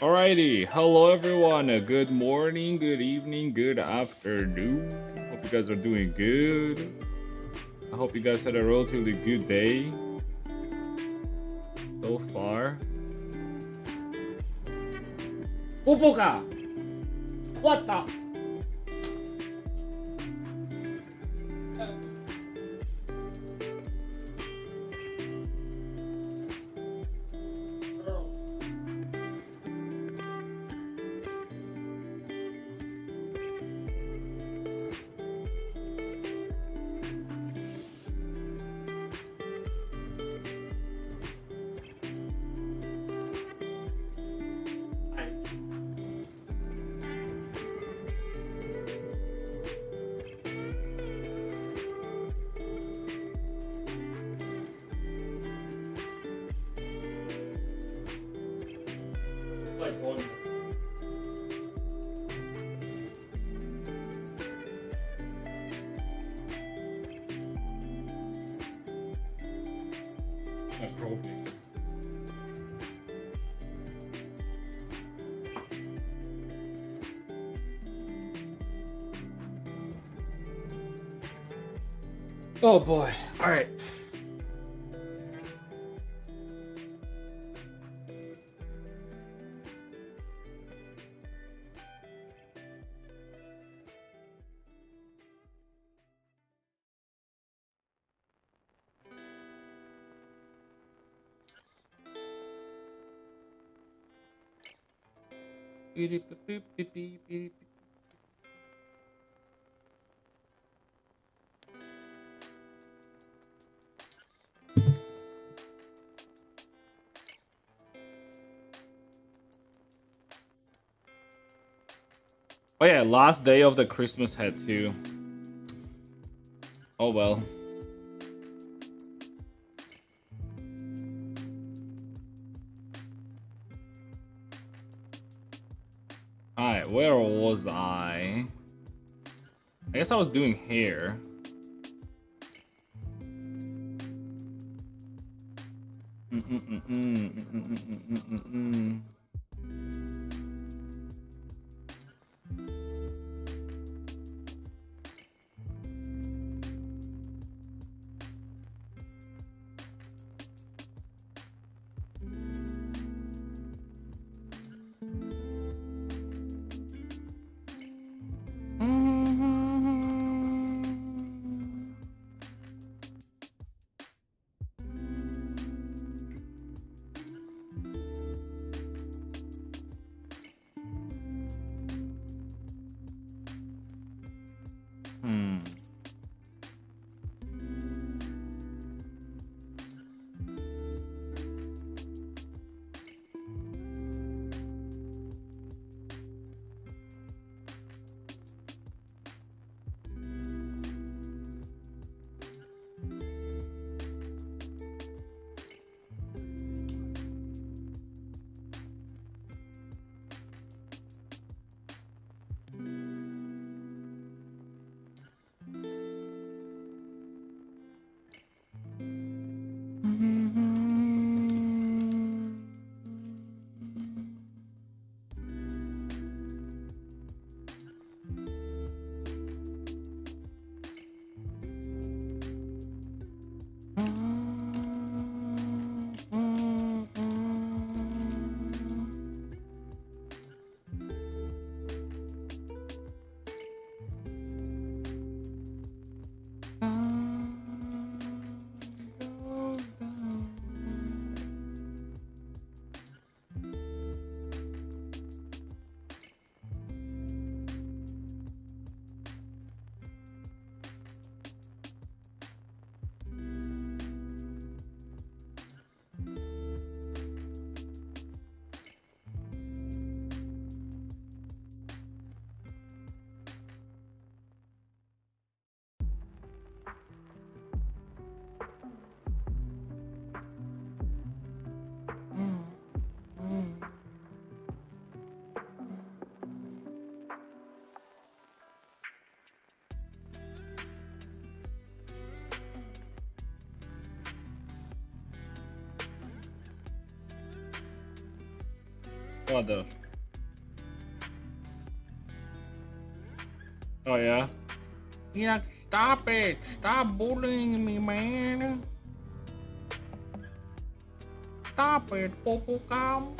Alrighty, hello everyone. Good morning, good evening, good afternoon. Hope you guys are doing good. I hope you guys had a relatively good day so far. Pupuka! What the? Like one. Oh boy. All right. Oh yeah, last day of the Christmas hat too. Oh well. Alright, where was I? I guess I was doing hair. What the? Oh yeah. Yeah, stop it! Stop bullying me, man! Stop it, Popocam!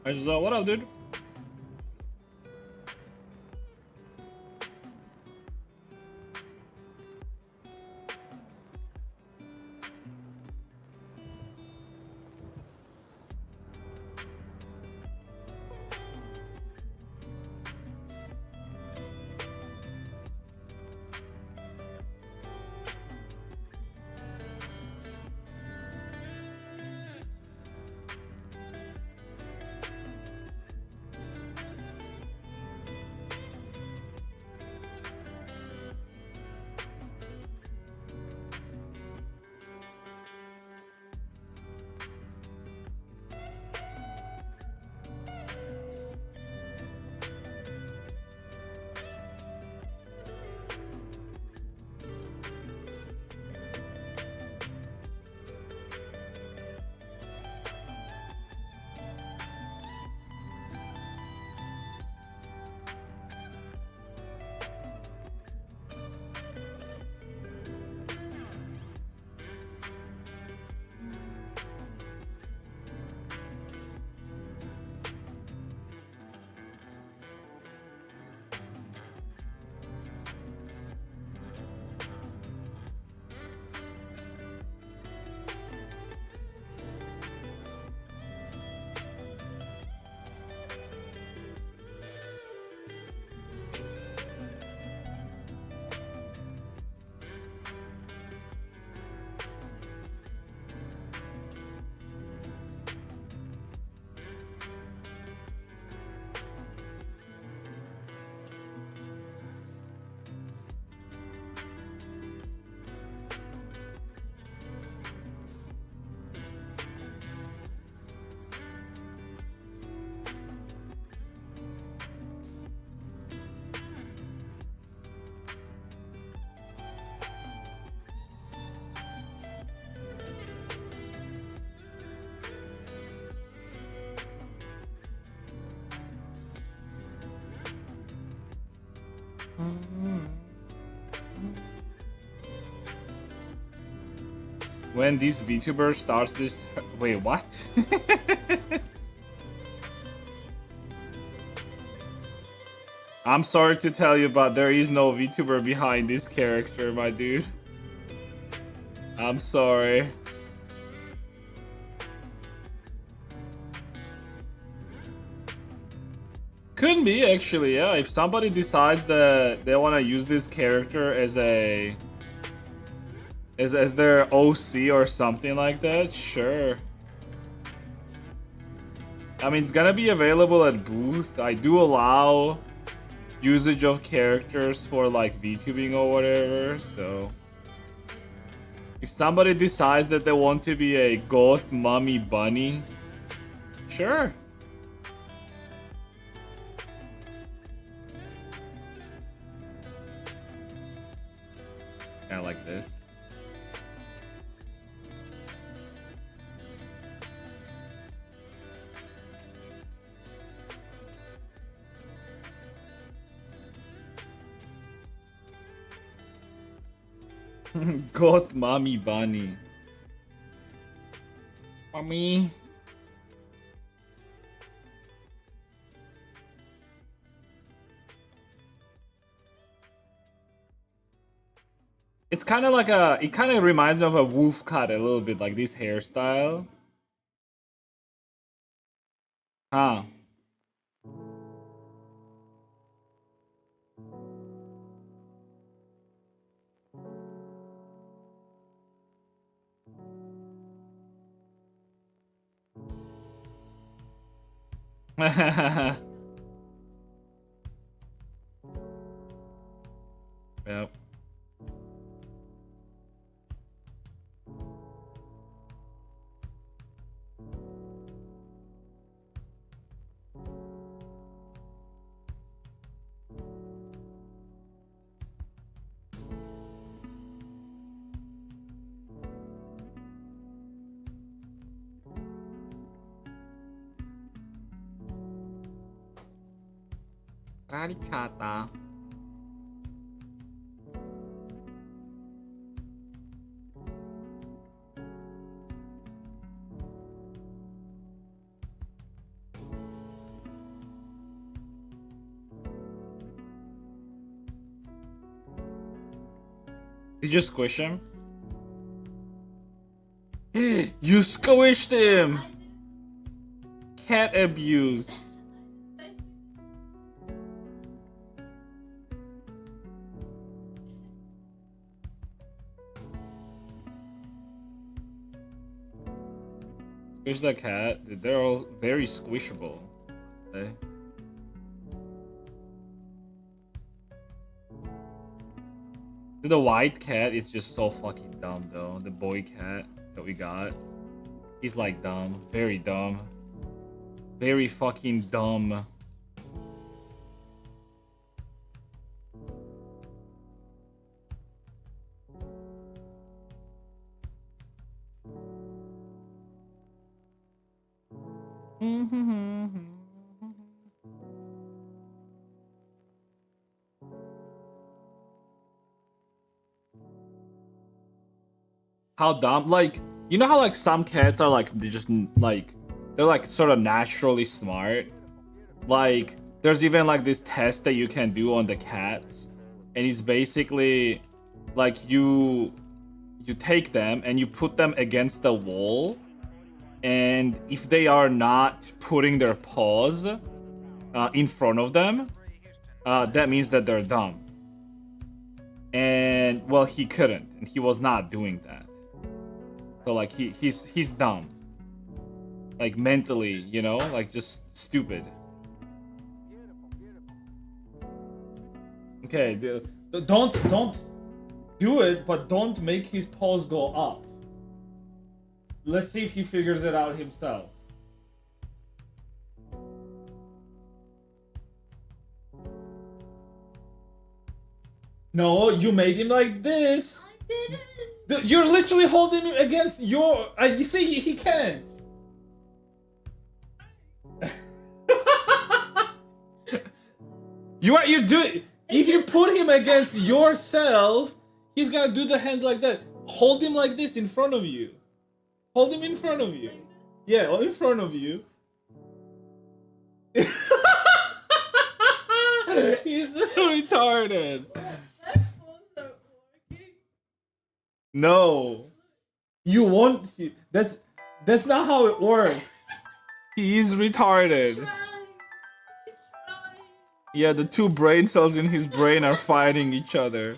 I just what up, dude? When this VTuber starts this... Wait, what? I'm sorry to tell you, but there is no VTuber behind this character, my dude. I'm sorry. Could be, actually, yeah. If somebody decides that they want to use this character as a... as their OC or something like that, sure. I mean, it's gonna be available at booth. I do allow usage of characters for like VTubing or whatever, so if somebody decides that they want to be a Goth mummy bunny, sure. Kinda like this. Goth mommy bunny. Mommy. It's kind of like a. It kind of reminds me of a wolf cut a little bit, like this hairstyle. Huh. Yep. Caricata. Did you squish him? You squished him! Cat abuse. Squish the cat. They're all very squishable. Okay. The white cat is just so fucking dumb though. The boy cat that we got. He's like dumb. Very dumb. Very fucking dumb. How dumb? Like, you know how like some cats are like they just like they're like sort of naturally smart. Like, there's even like this test that you can do on the cats, and it's basically like you take them and you put them against the wall, and if they are not putting their paws in front of them, that means that they're dumb. And well, he couldn't, and he was not doing that. So like he's dumb, like mentally, you know, like just stupid. Okay, don't do it, but don't make his paws go up. Let's see if he figures it out himself. No, you made him like this. I didn't. You're literally holding him against your. You see, he can't. You're doing. If you put him against yourself, he's gonna do the hands like that. Hold him like this in front of you. Hold him in front of you. Yeah, in front of you. He's retarded. No, you won't. That's not how it works. He's retarded. Yeah, the two brain cells in his brain are fighting each other.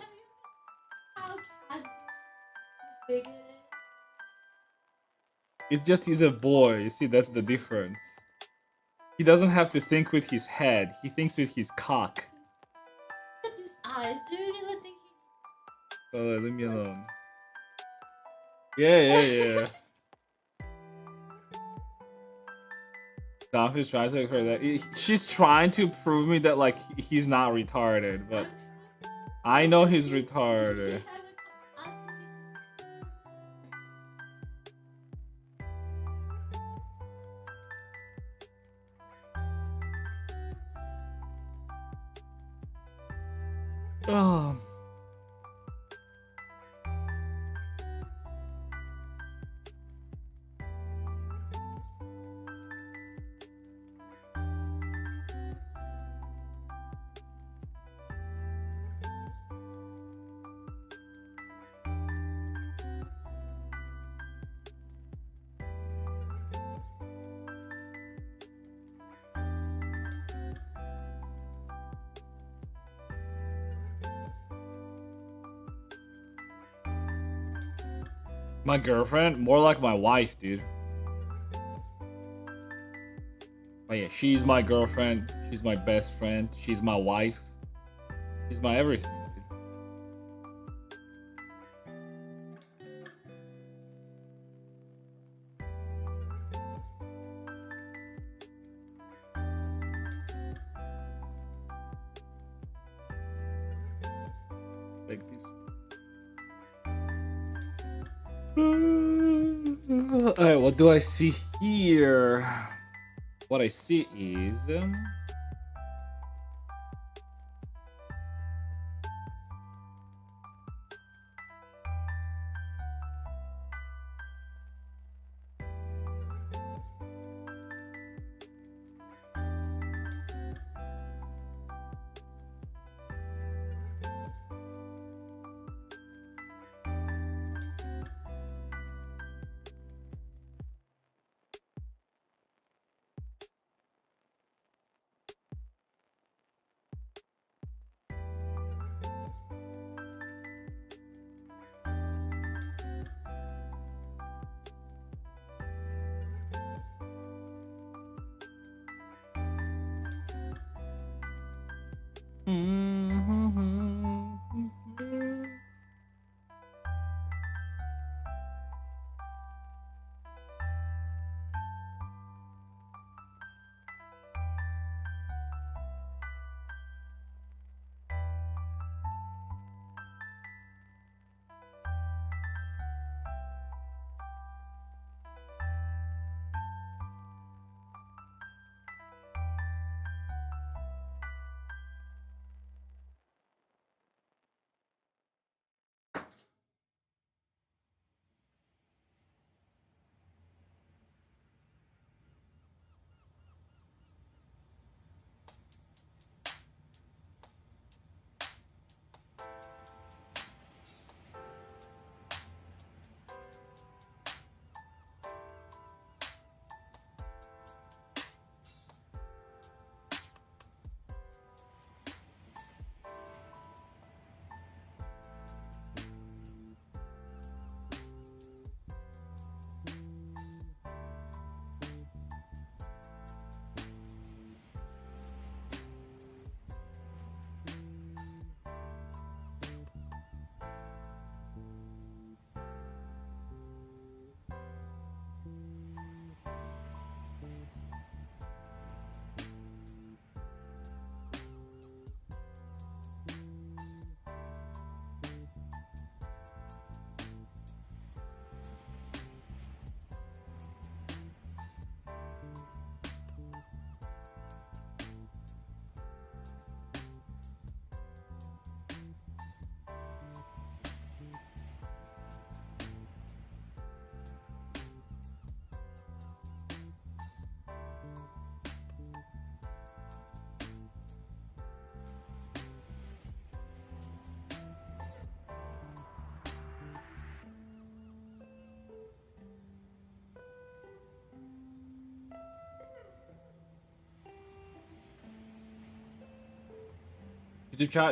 It's just he's a boy. You see, that's the difference. He doesn't have to think with his head. He thinks with his cock. Look at his eyes. Do you really think he... Oh, leave me alone. Yeah. Stop is trying to her that she's trying to prove me that like he's not retarded, but I know he's retarded. Oh. My girlfriend? More like my wife, dude. Oh yeah, she's my girlfriend. She's my best friend. She's my wife. She's my everything, dude. Like this. Alright, what do I see here? What I see is VTubers?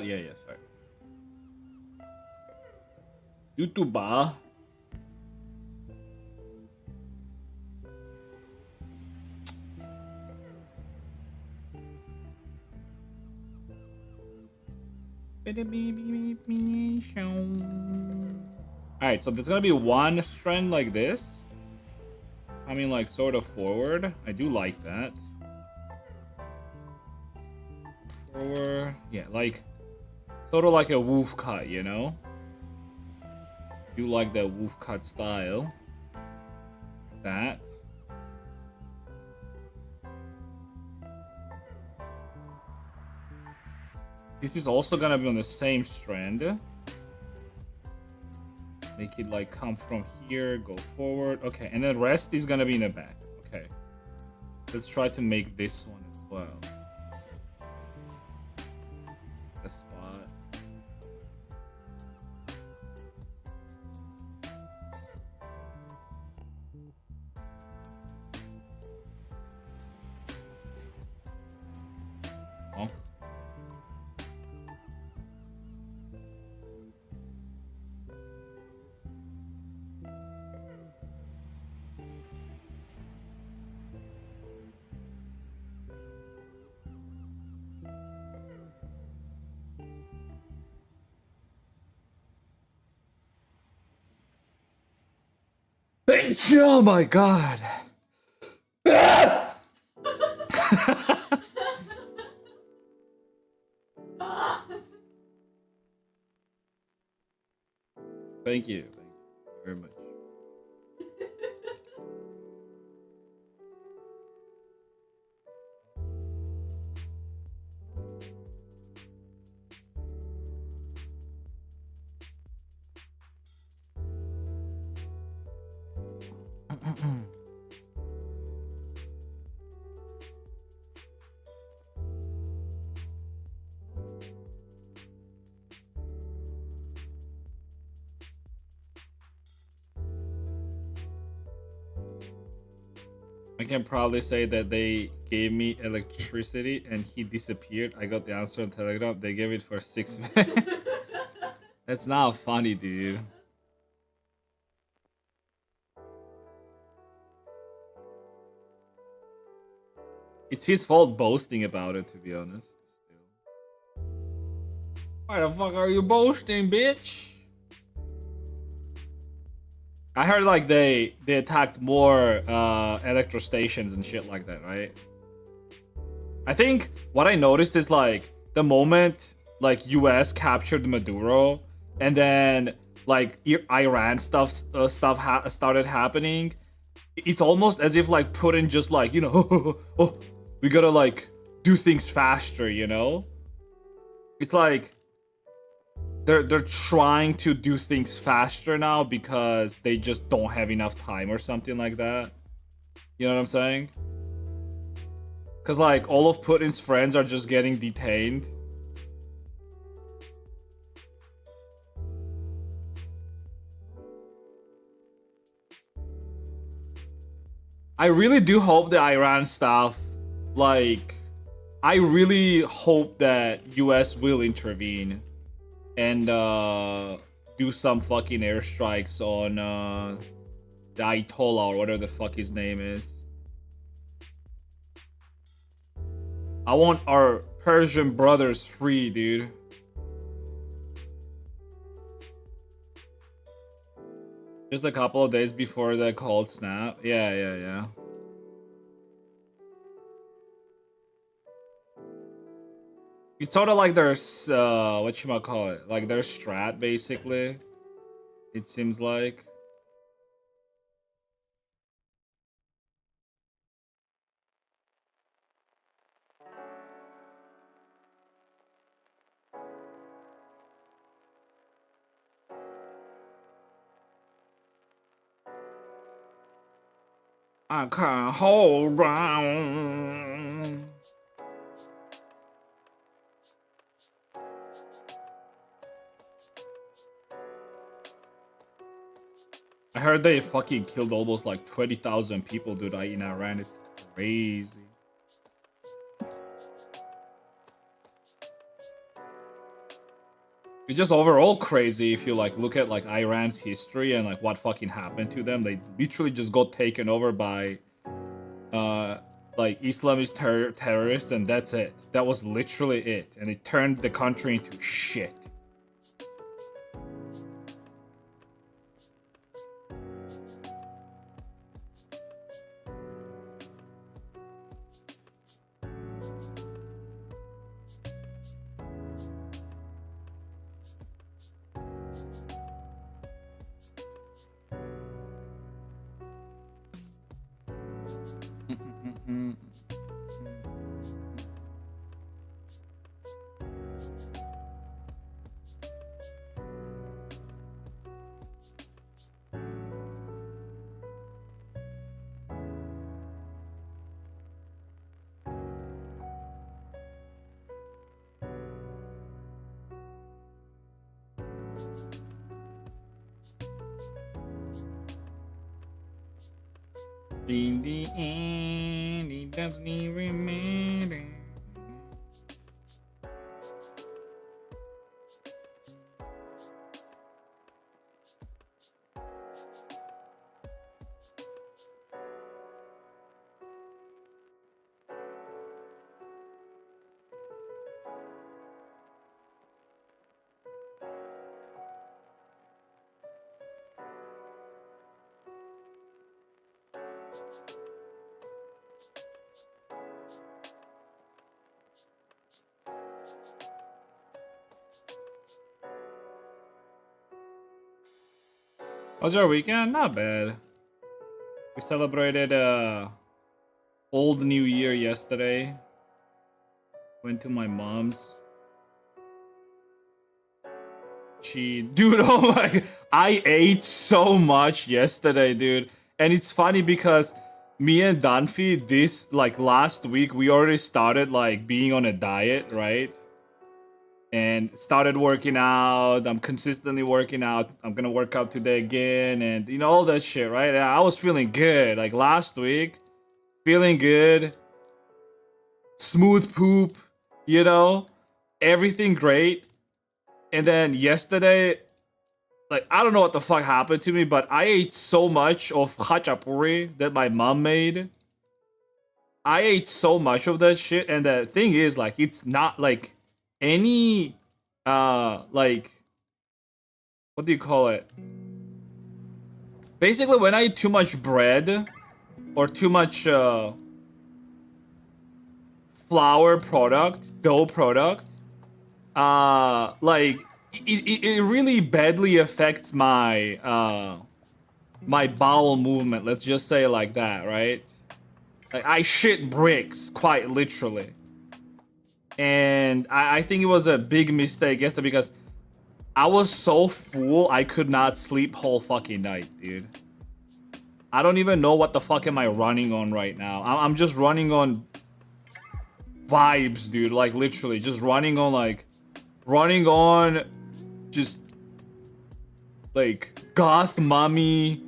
Yeah, sorry. YouTuber. Alright, so there's gonna be one strand like this. I mean, like, sort of forward. I do like that. Forward. Yeah, like, sort of like a wolf cut, you know? Do like that wolf cut style. That. This is also gonna be on the same strand. Make it like come from here, go forward. Okay, and then rest is gonna be in the back. Okay. Let's try to make this one as well. The spot. Oh. Oh my god. Thank you. Thank you very much. I can probably say that they gave me electricity and he disappeared. I got the answer on Telegram. They gave it for 6 minutes. That's not funny, dude. It's his fault boasting about it, to be honest. Still. Why the fuck are you boasting, bitch? I heard like they attacked more electro stations and shit like that, right? I think what I noticed is like the moment like US captured Maduro and then like Iran started happening, it's almost as if like Putin just like, you know, oh, we gotta like do things faster, you know? It's like they're trying to do things faster now because they just don't have enough time or something like that. You know what I'm saying? Because like all of Putin's friends are just getting detained. I really do hope the Iran stuff, like, I really hope that US will intervene and do some fucking airstrikes on the Ayatollah or whatever the fuck his name is. I want our Persian brothers free, dude. Just a couple of days before the cold snap. Yeah. It's sort of like there's whatchamacallit, like their strat basically. It seems like. I can't hold ground. I heard they fucking killed almost like 20,000 people, dude, in Iran. It's crazy. It's just overall crazy if you like look at like Iran's history and like what fucking happened to them. They literally just got taken over by like Islamist terrorists, and that's it. That was literally it, and it turned the country into shit. In the end, it doesn't even matter. How's your weekend? Not bad. We celebrated Old New Year yesterday. Went to my mom's. Dude, oh my, I ate so much yesterday, dude. And it's funny because me and Danfi, this, like, last week, we already started, like, being on a diet, right? And started working out. I'm consistently working out. I'm gonna work out today again, and, you know, all that shit, right? And I was feeling good. Like, last week, feeling good. Smooth poop, you know? Everything great. And then yesterday, like, I don't know what the fuck happened to me, but I ate so much of khachapuri that my mom made. I ate so much of that shit, and the thing is, like, it's not like any like, what do you call it? Basically, when I eat too much bread or too much flour product, dough product, like, it really badly affects my my bowel movement, let's just say it like that, right? Like, I shit bricks, quite literally. And I think it was a big mistake yesterday because I was so full I could not sleep whole fucking night, dude. I don't even know what the fuck am I running on right now. I'm just running on vibes, dude. Like, literally, just running on just like goth mommy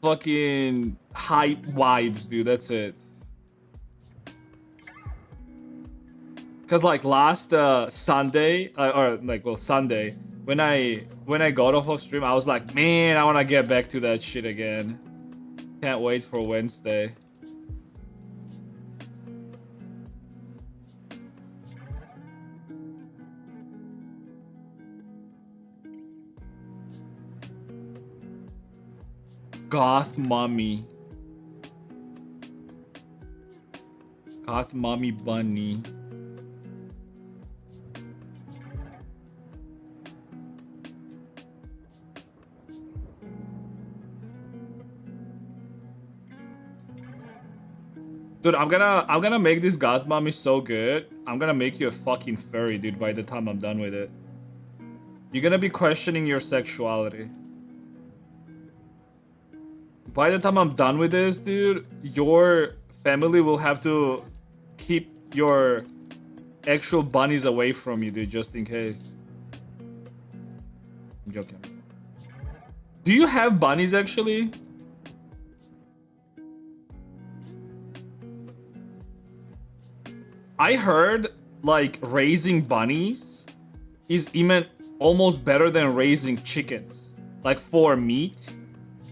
fucking hype vibes, dude. That's it. Cause, like, last Sunday, or like, well, Sunday, when I got off of stream, I was like, man, I wanna get back to that shit again. Can't wait for Wednesday. Goth mommy. Goth mommy bunny. Dude, I'm gonna make this goth mommy so good. I'm gonna make you a fucking furry, dude, by the time I'm done with it. You're gonna be questioning your sexuality. By the time I'm done with this, dude, your family will have to keep your actual bunnies away from you, dude, just in case. I'm joking. Do you have bunnies, actually? I heard, like, raising bunnies is even almost better than raising chickens. Like, for meat.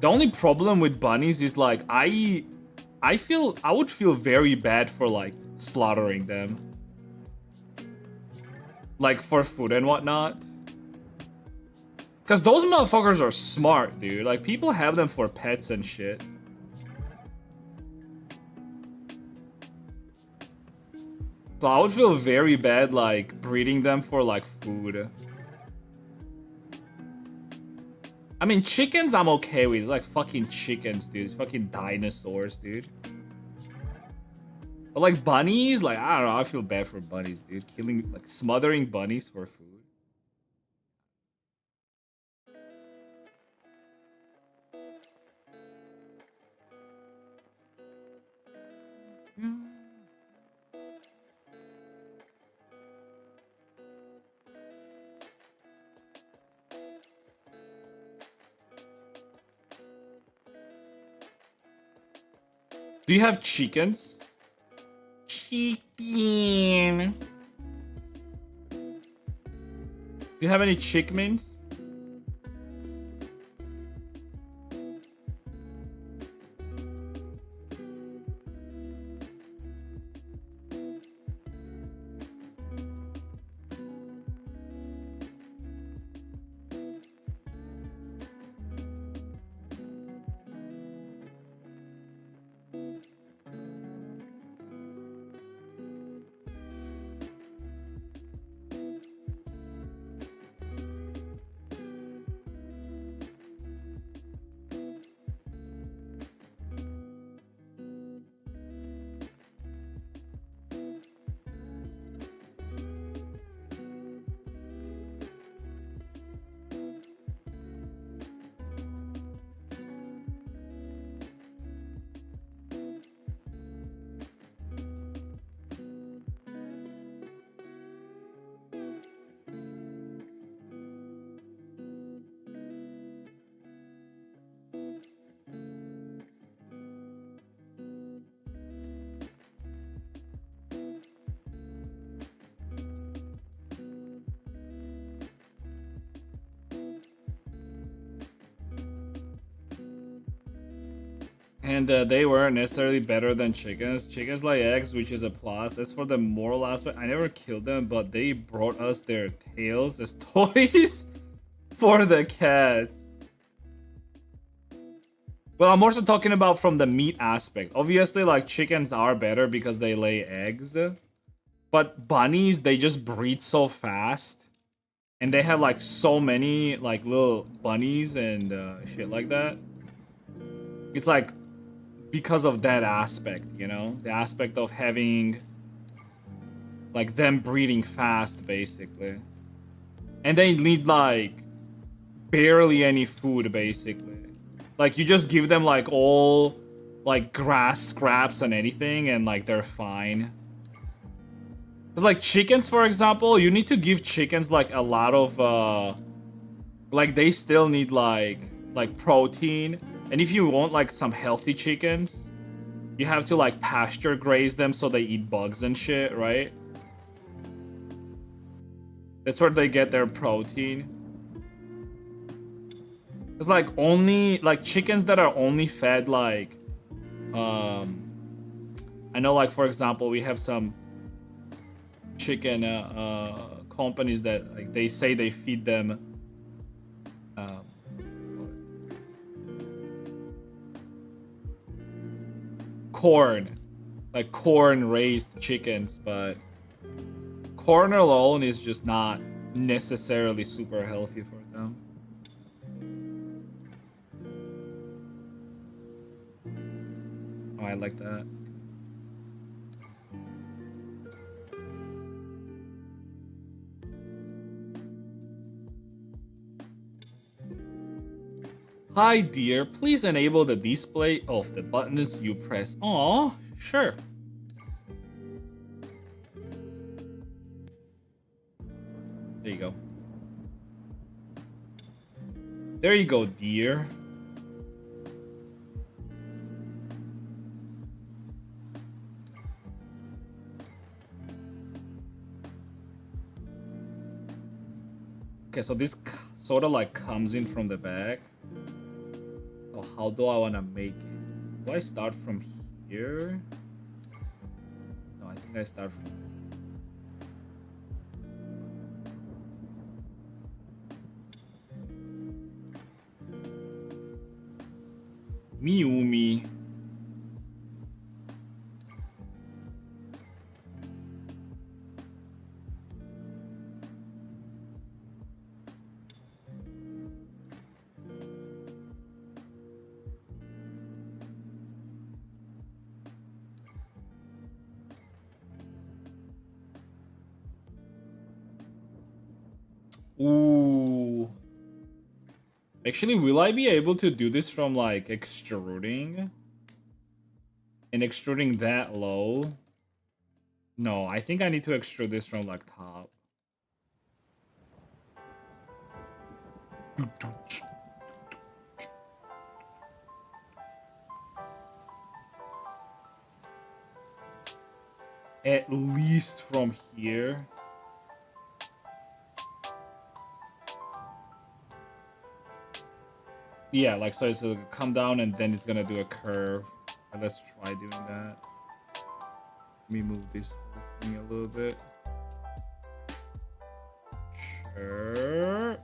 The only problem with bunnies is, like, I would feel very bad for, like, slaughtering them. Like, for food and whatnot. Because those motherfuckers are smart, dude. Like, people have them for pets and shit. So I would feel very bad, like, breeding them for, like, food. I mean, chickens I'm okay with. Like, fucking chickens, dude. It's fucking dinosaurs, dude. But, like, bunnies, like, I don't know. I feel bad for bunnies, dude. Killing, like, smothering bunnies for food. Do you have chickens? Chicken. Do you have any chickens? And they weren't necessarily better than chickens. Chickens lay eggs, which is a plus. As for the moral aspect, I never killed them, but they brought us their tails as toys for the cats. Well, I'm also talking about from the meat aspect. Obviously, like, chickens are better because they lay eggs. But bunnies, they just breed so fast. And they have, like, so many, like, little bunnies and shit like that. It's like, because of that aspect, you know? The aspect of having, like, them breeding fast, basically. And they need, like, barely any food, basically. Like, you just give them, like, all, like, grass scraps and anything, and, like, they're fine. Cause, like, chickens, for example, you need to give chickens, like, a lot of, like, they still need, like, protein. And if you want, like, some healthy chickens, you have to, like, pasture graze them so they eat bugs and shit, right? That's where they get their protein. It's like only, like, chickens that are only fed, like, I know, like, for example, we have some chicken companies that, like, they say they feed them corn, like corn raised chickens, but corn alone is just not necessarily super healthy for them. Oh, I like that. Hi dear, please enable the display of the buttons you press. Aw, sure. There you go. There you go, dear. Okay, so this sort of like comes in from the back. So how do I want to make it? Do I start from here? No, I think I start from... Miumi. Ooh. Actually, will I be able to do this from, like, extruding? And extruding that low? No, I think I need to extrude this from, like, top. At least from here. Yeah, like, so it's gonna come down and then it's gonna do a curve. Let's try doing that. Let me move this thing a little bit. Sure.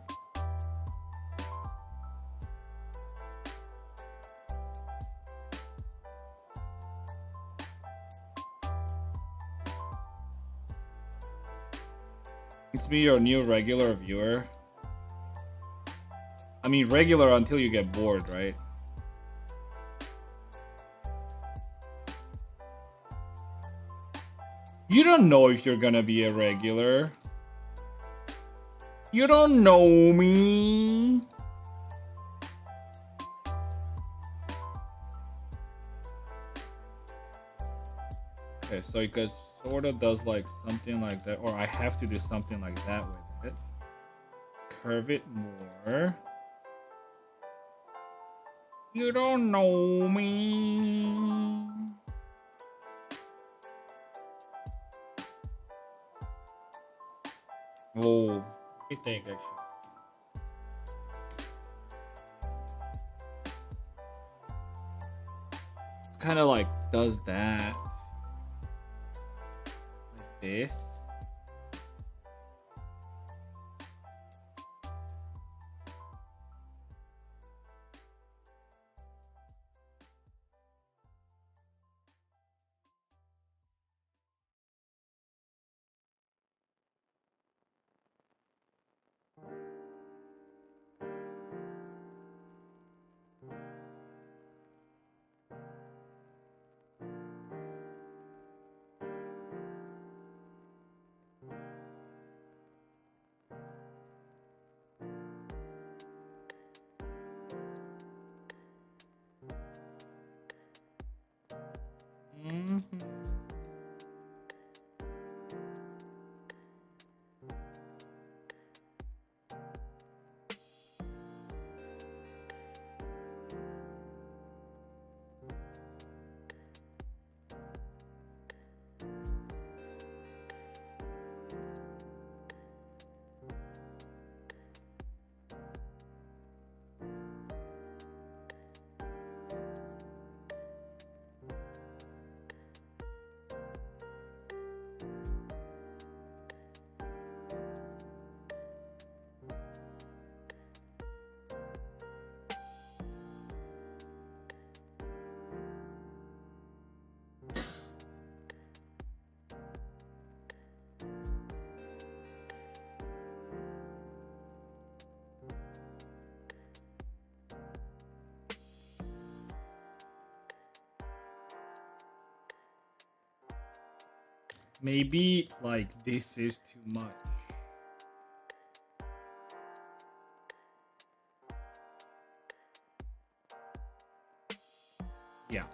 It's me, your new regular viewer. I mean, regular until you get bored, right? You don't know if you're gonna be a regular. You don't know me. Okay, so it sort of does like something like that, or I have to do something like that with it. Curve it more. You don't know me. Whoa, let me think actually. kind of like does that like this. Mhm. Maybe like this is too much. Yeah.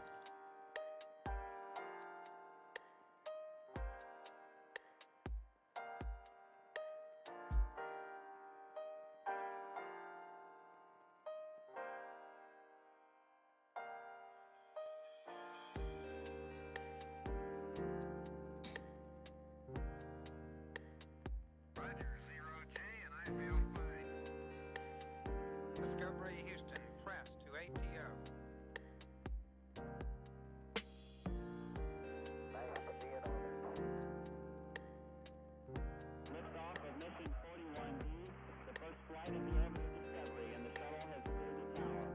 Discovery Houston, press to ATO. Liftoff of mission 41D, the first flight in the orbit of Discovery, and the shuttle has cleared the tower.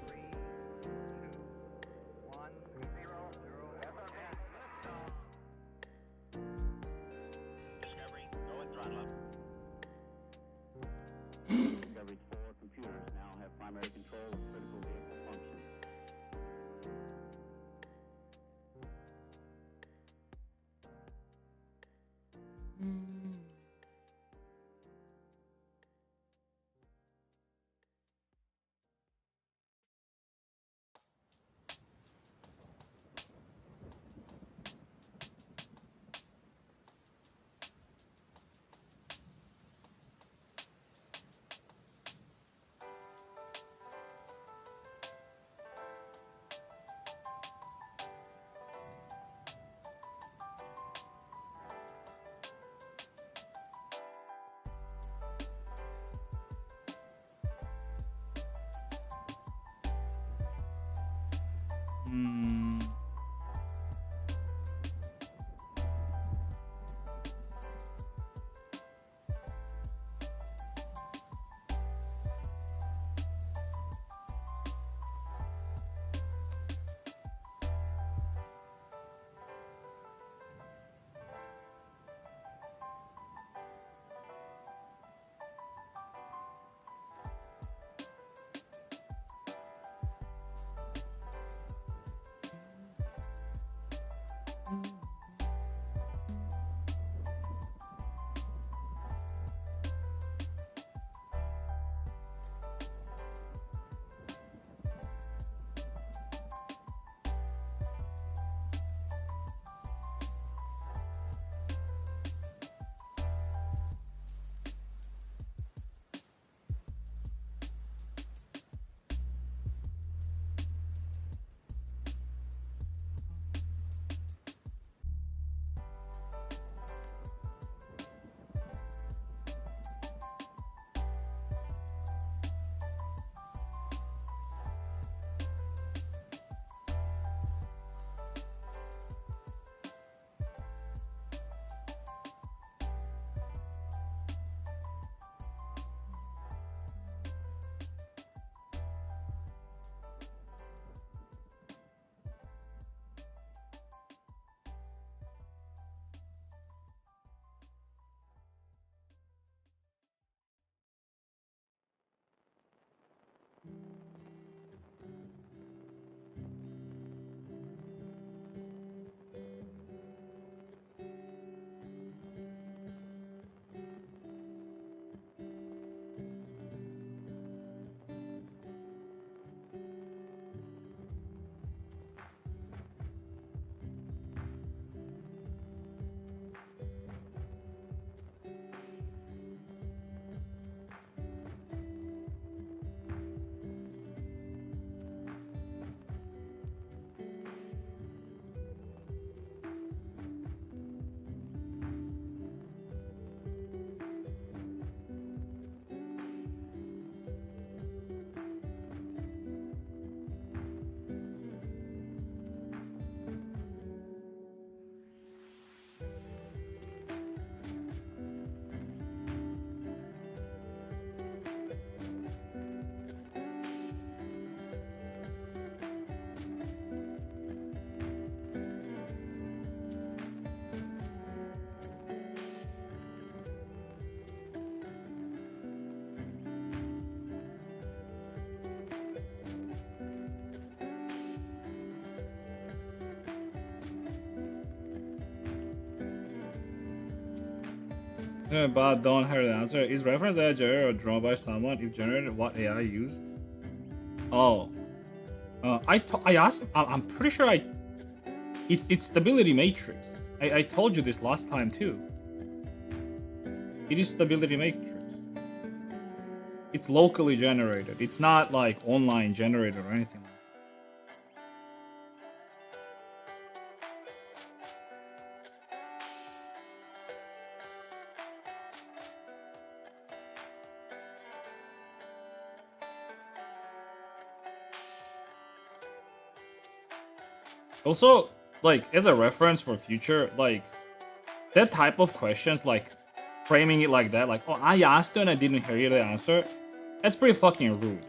3, 2, 1, 0, 0. Discovery, go and throttle up. Discovery's 4 computers now have primary control of critical vehicle functions. Hmm. But don't hear the answer. Is reference AI generated or drawn by someone? If generated, what AI used? Oh, I asked. I'm pretty sure it's stability matrix. I told you this last time too. It is stability matrix. It's locally generated. It's not like online generated or anything. Also, like as a reference for future, like that type of questions, like framing it like that, like, oh, I asked you and I didn't hear the answer. That's pretty fucking rude.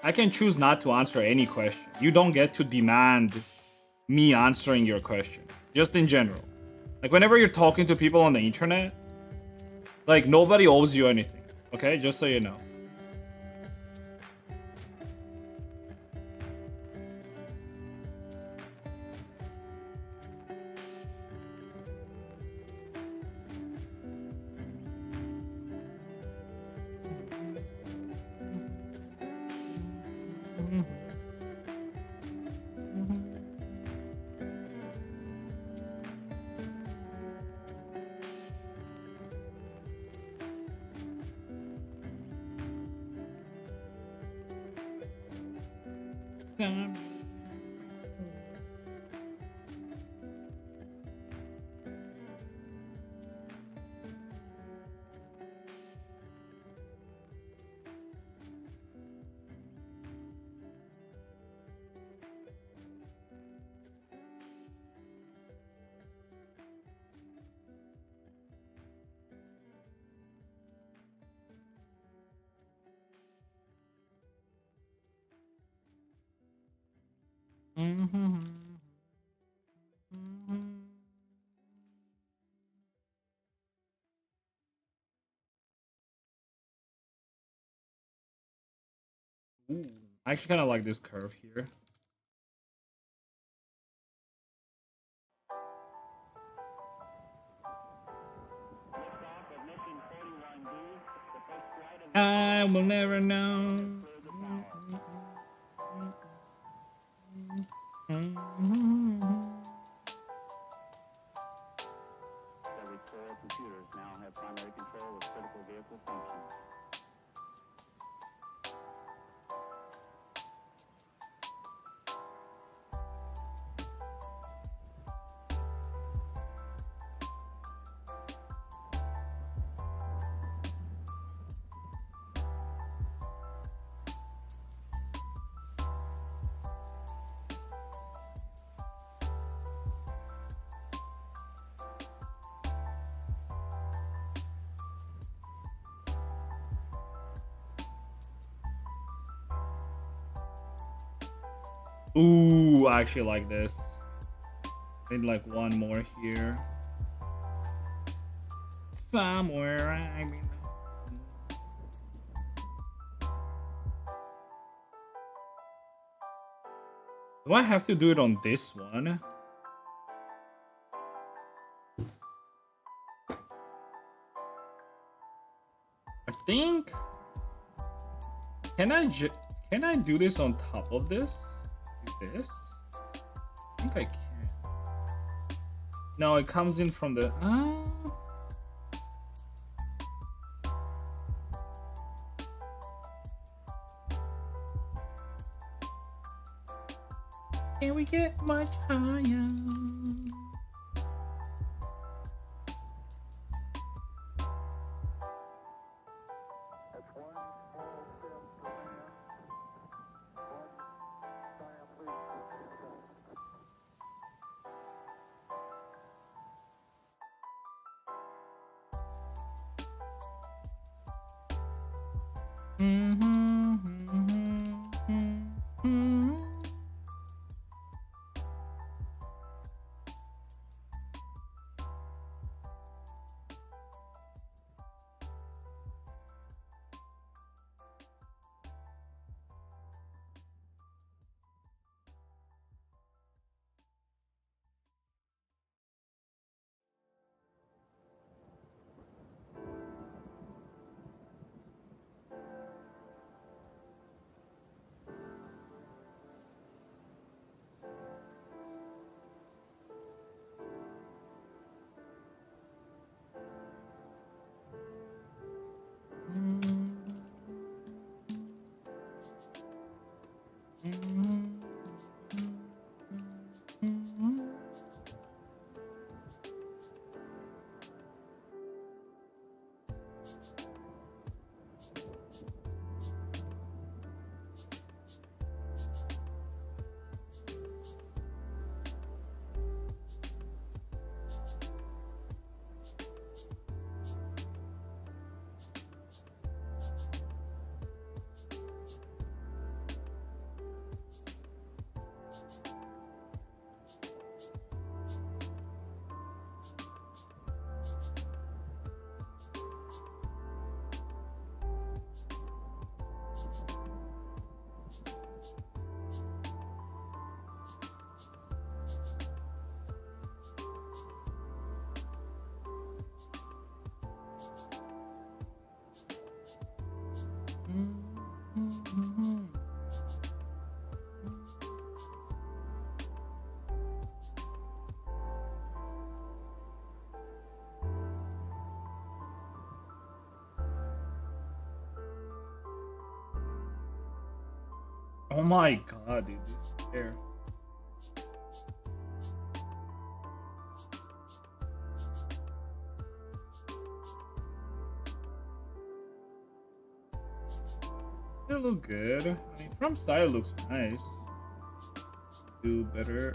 I can choose not to answer any question. You don't get to demand me answering your question. Just in general. Like whenever you're talking to people on the internet, like nobody owes you anything. Okay? Just so you know. Ooh, I actually kind of like this curve here. Liftoff of mission 41B. The first flight of I will never know. cleared the tower. Every core computers now have primary control of critical vehicle functions. Ooh, I actually like this. Need like one more here. Somewhere I mean. Do I have to do it on this one? I think. Can I do this on top of this? This? I think I can. No, it comes in from the. Can we get much higher? Oh my god, dude, this hair. It look good. I mean, from side looks nice. Do better.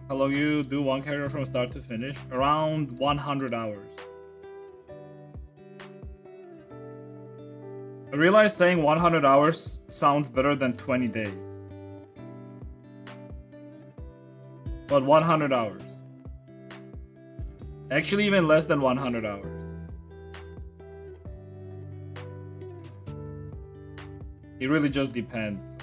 How long you do one character from start to finish? Around 100 hours. I realize saying 100 hours sounds better than 20 days. But 100 hours. Actually, even less than 100 hours. It really just depends.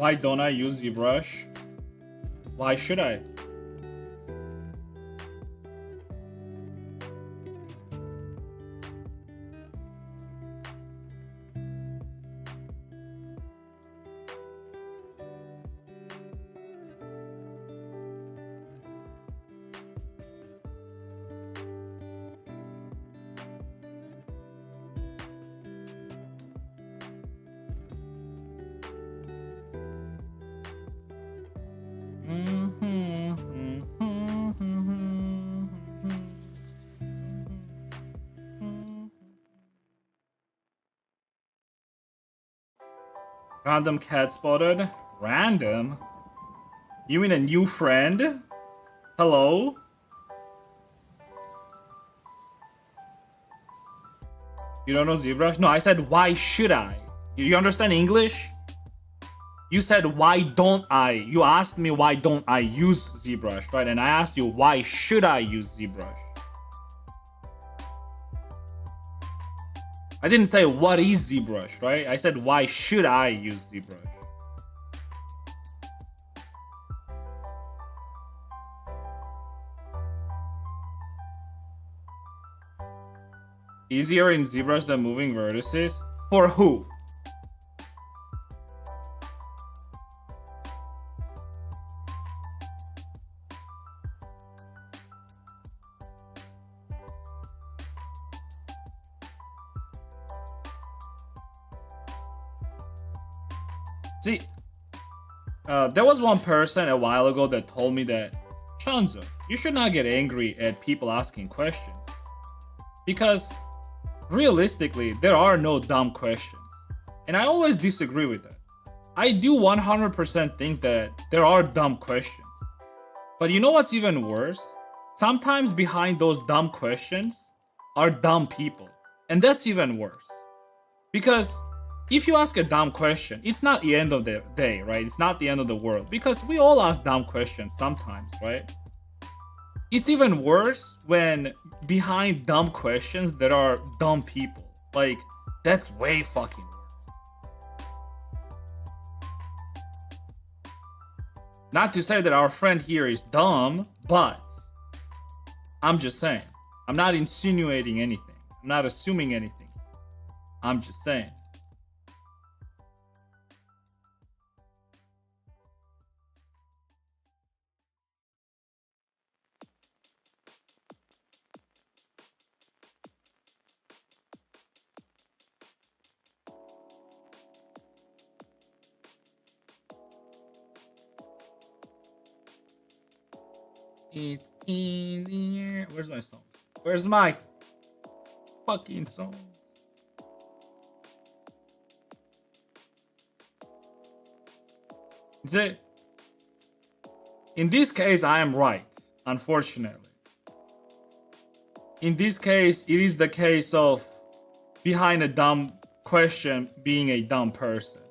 Why don't I use ZBrush? Why should I? Random cat spotted. Random? You mean a new friend? Hello? You don't know ZBrush? No, I said why should I? You understand English? You said why don't I? You asked me why don't I use ZBrush, right? And I asked you why should I use ZBrush? I didn't say what is ZBrush, right? I said why should I use ZBrush? Easier in ZBrush than moving vertices? For who? See, there was one person a while ago that told me that, Shanzo, you should not get angry at people asking questions. Because, realistically, there are no dumb questions. And I always disagree with that. I do 100% think that there are dumb questions. But you know what's even worse? Sometimes behind those dumb questions are dumb people. And that's even worse. Because if you ask a dumb question, it's not the end of the day, right? It's not the end of the world. Because we all ask dumb questions sometimes, right? It's even worse when behind dumb questions there are dumb people. Like, that's way fucking worse. Not to say that our friend here is dumb, but I'm just saying. I'm not insinuating anything. I'm not assuming anything. I'm just saying. It's easier. Where's my song? Where's my fucking song? In this case, I am right, unfortunately. In this case, it is the case of behind a dumb question being a dumb person,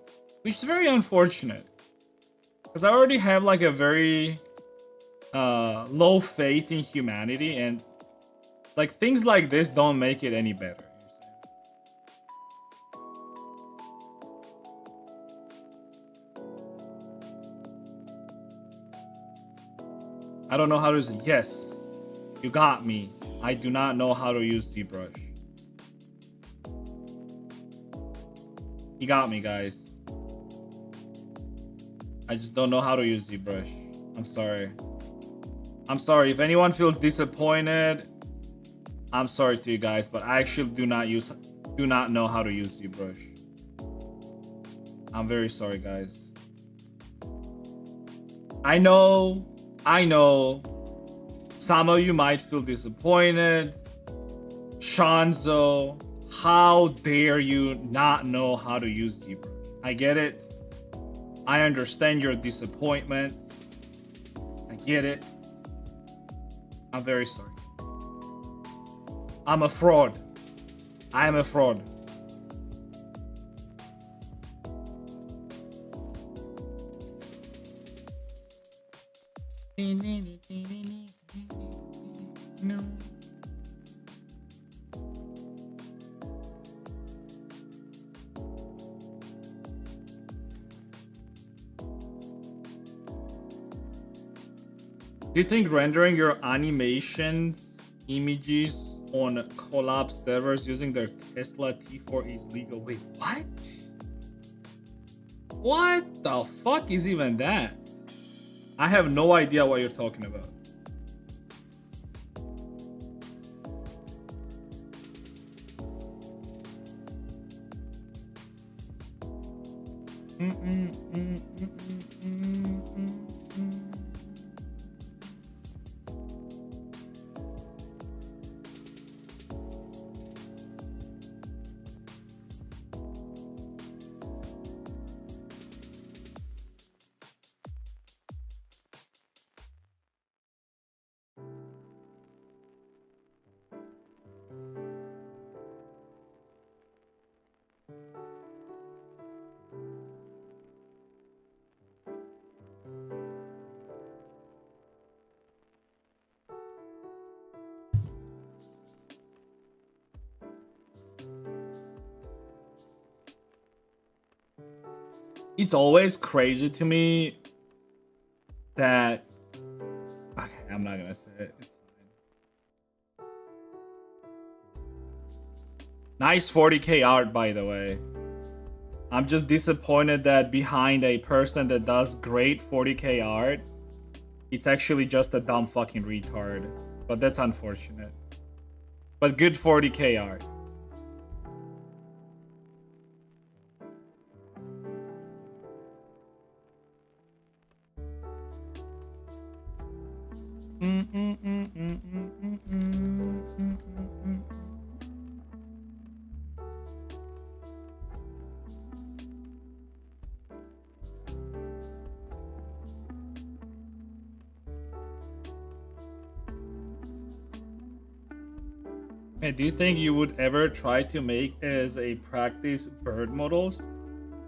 which is very unfortunate. Because I already have like a very low faith in humanity, and like things like this don't make it any better. I don't know how to use it. Yes, you got me. I do not know how to use ZBrush. You got me, guys. I just don't know how to use ZBrush. I'm sorry. I'm sorry if anyone feels disappointed. I'm sorry to you guys, but I actually do not know how to use ZBrush. I'm very sorry, guys. I know. Some of you might feel disappointed. Shanzo, how dare you not know how to use ZBrush? I get it. I understand your disappointment. I get it. I'm very sorry. I'm a fraud. I am a fraud. No. Do you think rendering your animations images on collab servers using their Tesla T4 is legal? Wait, what? What the fuck is even that? I have no idea what you're talking about. it's always crazy to me that okay, I'm not gonna say it. It's fine. Nice 40k art, by the way. I'm just disappointed that behind a person that does great 40k art, it's actually just a dumb fucking retard. But that's unfortunate. But good 40k art. Hey, do you think you would ever try to make as a practice bird models?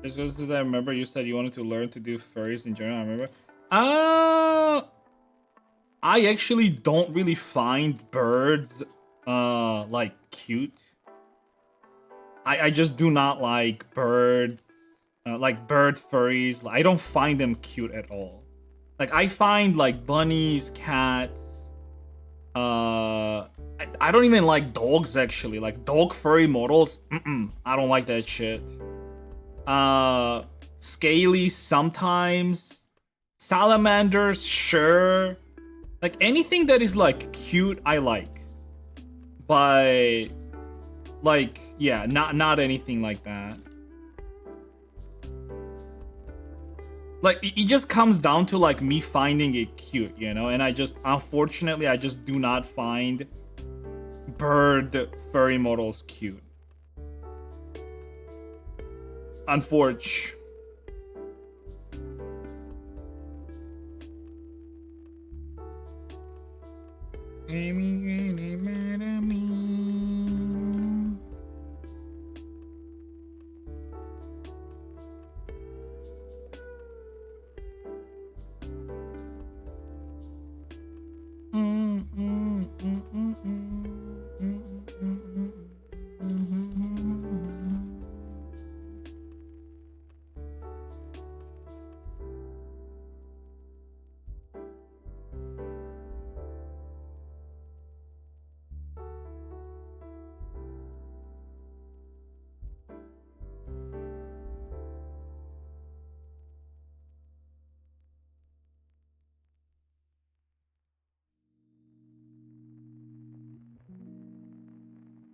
Just because I remember you said you wanted to learn to do furries in general. I remember. I actually don't really find birds like cute. I just do not like birds, like bird furries. I don't find them cute at all. Like I find like bunnies, cats. I don't even like dogs actually. Like dog furry models. I don't like that shit. Scaly sometimes. Salamanders, sure. Like anything that is like cute, I like. But like, yeah, not anything like that. Like it just comes down to like me finding it cute, you know? And I just unfortunately I just do not find bird furry models cute. Unfortunately.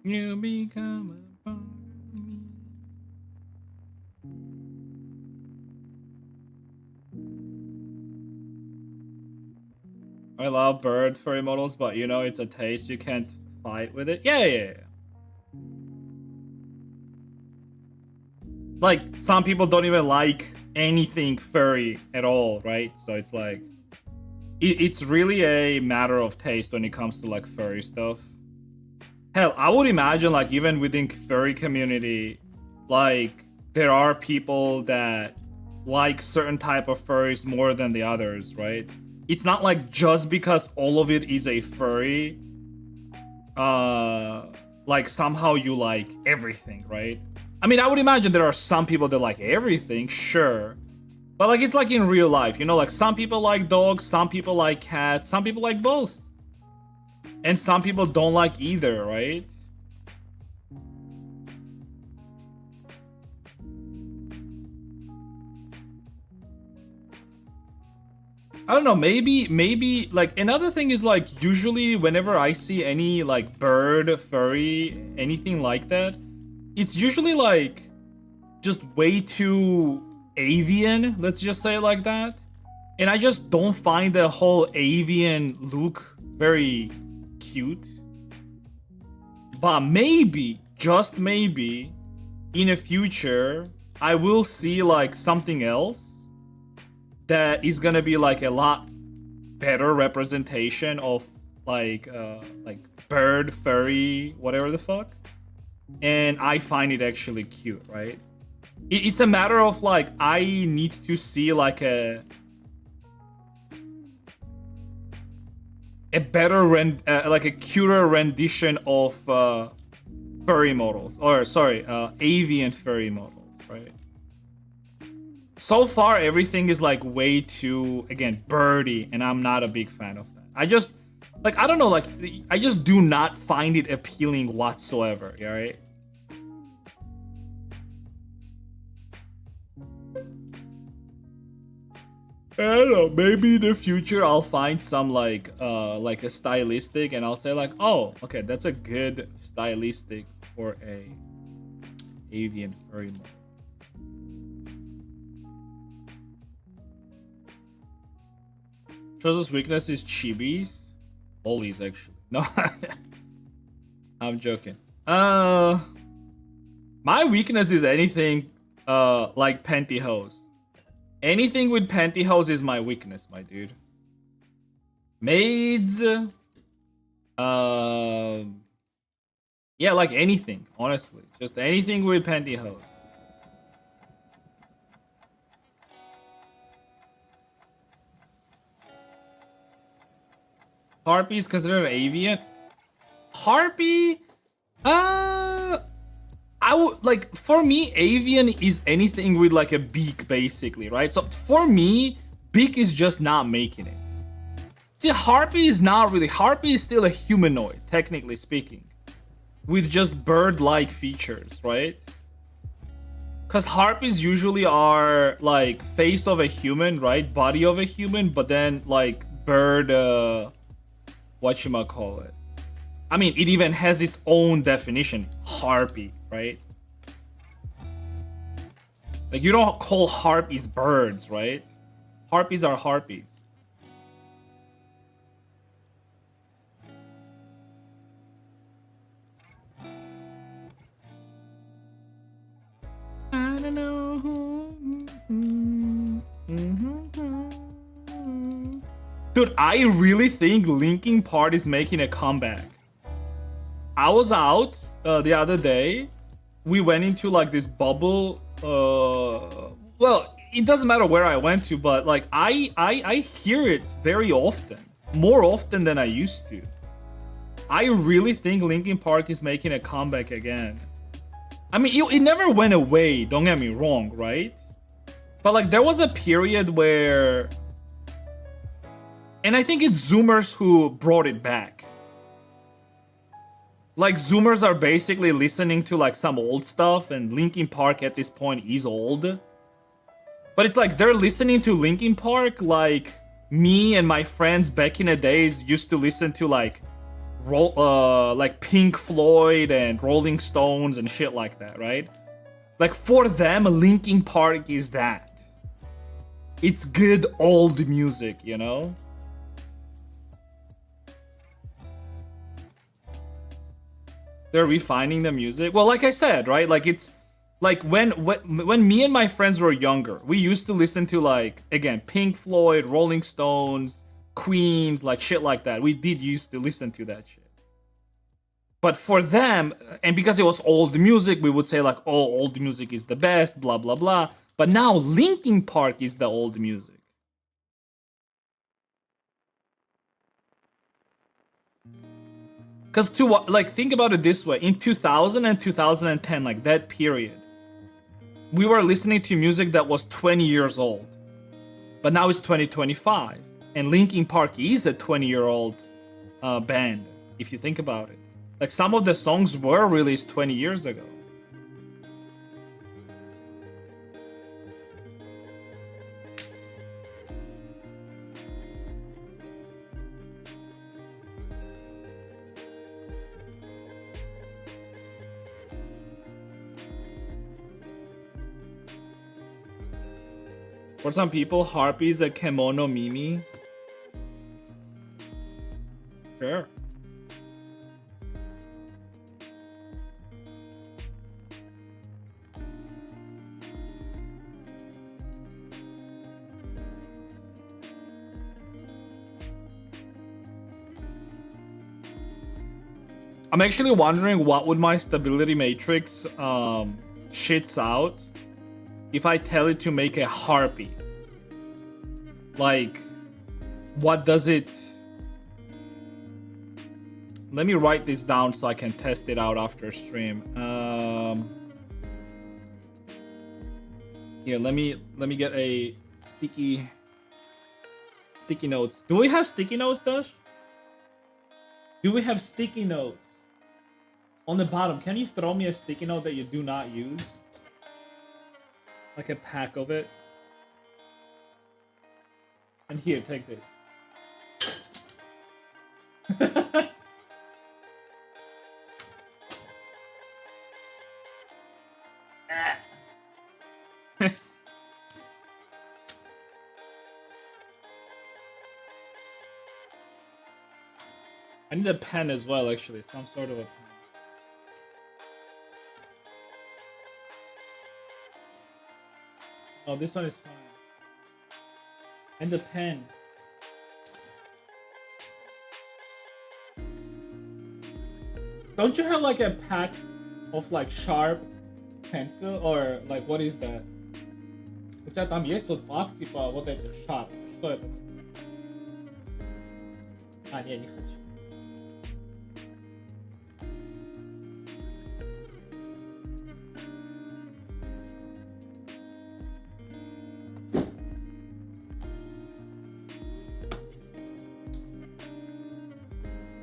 You become a part of me. I love bird furry models, but you know it's a taste. You can't fight with it. Yeah. Like some people don't even like anything furry at all, right? So it's like it's really a matter of taste when it comes to like furry stuff. Hell, I would imagine like even within furry community, like there are people that like certain type of furries more than the others, right? It's not like just because all of it is a furry, like somehow you like everything, right? I mean, I would imagine there are some people that like everything, sure. But like it's like in real life, you know, like some people like dogs, some people like cats, some people like both. And some people don't like either, right? I don't know, maybe like another thing is like usually whenever I see any like bird, furry, anything like that, it's usually like just way too avian, let's just say it like that. And I just don't find the whole avian look very cute. But maybe, just maybe, in the future, I will see like something else that is gonna be like a lot better representation of like bird, furry, whatever the fuck. And I find it actually cute, right? It's a matter of like I need to see like a better like a cuter rendition of furry models, or sorry, avian furry models, right? So far, everything is like way too, again, birdy, and I'm not a big fan of that. I just, like, I don't know, like, I just do not find it appealing whatsoever, right? I don't know, maybe in the future I'll find some like a stylistic and I'll say like, oh, okay, that's a good stylistic for a avian furry mode. Chozo's weakness is chibis. Ollies, actually. No, I'm joking. My weakness is anything like pantyhose. Anything with pantyhose is my weakness, my dude. Maids. Yeah, like anything, honestly. Just anything with pantyhose. Harpy is considered an avian. Harpy? I would like, for me, avian is anything with like a beak, basically, right? So for me, beak is just not making it. See, harpy is not really. Harpy is still a humanoid, technically speaking, with just bird-like features, right? Because harpies usually are like face of a human, right? Body of a human, but then like bird, whatchamacallit. I mean, it even has its own definition, harpy, right? Like, you don't call harpies birds, right? Harpies are harpies. I don't know. Dude, I really think Linkin Park is making a comeback. I was out the other day. We went into like this bubble. Well, it doesn't matter where I went to, but like I hear it very often, more often than I used to. I really think Linkin Park is making a comeback again. I mean, it never went away. Don't get me wrong, right? But like there was a period where, and I think it's Zoomers who brought it back. Like, Zoomers are basically listening to like some old stuff, and Linkin Park at this point is old. But it's like they're listening to Linkin Park like me and my friends back in the days used to listen to like Pink Floyd and Rolling Stones and shit like that, right? Like, for them, Linkin Park is that. It's good old music, you know? They're refining the music. Well, like I said, right? Like, it's like when me and my friends were younger, we used to listen to like, again, Pink Floyd, Rolling Stones, Queens, like shit like that. We did used to listen to that shit. But for them, and because it was old music, we would say like, oh, old music is the best, blah blah blah. But now Linkin Park is the old music. Because like, think about it this way. In 2000 and 2010, like that period, we were listening to music that was 20 years old. But now it's 2025. And Linkin Park is a 20-year-old band, if you think about it. Like, some of the songs were released 20 years ago. For some people, Harpy is a kimono Mimi. Sure. I'm actually wondering what would my stability matrix shits out if I tell it to make a harpy. Like, what does it... Let me write this down so I can test it out after stream. Here, let me get a sticky notes. Do we have sticky notes, Dash? Do we have sticky notes? On the bottom, can you throw me a sticky note that you do not use? Like a pack of it. And here, take this. I need a pen as well, actually. Some sort of a pen. Oh, this one is fine. And the pen. Don't you have like a pack of like sharp pencil? Or like, what is that? У тебя там есть вот пак, типа вот эти sharp. Что это? А, не хочу.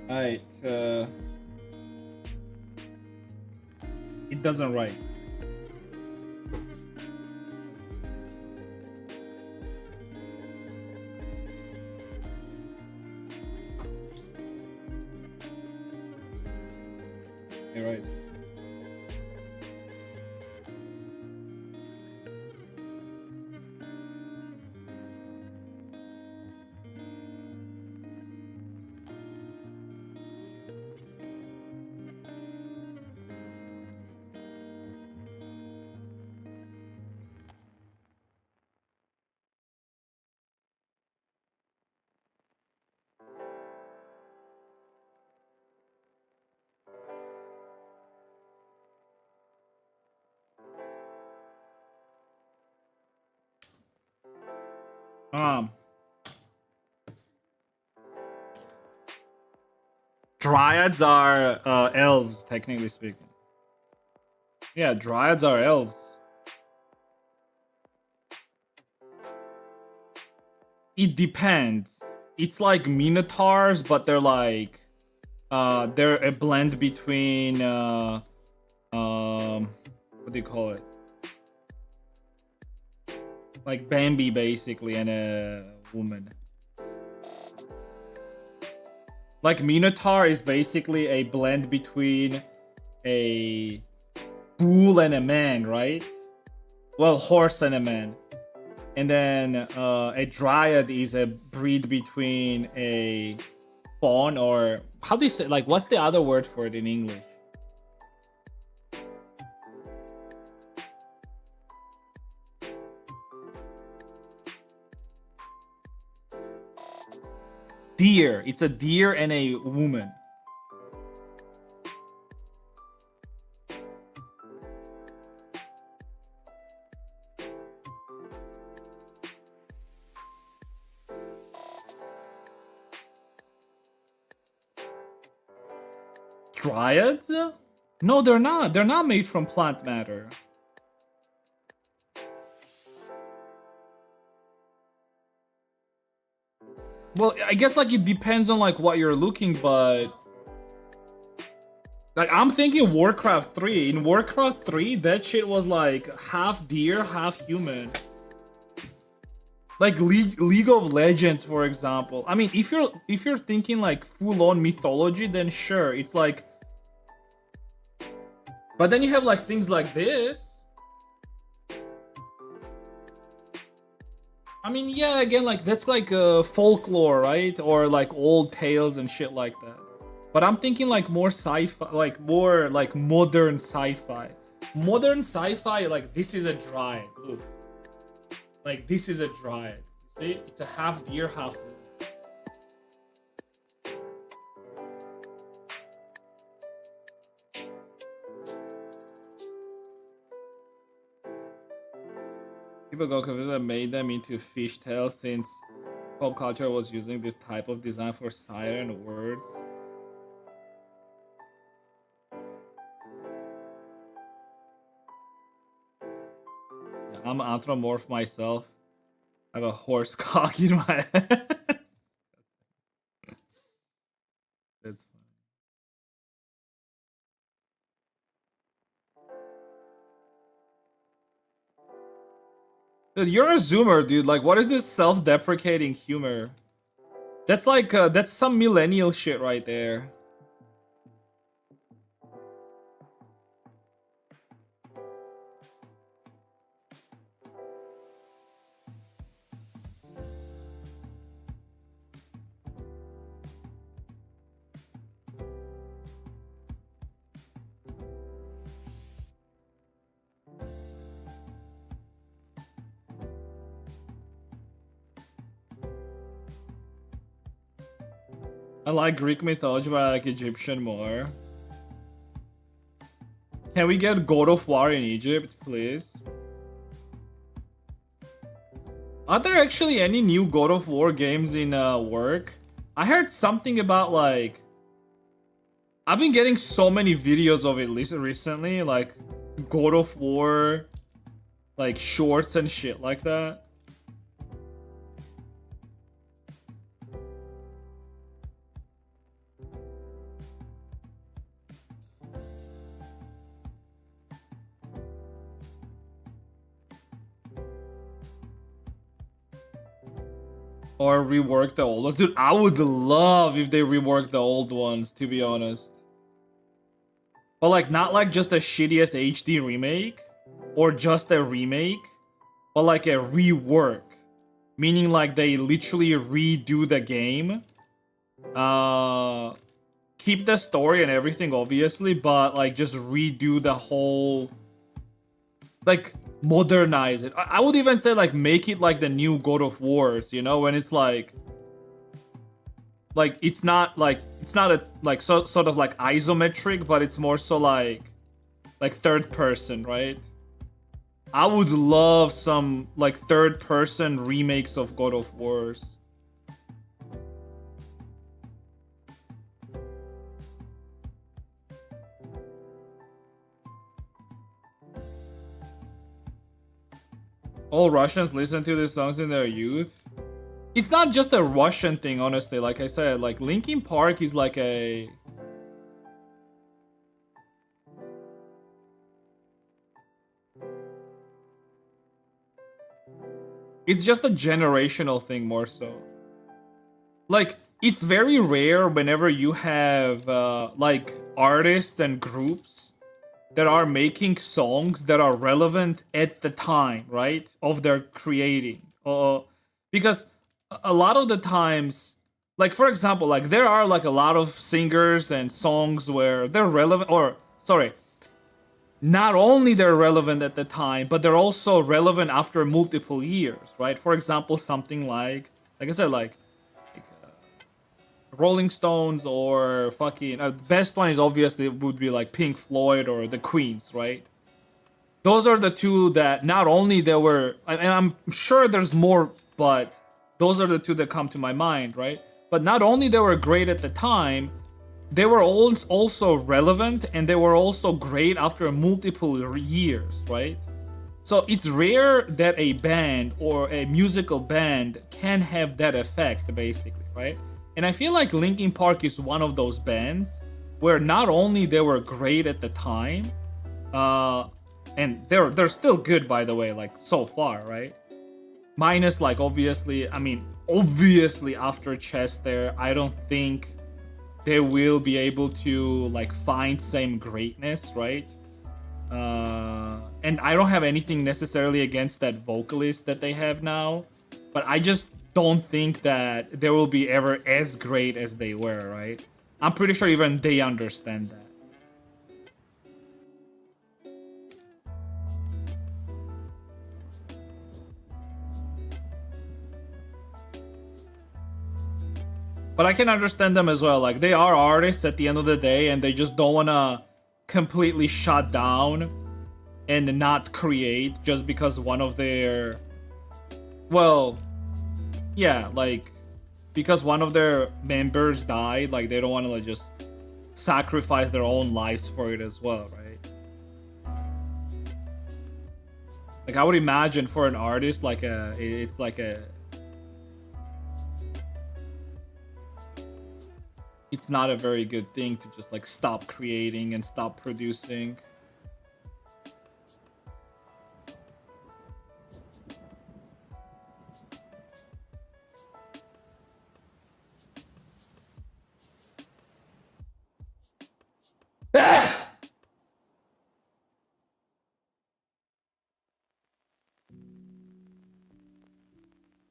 Alright, it doesn't write. It writes. Dryads are elves, technically speaking. Yeah, dryads are elves. It depends. It's like minotaurs, but they're like they're a blend between what do you call it? Like Bambi basically and a woman. Like Minotaur is basically a blend between a bull and a man, right? Well, horse and a man. And then a dryad is a breed between a fawn or how do you say, like, what's the other word for it in English? Deer. It's a deer and a woman. Dryads? No, they're not. They're not made from plant matter. Well, I guess like it depends on like what you're looking, but like I'm thinking Warcraft 3. In Warcraft 3, that shit was like half deer, half human. Like League of Legends, for example. I mean, if you're thinking like full-on mythology, then sure, it's like. But then you have like things like this. I mean, yeah, again, like that's like folklore, right? Or like old tales and shit like that. But I'm thinking like more sci-fi, like more like modern sci-fi. Modern sci-fi, like this is a dryad. Look, like this is a dryad. See, it's a half deer, half woman. People go confused that made them into fishtails since pop culture was using this type of design for siren words. I'm an anthropomorph myself. I have a horse cock in my head. That's fine. Dude, you're a zoomer, dude. Like, what is this self-deprecating humor? That's like, that's some millennial shit right there. I like Greek mythology, but I like Egyptian more. Can we get God of War in Egypt, please? Are there actually any new God of War games in work? I heard something about like... I've been getting so many videos of it recently, like God of War, like shorts and shit like that. Or rework the old ones. Dude, I would love if they rework the old ones, to be honest. But like, not like just a shittiest HD remake, or just a remake, but like a rework. Meaning like they literally redo the game. Keep the story and everything, obviously, but like just redo the whole... Like, modernize it. I would even say like make it like the new God of Wars, you know, when it's like it's not a like sort of like isometric, but it's more so like third person, right? I would love some like third person remakes of God of Wars. All Russians listen to these songs in their youth. It's not just a Russian thing, honestly. Like I said, like Linkin Park is like a... It's just a generational thing more so. Like, it's very rare whenever you have like artists and groups that are making songs that are relevant at the time, right? Of their creating. Because a lot of the times, like for example, like there are like a lot of singers and songs where they're relevant, or sorry, not only they're relevant at the time, but they're also relevant after multiple years, right? For example, something like I said, like Rolling Stones or fucking... the best one is obviously would be like Pink Floyd or the Queens, right? Those are the two that not only they were... And I'm sure there's more, but those are the two that come to my mind, right? But not only they were great at the time, they were also relevant, and they were also great after multiple years, right? So it's rare that a band or a musical band can have that effect, basically, right? And I feel like Linkin Park is one of those bands where not only they were great at the time, and they're still good, by the way, like so far, right? Minus like obviously after Chester, I don't think they will be able to like find same greatness, right? And I don't have anything necessarily against that vocalist that they have now, but I just don't think that they will be ever as great as they were, right? I'm pretty sure even they understand that. But I can understand them as well. Like, they are artists at the end of the day, and they just don't want to completely shut down and not create just because one of their... Well... Yeah, like, because one of their members died, like, they don't want to like, just sacrifice their own lives for it as well, right? Like, Like I would imagine for an artist, like it's like it's not a very good thing to just like stop creating and stop producing.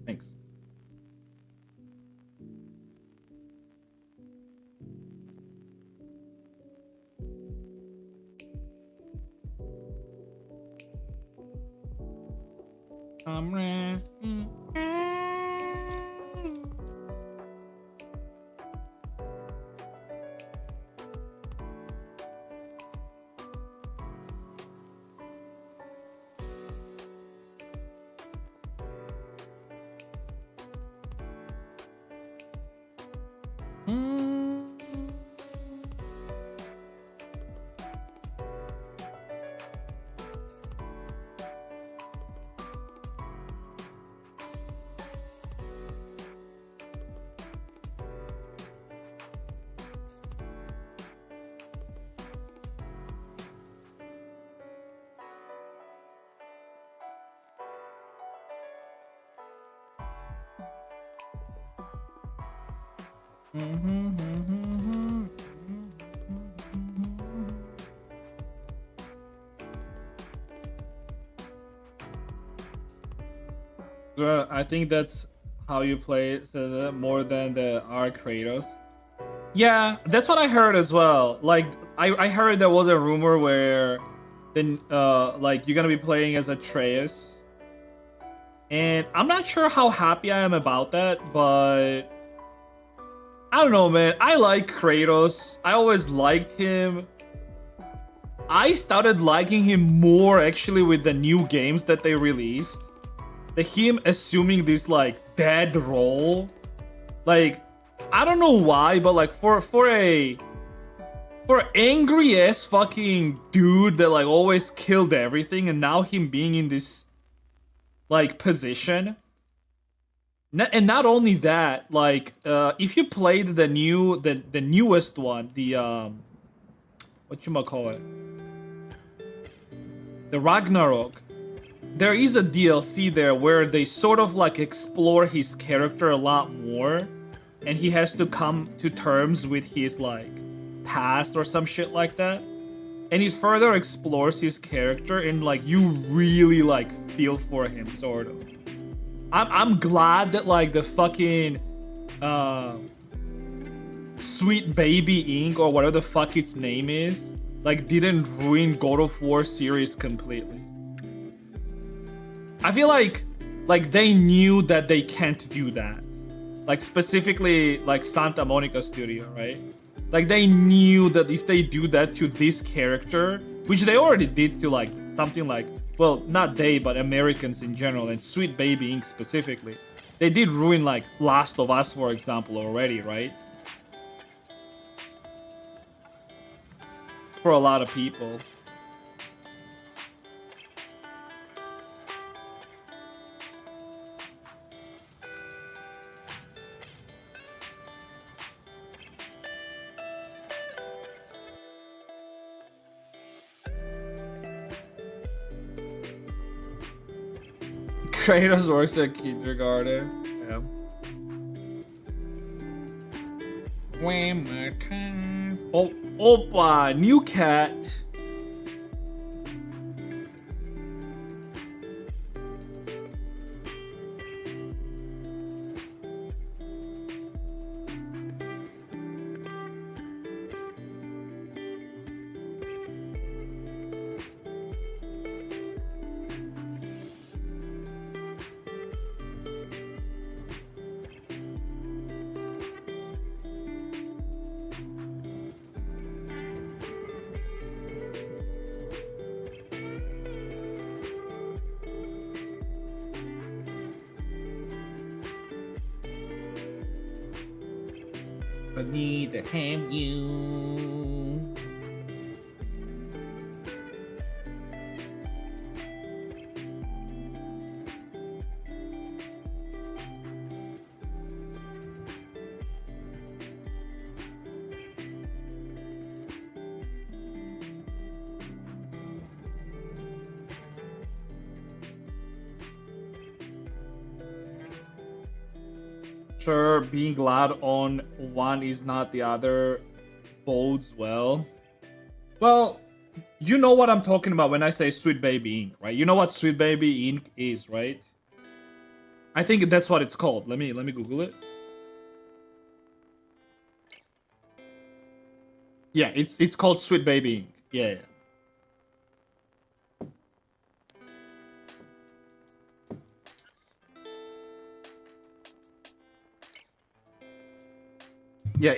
Thanks. So I think that's how you play it, says it, more than the R Kratos. Yeah, that's what I heard as well. Like I heard there was a rumor where then like you're gonna be playing as Atreus. And I'm not sure how happy I am about that, but I don't know, man. I like Kratos. I always liked him. I started liking him more actually with the new games that they released. Him assuming this like dead role, like I don't know why, but like for angry ass fucking dude that like always killed everything, and now him being in this like position. And not only that, like if you played the newest one, the whatchamacallit, the Ragnarok, there is a DLC there where they sort of like explore his character a lot more, and he has to come to terms with his like past or some shit like that, and he further explores his character, and like you really like feel for him sort of. I'm glad that like the fucking Sweet Baby Inc. or whatever the fuck its name is like didn't ruin God of War series completely. I feel like they knew that they can't do that. Like specifically like Santa Monica Studio, right? Like they knew that if they do that to this character, which they already did to like something like, well, not they, but Americans in general, and Sweet Baby Inc. specifically, they did ruin like Last of Us, for example, already, right? For a lot of people. Kratos works at kindergarten. Yeah. One more time. Oh, Opa, new cat. I need to have you. Sure, being glad on one is not the other bodes well. Well, you know what I'm talking about when I say Sweet Baby Ink, right? You know what Sweet Baby Ink is, right? I think that's what it's called. Let me Google it. Yeah, it's called Sweet Baby Ink. Yeah. Yeah,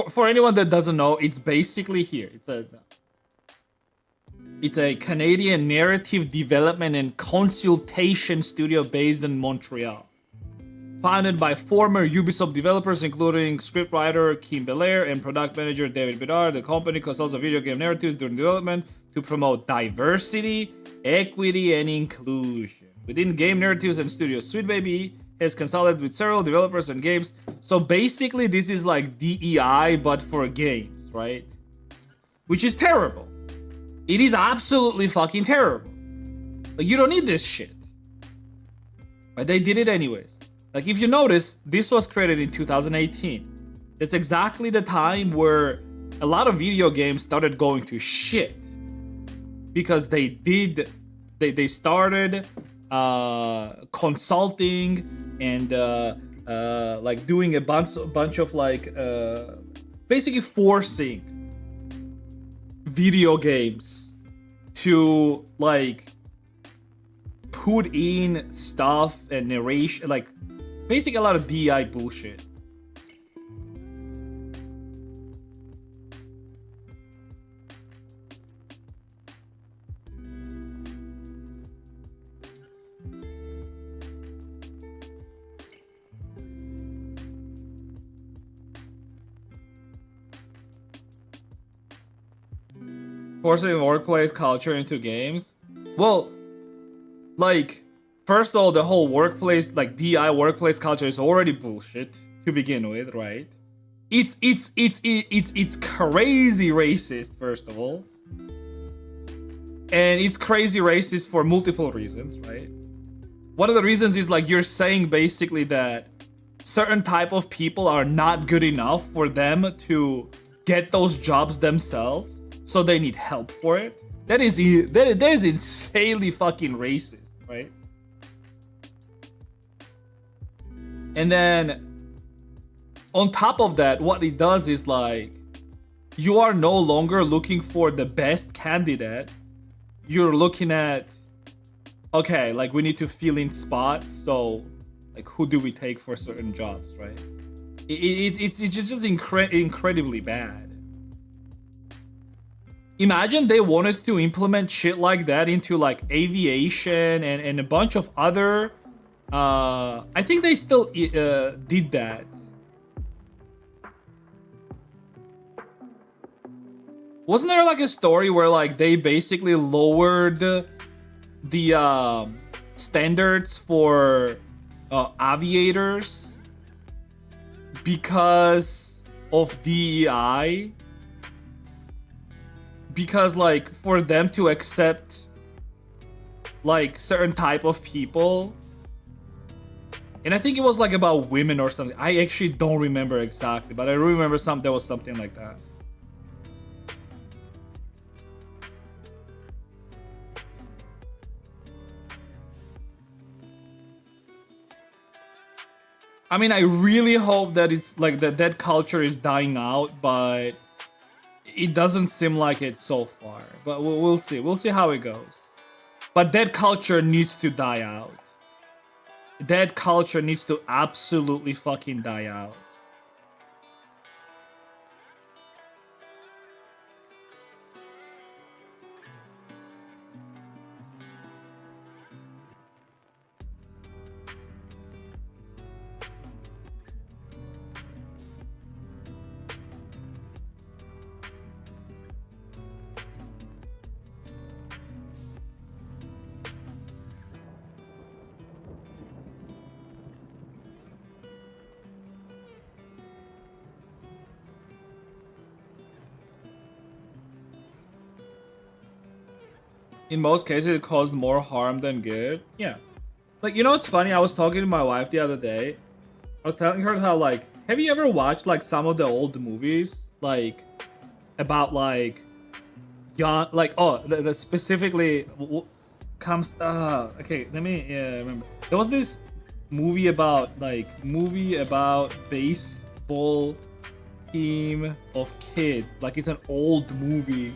for anyone that doesn't know, it's basically here. It's a Canadian narrative development and consultation studio based in Montreal. Founded by former Ubisoft developers, including scriptwriter Kim Belair and product manager David Bedard, the company consults video game narratives during development to promote diversity, equity, and inclusion. Within game narratives and studios, Sweet Baby has consulted with several developers and games. So basically, this is like DEI, but for games, right? Which is terrible. It is absolutely fucking terrible. Like, you don't need this shit. But they did it anyways. Like, if you notice, this was created in 2018. It's exactly the time where a lot of video games started going to shit. Because they started consulting and like doing a bunch of like basically forcing video games to like put in stuff and narration, like basically a lot of DI bullshit. Forcing workplace culture into games? Well, like, first of all, the whole workplace, like DI workplace culture is already bullshit to begin with, right? It's crazy racist, first of all. And it's crazy racist for multiple reasons, right? One of the reasons is like you're saying basically that certain type of people are not good enough for them to get those jobs themselves. So they need help for it. That is insanely fucking racist, right? And then on top of that, what it does is like you are no longer looking for the best candidate. You're looking at, okay, like we need to fill in spots. So like who do we take for certain jobs, right? It's just incredibly bad. Imagine they wanted to implement shit like that into like aviation and a bunch of other I think they still did that. Wasn't there like a story where like they basically lowered the standards for aviators because of DEI? Because like for them to accept like certain type of people, and I think it was like about women or something. I actually don't remember exactly, but I remember there was something like that. I mean, I really hope that it's like that culture is dying out, but it doesn't seem like it so far, but we'll see. We'll see how it goes. But that culture needs to die out. That culture needs to absolutely fucking die out. In most cases, it caused more harm than good. Yeah. Like, you know what's funny? I was talking to my wife the other day. I was telling her how, like, have you ever watched like some of the old movies, like about like young, like, oh, that specifically comes. Okay, let me remember. There was this movie about baseball team of kids. Like, it's an old movie.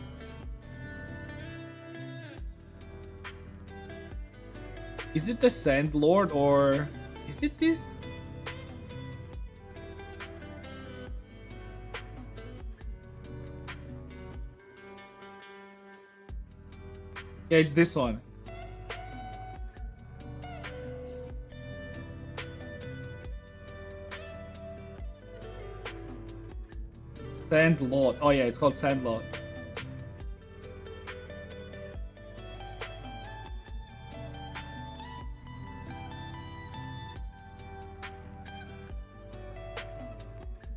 Is it the Sandlord or is it this? Yeah, it's this one. Sandlord. Oh yeah, it's called Sandlord.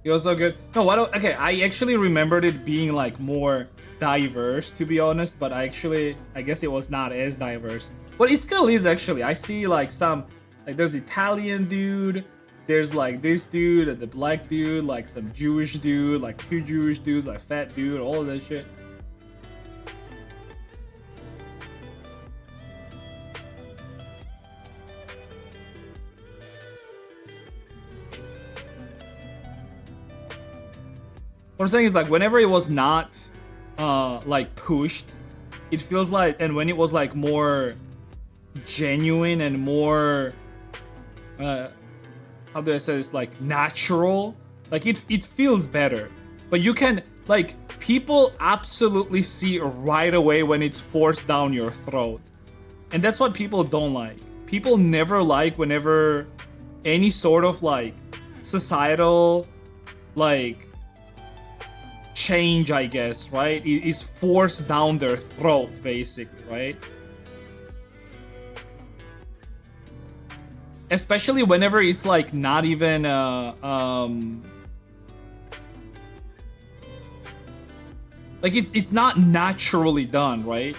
It was so good. No, why don't? Okay, I actually remembered it being like more diverse, to be honest, but I guess it was not as diverse. But it still is actually. I see like some, like there's Italian dude, there's like this dude and the black dude, like some Jewish dude, like two Jewish dudes, like fat dude, all of that shit. What I'm saying is, like, whenever it was not like pushed, it feels like, and when it was like more genuine and more how do I say this, like natural, like it feels better. But you can, like, people absolutely see right away when it's forced down your throat, and that's what people don't like. People never like whenever any sort of like societal like change, I guess, right, is forced down their throat, basically, right? Especially whenever it's like not even like it's not naturally done, right?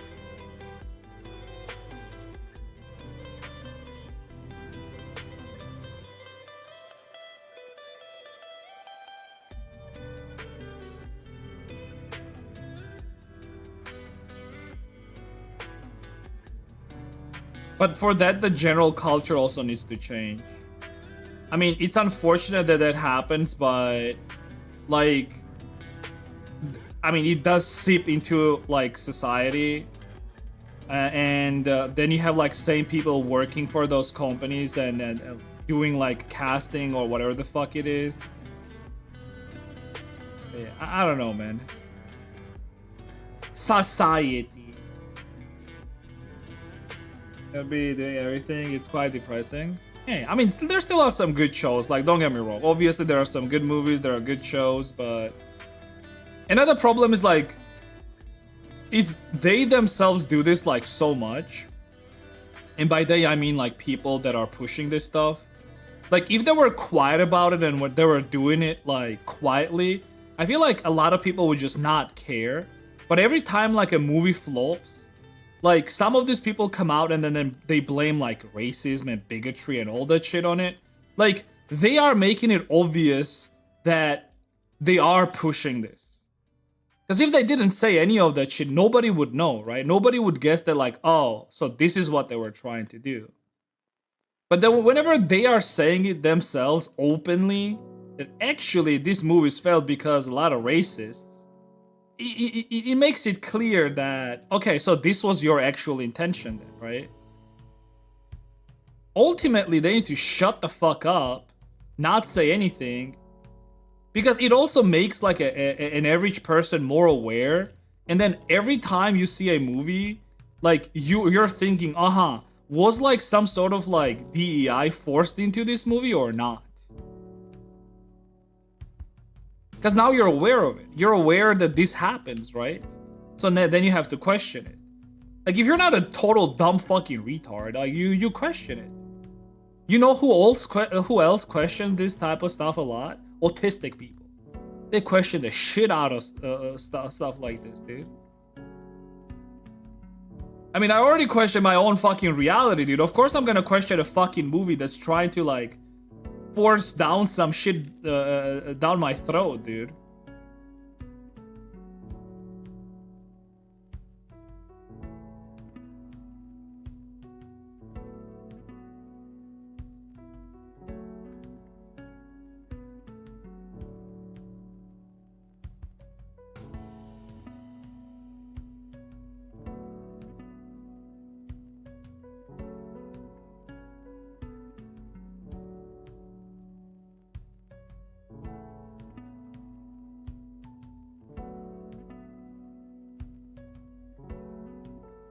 But for that, the general culture also needs to change. I mean, it's unfortunate that that happens, but like, I mean, it does seep into like society, and then you have like same people working for those companies and doing like casting or whatever the fuck it is. Yeah, I don't know, man. Society. Gonna be doing everything. It's quite depressing. Hey, I mean, there still are some good shows. Like, don't get me wrong. Obviously, there are some good movies. There are good shows, but another problem is like, is they themselves do this like so much, and by they I mean like people that are pushing this stuff. Like, if they were quiet about it and what they were doing it like quietly, I feel like a lot of people would just not care. But every time like a movie flops, like, some of these people come out and then they blame like racism and bigotry and all that shit on it. Like, they are making it obvious that they are pushing this. Because if they didn't say any of that shit, nobody would know, right? Nobody would guess that, like, oh, so this is what they were trying to do. But then whenever they are saying it themselves openly, that actually this movie's failed because a lot of racists, it makes it clear that, okay, so this was your actual intention then, right? Ultimately, they need to shut the fuck up, not say anything, because it also makes like an average person more aware. And then every time you see a movie, like you're thinking, was like some sort of like DEI forced into this movie or not? Because now you're aware of it. You're aware that this happens, right? So then you have to question it. Like, if you're not a total dumb fucking retard, like, you question it. You know who else questions this type of stuff a lot? Autistic people. They question the shit out of stuff like this, dude. I mean, I already questioned my own fucking reality, dude. Of course I'm gonna question a fucking movie that's trying to, like, force down some shit down my throat, dude.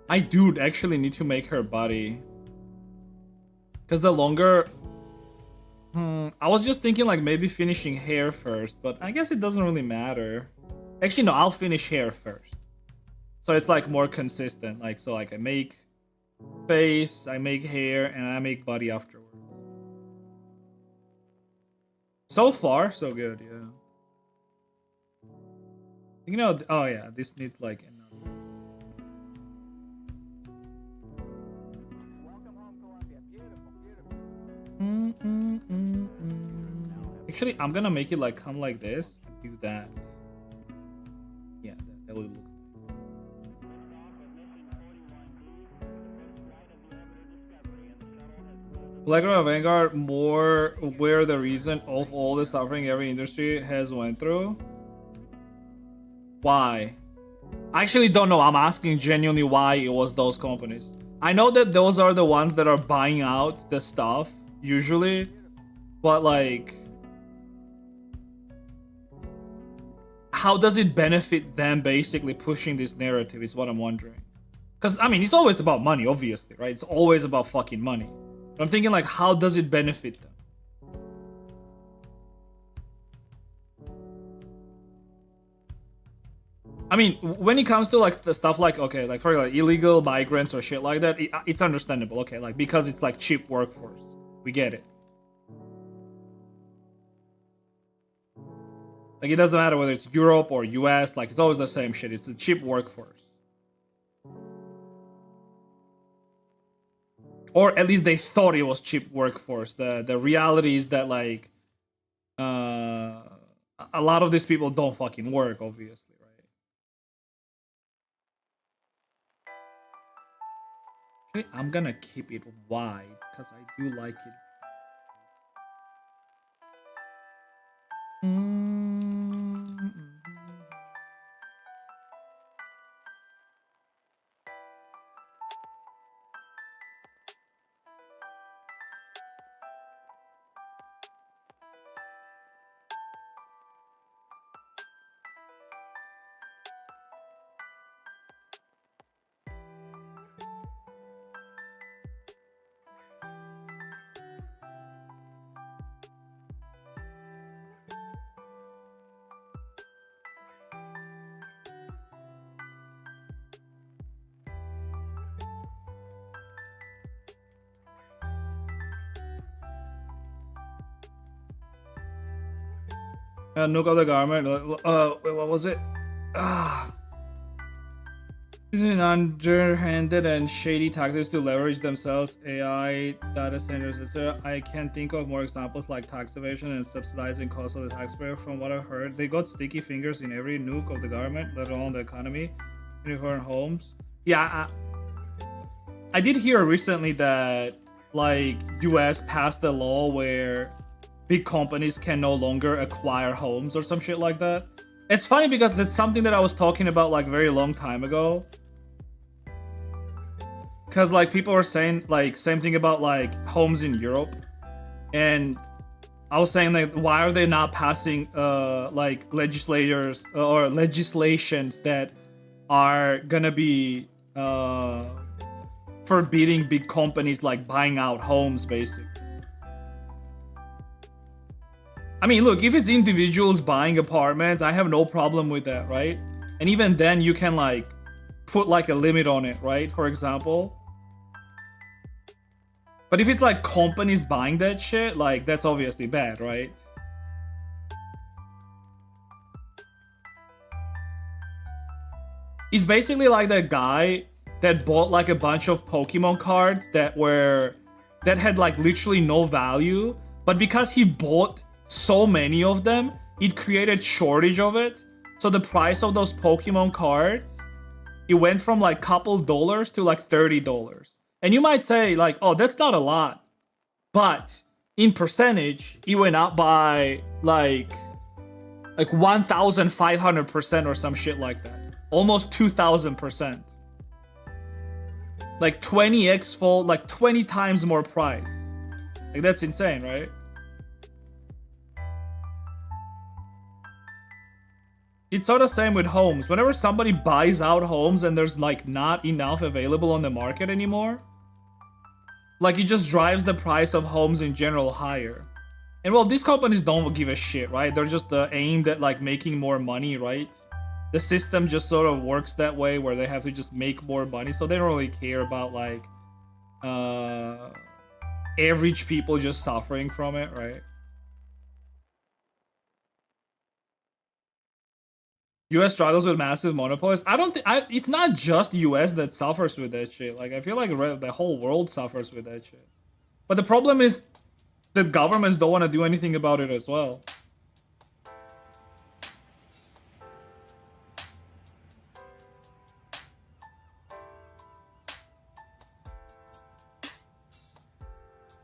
I do actually need to make her body. Because the longer... I was just thinking like maybe finishing hair first, but I guess it doesn't really matter. Actually, no, I'll finish hair first. So it's like more consistent. Like, so like I make face, I make hair, and I make body afterwards. So far, so good, yeah. You know, oh yeah, this needs like another. Actually, I'm gonna make it like come like this and do that. Yeah, that would look. Blackrock Vanguard more where the reason of all the suffering every industry has went through. Why? I actually don't know. I'm asking genuinely why it was those companies. I know that those are the ones that are buying out the stuff usually, but like, how does it benefit them basically pushing this narrative is what I'm wondering. Because I mean, it's always about money, obviously, right? It's always about fucking money. But I'm thinking like, how does it benefit them? I mean, when it comes to like the stuff like, okay, like for like illegal migrants or shit like that, it's understandable, okay, like because it's like cheap workforce. We get it. Like it doesn't matter whether it's Europe or US, like it's always the same shit. It's a cheap workforce. Or at least they thought it was cheap workforce. The reality is that like a lot of these people don't fucking work, obviously. I'm gonna keep it wide because I do like it. Nuke of the government. Wait, what was it? Using underhanded and shady tactics to leverage themselves, AI, data centers, etc. I can think of more examples like tax evasion and subsidizing costs of the taxpayer. From what I've heard, they got sticky fingers in every nuke of the government, let alone the economy, in foreign homes. Yeah, I did hear recently that like US passed a law where big companies can no longer acquire homes or some shit like that. It's funny because that's something that I was talking about like very long time ago. Cause like people were saying like same thing about like homes in Europe. And I was saying like, why are they not passing like legislators or legislations that are gonna be forbidding big companies like buying out homes basically. I mean, look, if it's individuals buying apartments, I have no problem with that, right? And even then you can like put like a limit on it, right? For example. But if it's like companies buying that shit, like that's obviously bad, right? It's basically like that guy that bought like a bunch of Pokemon cards that had like literally no value, But because he bought so many of them, it created shortage of it. So the price of those Pokemon cards, it went from like couple dollars to like $30. And you might say like, oh, that's not a lot. But in percentage, it went up by like 1,500% or some shit like that. Almost 2,000%. Like 20x fold, like 20 times more price. Like that's insane, right? It's sort of the same with homes. Whenever somebody buys out homes and there's like not enough available on the market anymore, like it just drives the price of homes in general higher. And well, these companies don't give a shit, right? They're just aimed at like making more money, right? The system just sort of works that way where they have to just make more money. So they don't really care about like average people just suffering from it, right? US struggles with massive monopolies. I don't think it's not just US that suffers with that shit. Like I feel like the whole world suffers with that shit. But the problem is that governments don't want to do anything about it as well.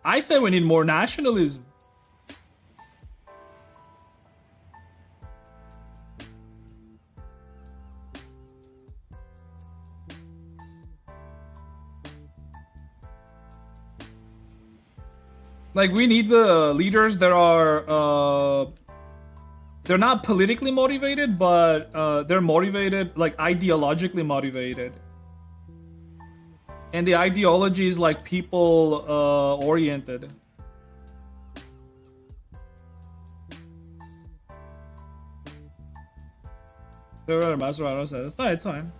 I say we need more nationalism. Like we need the leaders that are they're not politically motivated, but they're motivated, like ideologically motivated. And the ideology is like people oriented. Maserano says, no, it's fine.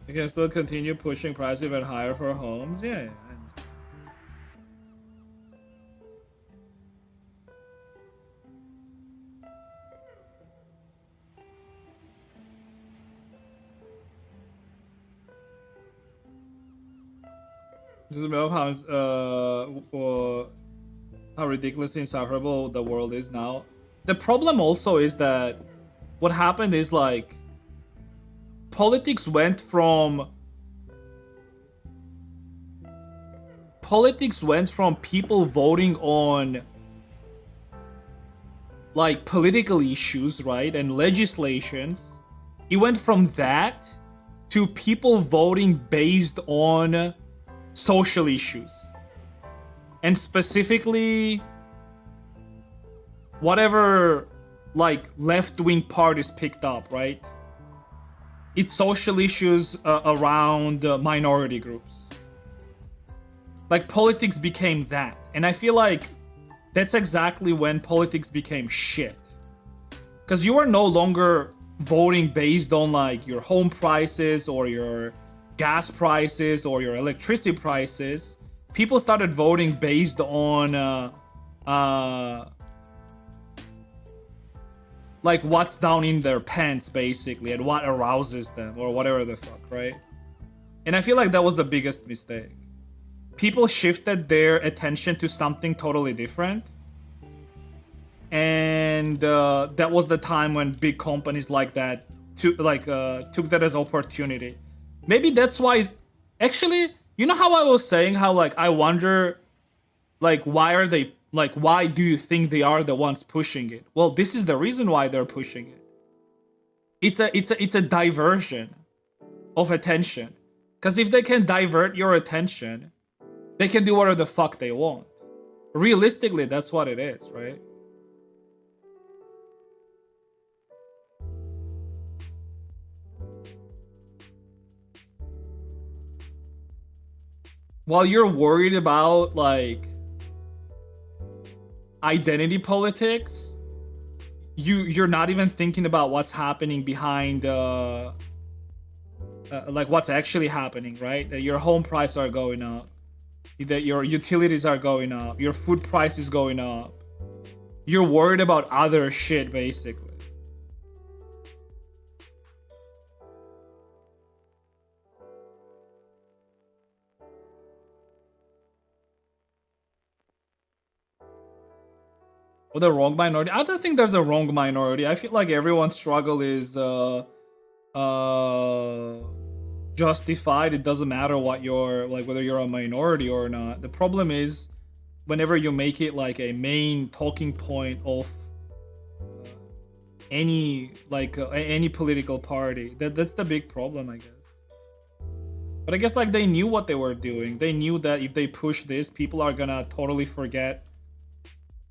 You can still continue pushing prices even higher for homes. Yeah, I understand. Just about how ridiculously insufferable the world is now. The problem also is that what happened is like politics went from people voting on like political issues, right, and legislations. It went from that to people voting based on social issues, and specifically whatever like left-wing parties picked up, right? It's social issues around minority groups. Like politics became that. And I feel like that's exactly when politics became shit. Because you are no longer voting based on like your home prices or your gas prices or your electricity prices. People started voting based on like what's down in their pants basically and what arouses them or whatever the fuck, right? And I feel like that was the biggest mistake. People shifted their attention to something totally different, and that was the time when big companies like that took that as opportunity. Maybe that's why, actually, you know how I was saying how like I wonder like why do you think they are the ones pushing it? Well, this is the reason why they're pushing it. It's a diversion of attention. Because if they can divert your attention, they can do whatever the fuck they want. Realistically, that's what it is, right? While you're worried about like identity politics, you're not even thinking about what's happening behind like what's actually happening, right? That your home prices are going up, that your utilities are going up, your food price is going up. You're worried about other shit, basically. Or the wrong minority? I don't think there's a wrong minority. I feel like everyone's struggle is justified. It doesn't matter what you're like, whether you're a minority or not. The problem is whenever you make it like a main talking point of any any political party. That's the big problem, I guess. But I guess like they knew what they were doing. They knew that if they push this, people are gonna totally forget.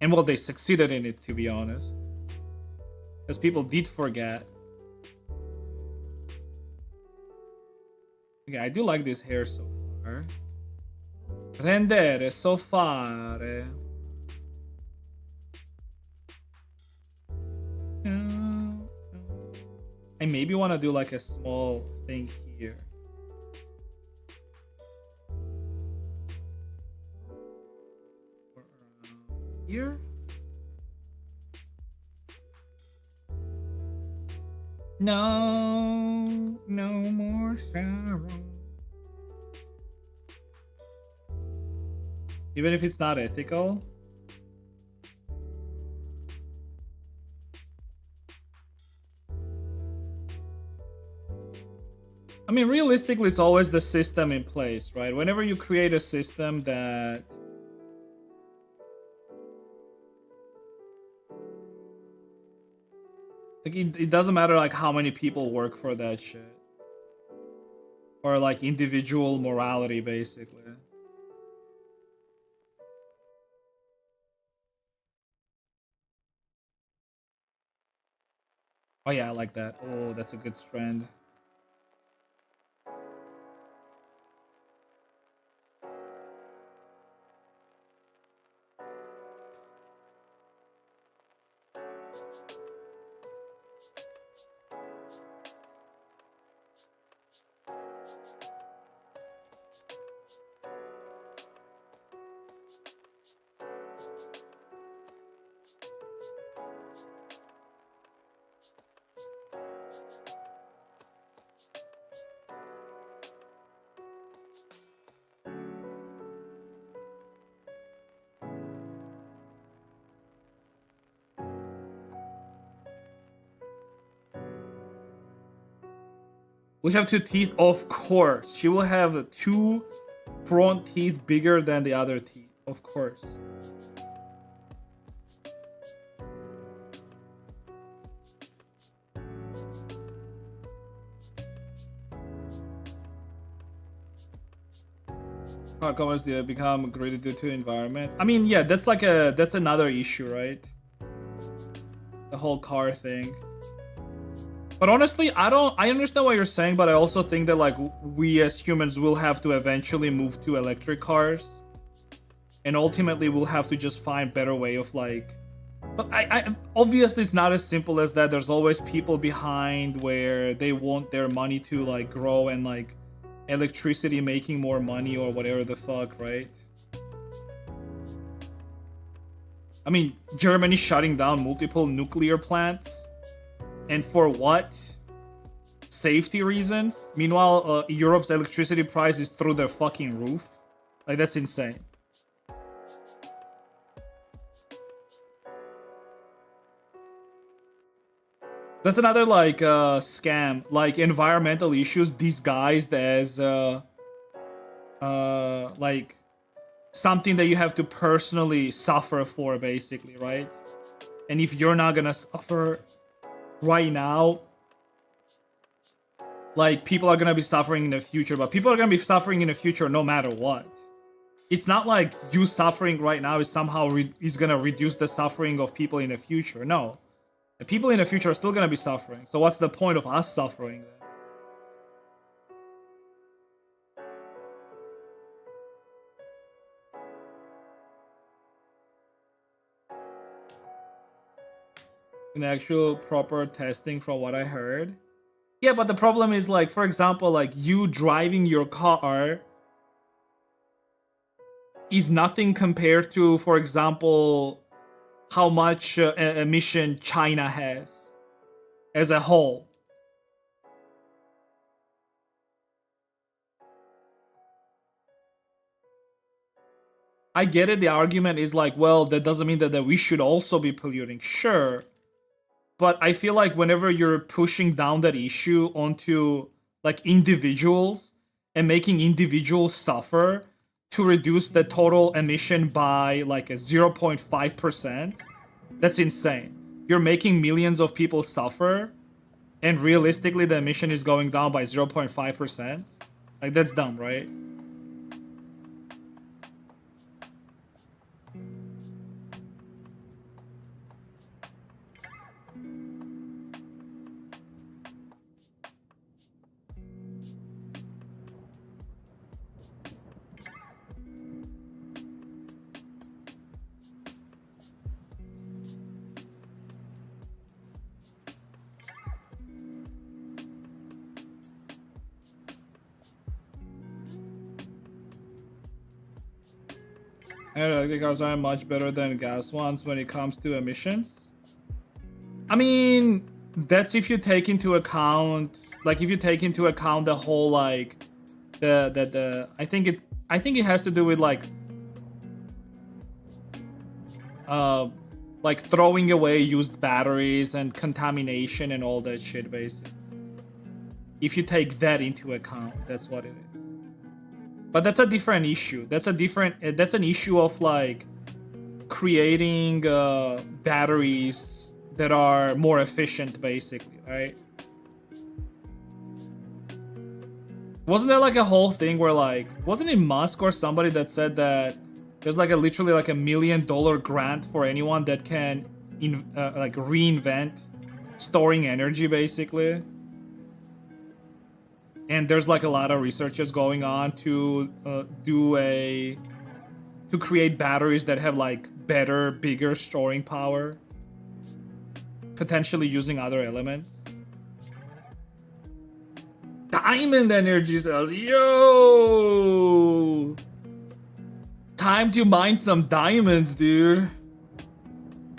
And well, they succeeded in it, to be honest. Because people did forget. Okay, I do like this hair so far. Rendere, so fare. I maybe want to do like a small thing here. Here? No, no more sorrow. Even if it's not ethical. I mean, realistically, it's always the system in place, right? Whenever you create a system that like it doesn't matter like how many people work for that shit. Or like individual morality, basically. Oh yeah, I like that. Oh, that's a good strand. We have two teeth, of course. She will have two front teeth bigger than the other teeth, of course. Car covers they become greater due to environment. I mean, yeah, that's like that's another issue, right? The whole car thing. But honestly, I understand what you're saying, but I also think that like we as humans will have to eventually move to electric cars. And ultimately we'll have to just find better way of like, but I obviously it's not as simple as that. There's always people behind where they want their money to like grow and like electricity making more money or whatever the fuck, right? I mean, Germany shutting down multiple nuclear plants. And for what? Safety reasons? Meanwhile, Europe's electricity price is through the fucking roof. Like, that's insane. That's another, like, scam. Like, environmental issues disguised as, like, something that you have to personally suffer for, basically, right? And if you're not gonna suffer right now, like people are gonna be suffering in the future, but people are gonna be suffering in the future no matter what. It's not like you suffering right now is somehow is gonna reduce the suffering of people in the future. No, the people in the future are still gonna be suffering. So what's the point of us suffering then? In actual proper testing, from what I heard, Yeah, but the problem is like, for example, like you driving your car is nothing compared to, for example, how much emission China has as a whole. I get it. The argument is like, well, that doesn't mean that we should also be polluting. Sure. But I feel like whenever you're pushing down that issue onto like individuals and making individuals suffer to reduce the total emission by like a 0.5%, that's insane. You're making millions of people suffer, and realistically the emission is going down by 0.5%. Like, that's dumb, right? Electric cars are much better than gas ones when it comes to emissions. I mean, that's if you take into account, like, if you take into account the whole like the I think it has to do with like throwing away used batteries and contamination and all that shit, basically. If you take that into account, that's what it is. But that's a different issue. That's an issue of like creating batteries that are more efficient, basically, right? Wasn't there like a whole thing where like, wasn't it Musk or somebody that said that there's like literally like $1 million grant for anyone that can like reinvent storing energy, basically? And there's like a lot of researchers going on to create batteries that have like better, bigger storing power, potentially using other elements. Diamond energy cells, yo! Time to mine some diamonds, dude.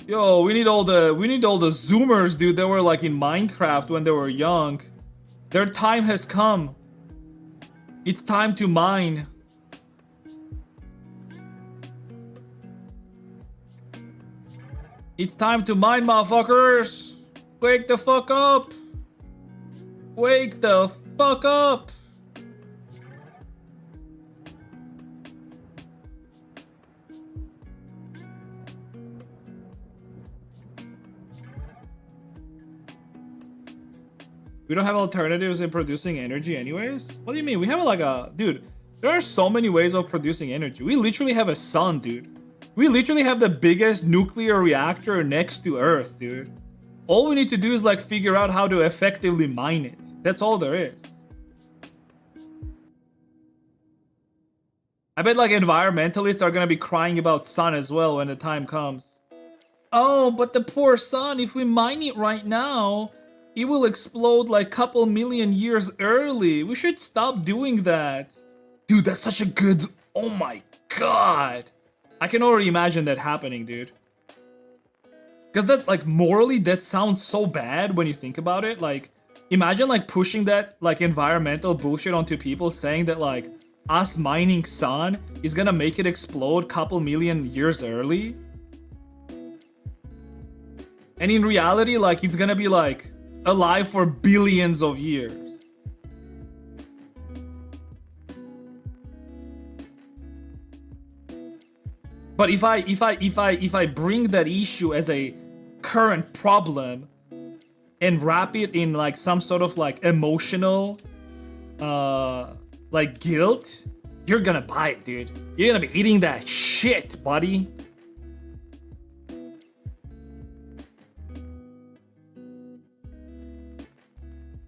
Yo, we need all the Zoomers, dude, that were like in Minecraft when they were young. Their time has come. It's time to mine. It's time to mine, motherfuckers. Wake the fuck up. Wake the fuck up. We don't have alternatives in producing energy anyways? What do you mean? We have like dude, there are so many ways of producing energy. We literally have a sun, dude. We literally have the biggest nuclear reactor next to Earth, dude. All we need to do is like figure out how to effectively mine it. That's all there is. I bet like environmentalists are gonna be crying about sun as well when the time comes. Oh, but the poor sun, if we mine it right now, it will explode like couple million years early. We should stop doing that. Dude, that's such a good... Oh my god. I can already imagine that happening, dude. Because that, like, morally, that sounds so bad when you think about it. Like, imagine, like, pushing that, like, environmental bullshit onto people, saying that, like, us mining sun is gonna make it explode couple million years early. And in reality, like, it's gonna be, like, alive for billions of years. But if I bring that issue as a current problem and wrap it in like some sort of like emotional like guilt, you're gonna buy it, dude. You're gonna be eating that shit, buddy.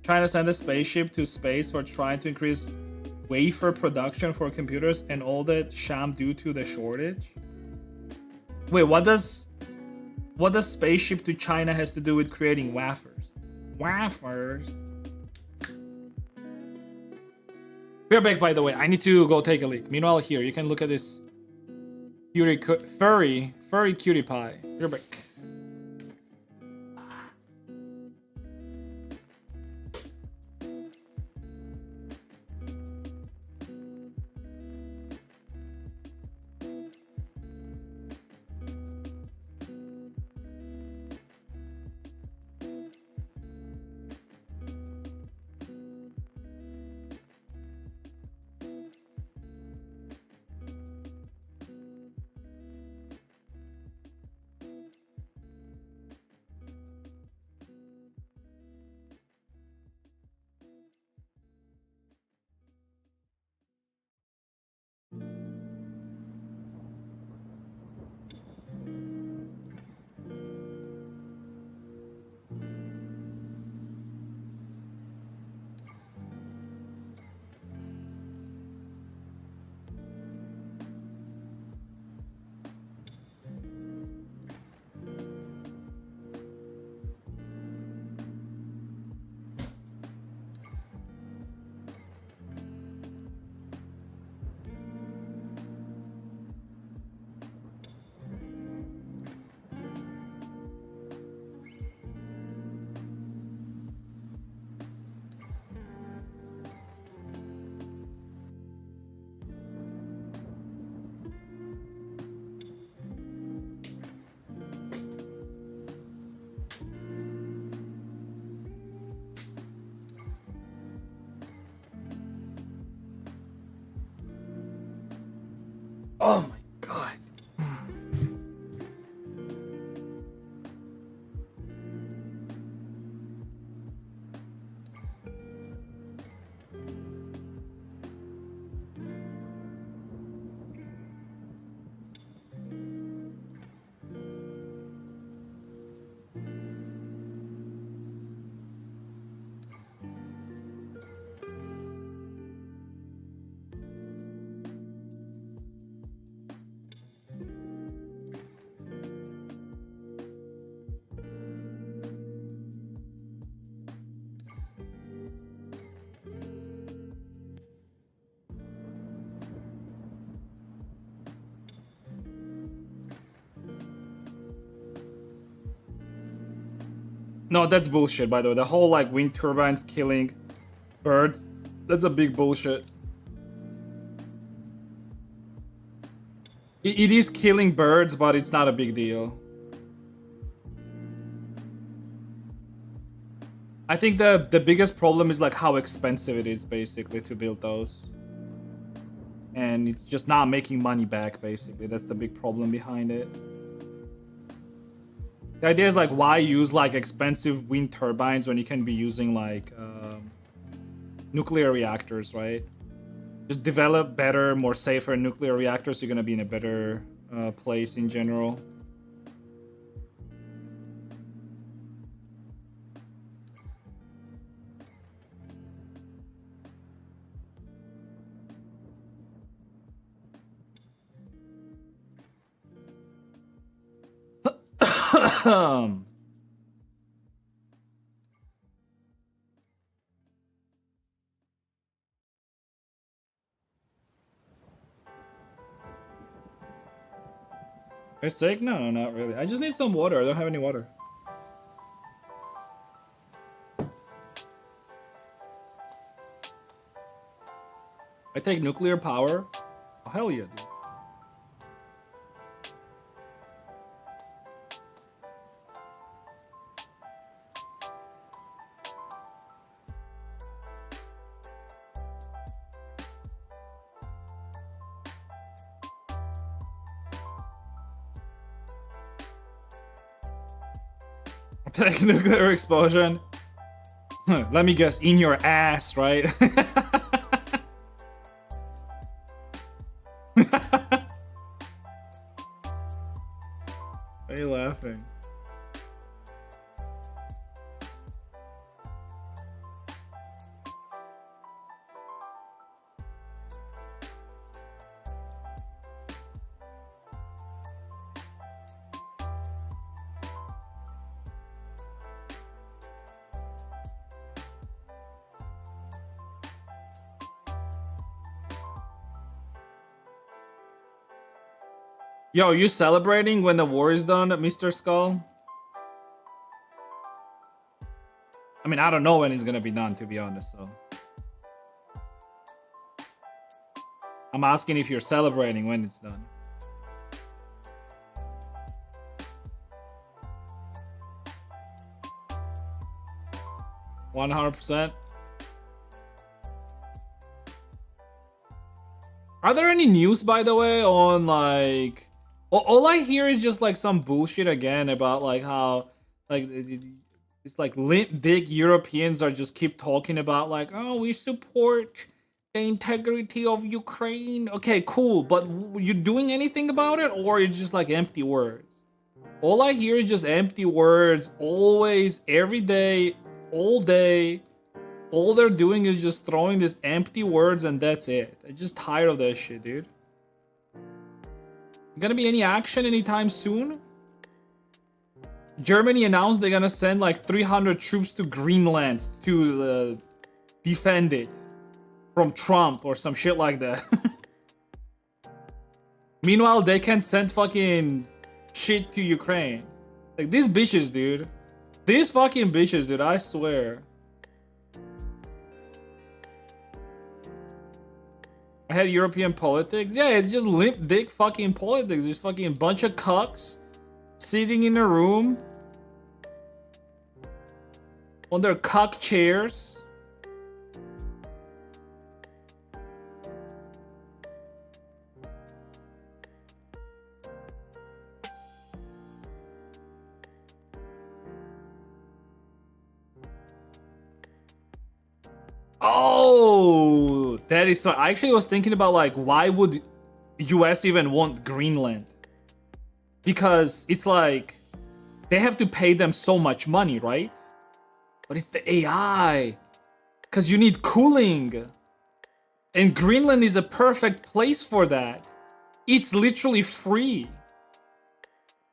Trying to send a spaceship to space for trying to increase wafer production for computers and all that sham due to the shortage. Wait, what does spaceship to China has to do with creating wafers? Wafers? We're back, by the way. I need to go take a leak. Meanwhile, here you can look at this furry cutie pie. We're back. Oh my god. No, that's bullshit, by the way. The whole like wind turbines killing birds, that's a big bullshit. It is killing birds, but it's not a big deal. I think the biggest problem is like how expensive it is basically to build those. And it's just not making money back basically. That's the big problem behind it. The idea is like, why use like expensive wind turbines when you can be using like nuclear reactors, right? Just develop better, more safer nuclear reactors. You're gonna be in a better place in general. It's sick? No, not really. I just need some water. I don't have any water. I take nuclear power? Oh, hell yeah, dude. Take nuclear explosion. Let me guess, in your ass, right? Why are you laughing? Yo, you celebrating when the war is done, Mr. Skull? I mean, I don't know when it's gonna be done, to be honest, so. I'm asking if you're celebrating when it's done. $100%. Are there any news, by the way, on like... All I hear is just like some bullshit again about like how like it's like limp dick Europeans are just keep talking about like, oh, we support the integrity of Ukraine. Okay, cool, but you doing anything about it, or it's just like empty words? All I hear is just empty words, always, every day, all day. All they're doing is just throwing these empty words and that's it. I'm just tired of that shit, dude. Gonna be any action anytime soon? Germany announced they're gonna send like 300 troops to Greenland to defend it from Trump or some shit like that. Meanwhile, they can't send fucking shit to Ukraine. Like, these bitches, dude. These fucking bitches, dude, I swear. I had European politics. Yeah, it's just limp dick fucking politics. Just fucking bunch of cucks sitting in a room on their cuck chairs. Oh, that is so. I actually was thinking about like, why would US even want Greenland? Because it's like they have to pay them so much money, right? But it's the AI, because you need cooling, and Greenland is a perfect place for that. It's literally free.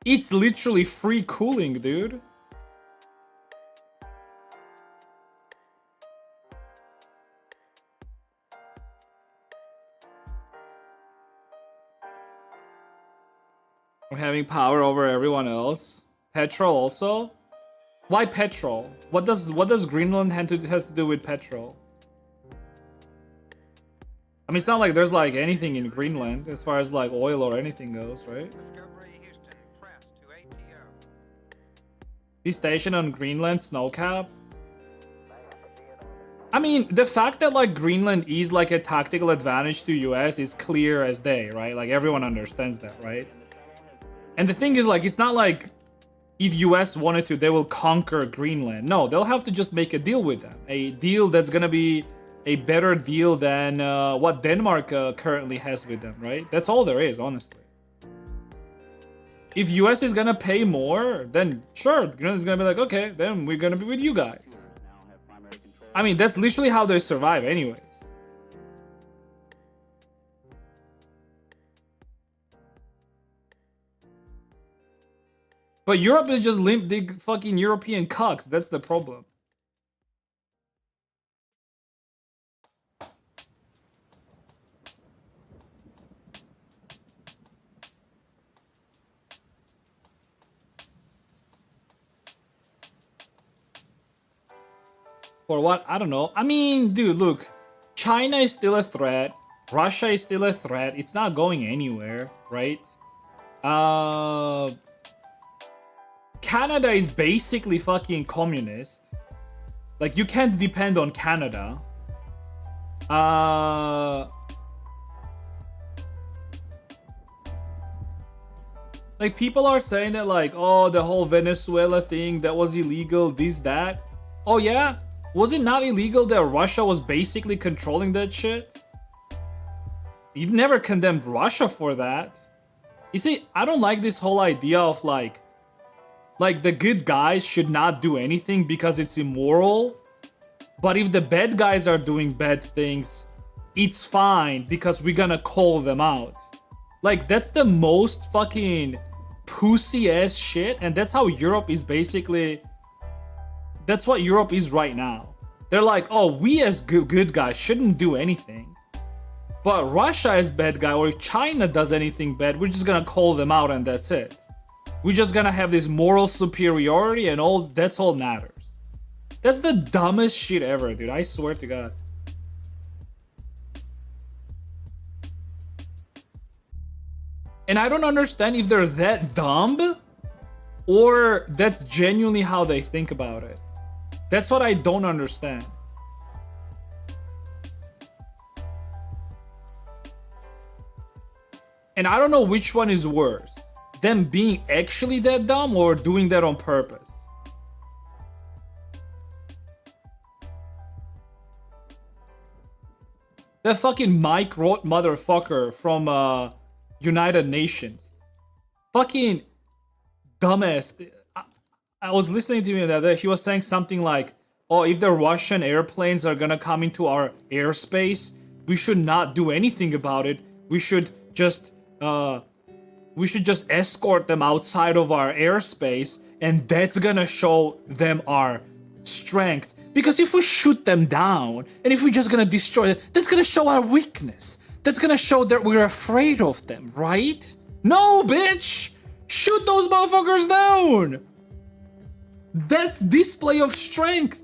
It's literally free cooling, dude. We're having power over everyone else. Petrol also? Why petrol? What does Greenland has to do with petrol? I mean, it's not like there's like anything in Greenland as far as like oil or anything goes, right? Discovery Houston press to ATO. The station on Greenland snowcap? I mean, the fact that like Greenland is like a tactical advantage to US is clear as day, right? Like everyone understands that, right? And the thing is, like, it's not like if US wanted to, they will conquer Greenland. No, they'll have to just make a deal with them. A deal that's gonna be a better deal than what Denmark currently has with them, right? That's all there is, honestly. If US is gonna pay more, then sure, Greenland's gonna be like, okay, then we're gonna be with you guys. I mean, that's literally how they survive anyways. But Europe is just limp dick fucking European cucks. That's the problem. For what? I don't know. I mean, dude, look. China is still a threat. Russia is still a threat. It's not going anywhere, right? Canada is basically fucking communist. Like, you can't depend on Canada. Like, people are saying that, like, oh, the whole Venezuela thing, that was illegal, this, that. Oh, yeah? Was it not illegal that Russia was basically controlling that shit? You never condemned Russia for that. You see, I don't like this whole idea of, like, the good guys should not do anything because it's immoral. But if the bad guys are doing bad things, it's fine because we're gonna call them out. Like, that's the most fucking pussy ass shit. And that's how Europe is basically... That's what Europe is right now. They're like, oh, we as good guys shouldn't do anything. But Russia is bad guy, or if China does anything bad, we're just gonna call them out and that's it. We're just gonna have this moral superiority and all that's all matters. That's the dumbest shit ever, dude. I swear to God. And I don't understand if they're that dumb or that's genuinely how they think about it. That's what I don't understand. And I don't know which one is worse. Them being actually that dumb or doing that on purpose. That fucking Mike Roth motherfucker from United Nations. Fucking dumbass. I was listening to him the other day. He was saying something like, oh, if the Russian airplanes are gonna come into our airspace, we should not do anything about it. We should just escort them outside of our airspace, and that's gonna show them our strength. Because if we shoot them down, and if we're just gonna destroy them, that's gonna show our weakness. That's gonna show that we're afraid of them, right? No, bitch! Shoot those motherfuckers down! That's display of strength.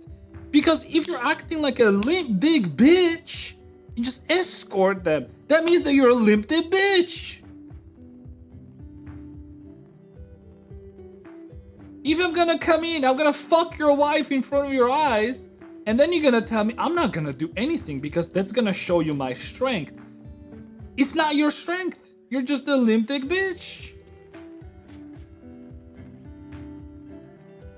Because if you're acting like a limp dick bitch, you just escort them. That means that you're a limp dick bitch. If I'm gonna come in, I'm gonna fuck your wife in front of your eyes, and then you're gonna tell me I'm not gonna do anything because that's gonna show you my strength. It's not your strength. You're just a limp dick bitch.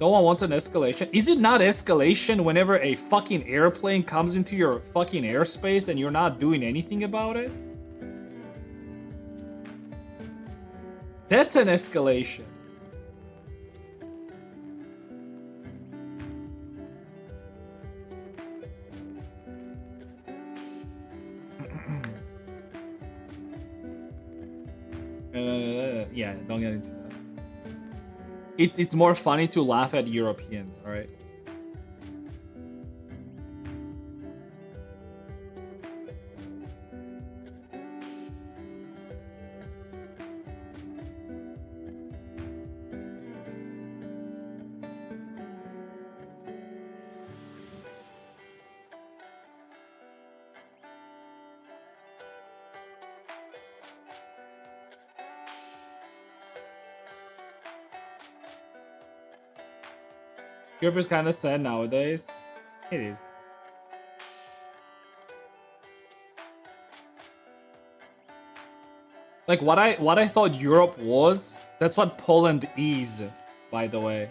No one wants an escalation. Is it not escalation whenever a fucking airplane comes into your fucking airspace and you're not doing anything about it? That's an escalation. Yeah, don't get into that. It's more funny to laugh at Europeans, all right? Europe is kind of sad nowadays. It is. Like what I thought Europe was, that's what Poland is, by the way.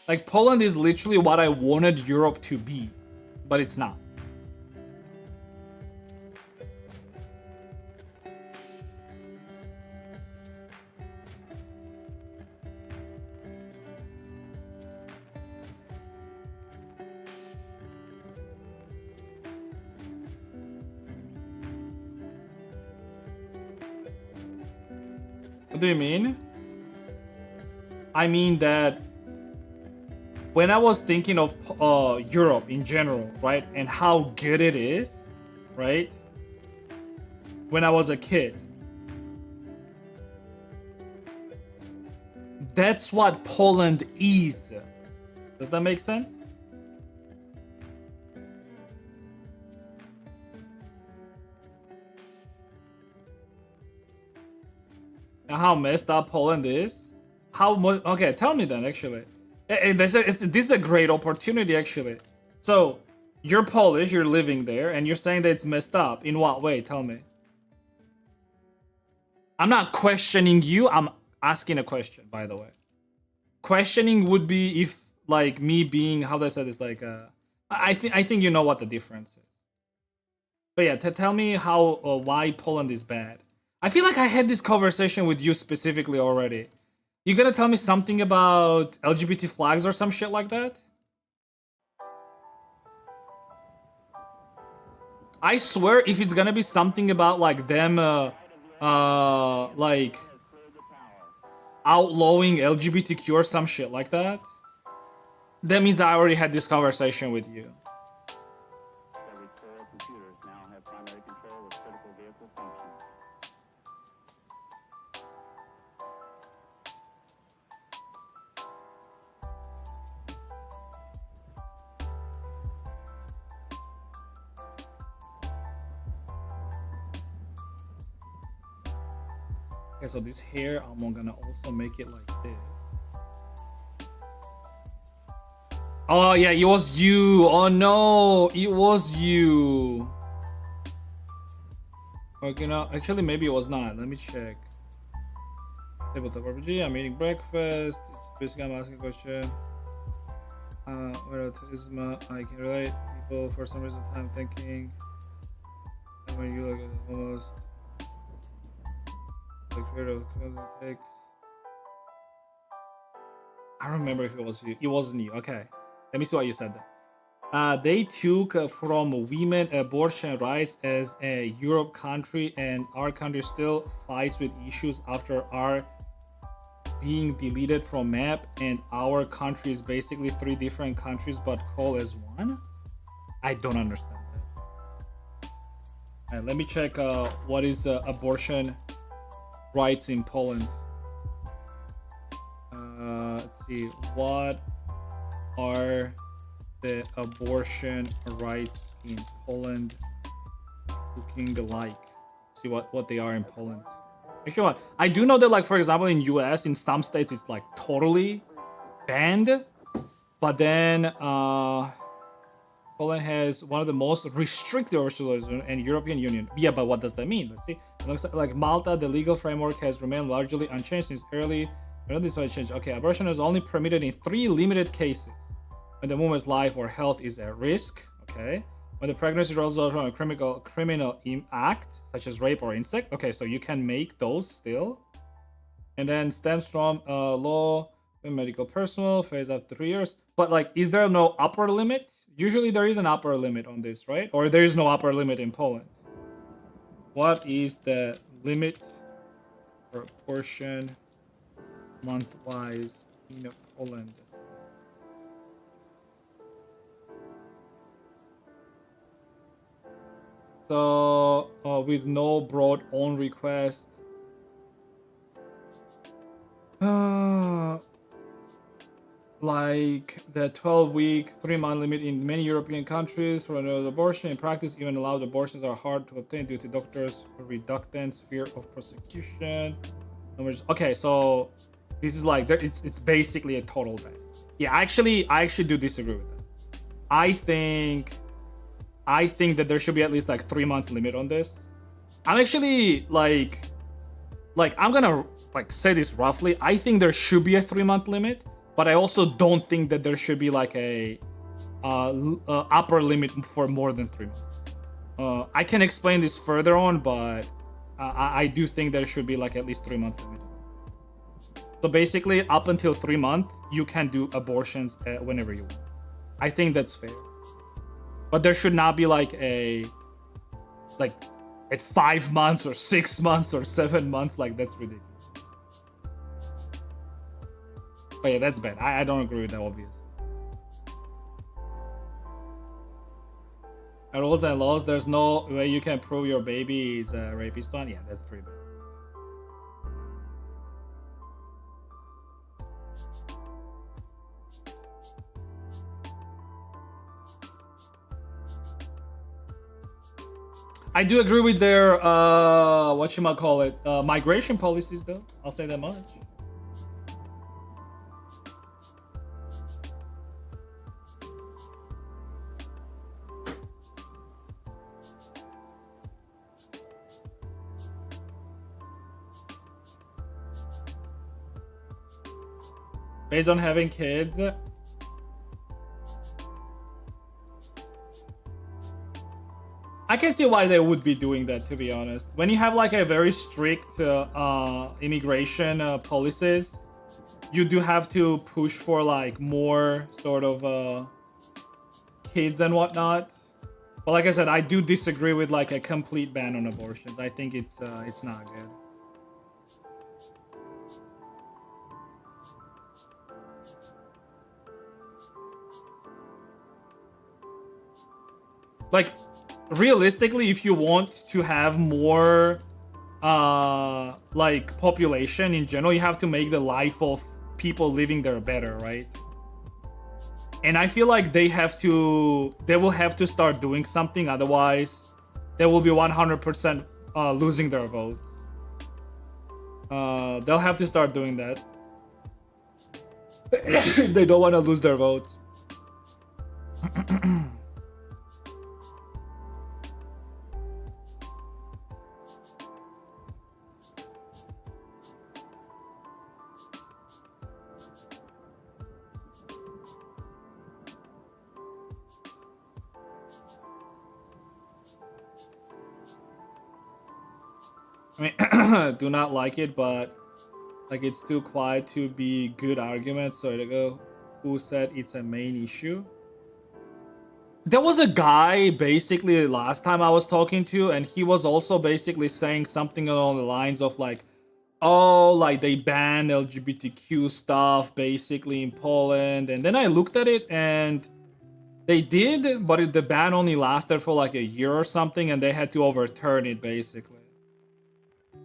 Like Poland is literally what I wanted Europe to be, but it's not. What do you mean? I mean that when I was thinking of Europe in general, right, and how good it is, right, when I was a kid, that's what Poland is. Does that make sense? How messed up Poland is? How much? Okay, tell me then. Actually, this is a great opportunity. Actually, so you're Polish, you're living there, and you're saying that it's messed up. In what way? Tell me. I'm not questioning you. I'm asking a question. By the way, questioning would be if like me being how do I say this? Like, I think you know what the difference is. But yeah, tell me how why Poland is bad. I feel like I had this conversation with you specifically already. You gonna tell me something about LGBT flags or some shit like that? I swear if it's gonna be something about like them like outlawing LGBTQ or some shit like that. That means that I already had this conversation with you. Every core computers now have primary control of critical vehicle functions. Okay, so this hair, I'm gonna also make it like this. Oh yeah, it was you. Oh no, it was you. Okay, no, actually maybe it was not. Let me check. Tabletop RPG. I'm eating breakfast. It's basically I'm asking a question. Where autism? I can relate. People for some reason I'm thinking. And when you look at it, almost the creator of takes. I don't remember if it was you. It wasn't you. Okay. Let me see what you said then. They took from women abortion rights as a Europe country, and our country still fights with issues after our being deleted from map, and our country is basically 3 different countries but call as one. I don't understand that. All right, let me check what is abortion rights in Poland. Let's see, what are the abortion rights in Poland looking like? Let's see what they are in Poland. Actually, what I do know that, like, for example, in US, in some states it's like totally banned, but then Poland has one of the most restrictive abortion in European Union. Yeah, but what does that mean? Let's see. It looks like Malta, the legal framework has remained largely unchanged since early. This might change. Okay, abortion is only permitted in 3 limited cases: when the woman's life or health is at risk. Okay. When the pregnancy results from a criminal act, such as rape or incest. Okay, so you can make those still. And then stems from law and medical personnel, phase after 3 years. But, like, is there no upper limit? Usually there is an upper limit on this, right? Or there is no upper limit in Poland. What is the limit for abortion month-wise in Poland? So with no broad own request, like the 12-week 3-month limit in many European countries for an abortion. In practice, even allowed abortions are hard to obtain due to doctors' reluctance, fear of prosecution. Okay, so this is like it's basically a total ban. Yeah, I actually do disagree with that. I think that there should be at least like 3-month limit on this. I'm actually like I'm gonna like say this roughly. I think there should be a 3-month limit, but I also don't think that there should be like a upper limit for more than 3 months. I can explain this further on, but I do think there should be like at least 3-month limit. So basically, up until 3 months, you can do abortions whenever you want. I think that's fair. But there should not be like at 5 months or 6 months or 7 months. Like, that's ridiculous. But yeah, that's bad. I don't agree with that, obviously. Rules and laws, there's no way you can prove your baby is a rapist one. Yeah, that's pretty bad. I do agree with their migration policies, though. I'll say that much. Based on having kids, I can see why they would be doing that, to be honest. When you have like a very strict immigration policies, you do have to push for like more sort of kids and whatnot. But like I said, I do disagree with like a complete ban on abortions. I think it's not good. like realistically, if you want to have more like population in general, you have to make the life of people living there better, right? And I feel like they will have to start doing something, otherwise they will be 100% losing their votes. They'll have to start doing that. They don't want to lose their votes. I mean, do not like it, but like it's too quiet to be good arguments. So to go, who said it's a main issue? There was a guy basically last time I was talking to, and he was also basically saying something along the lines of like, oh, like they banned LGBTQ stuff basically in Poland. And then I looked at it and they did, but the ban only lasted for like a year or something, and they had to overturn it basically.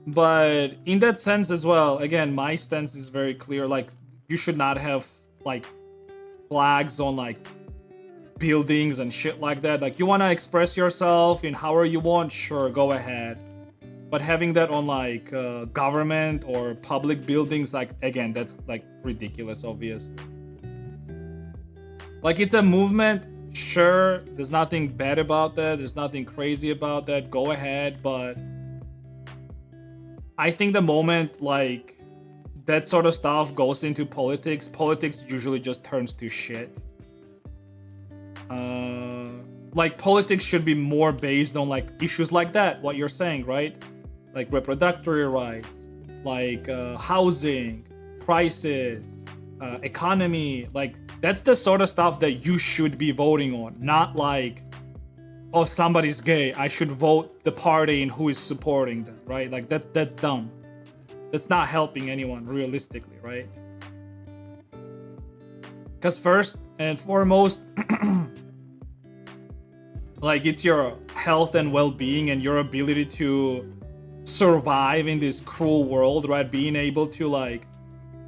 But in that sense as well, again, my stance is very clear. Like, you should not have like flags on like buildings and shit like that. Like, you want to express yourself in however you want, sure, go ahead. But having that on like government or public buildings, like, again, that's like ridiculous, obviously. Like, it's a movement, sure, there's nothing bad about that, there's nothing crazy about that, go ahead, but I think the moment like that sort of stuff goes into politics, politics usually just turns to shit. Like, politics should be more based on like issues like that, what you're saying, right? Like reproductive rights, like housing, prices, economy. Like, that's the sort of stuff that you should be voting on, not like, oh, somebody's gay, I should vote the party and who is supporting them, right? Like, that's dumb. That's not helping anyone realistically, right? Because first and foremost, like, it's your health and well-being and your ability to survive in this cruel world, right? Being able to like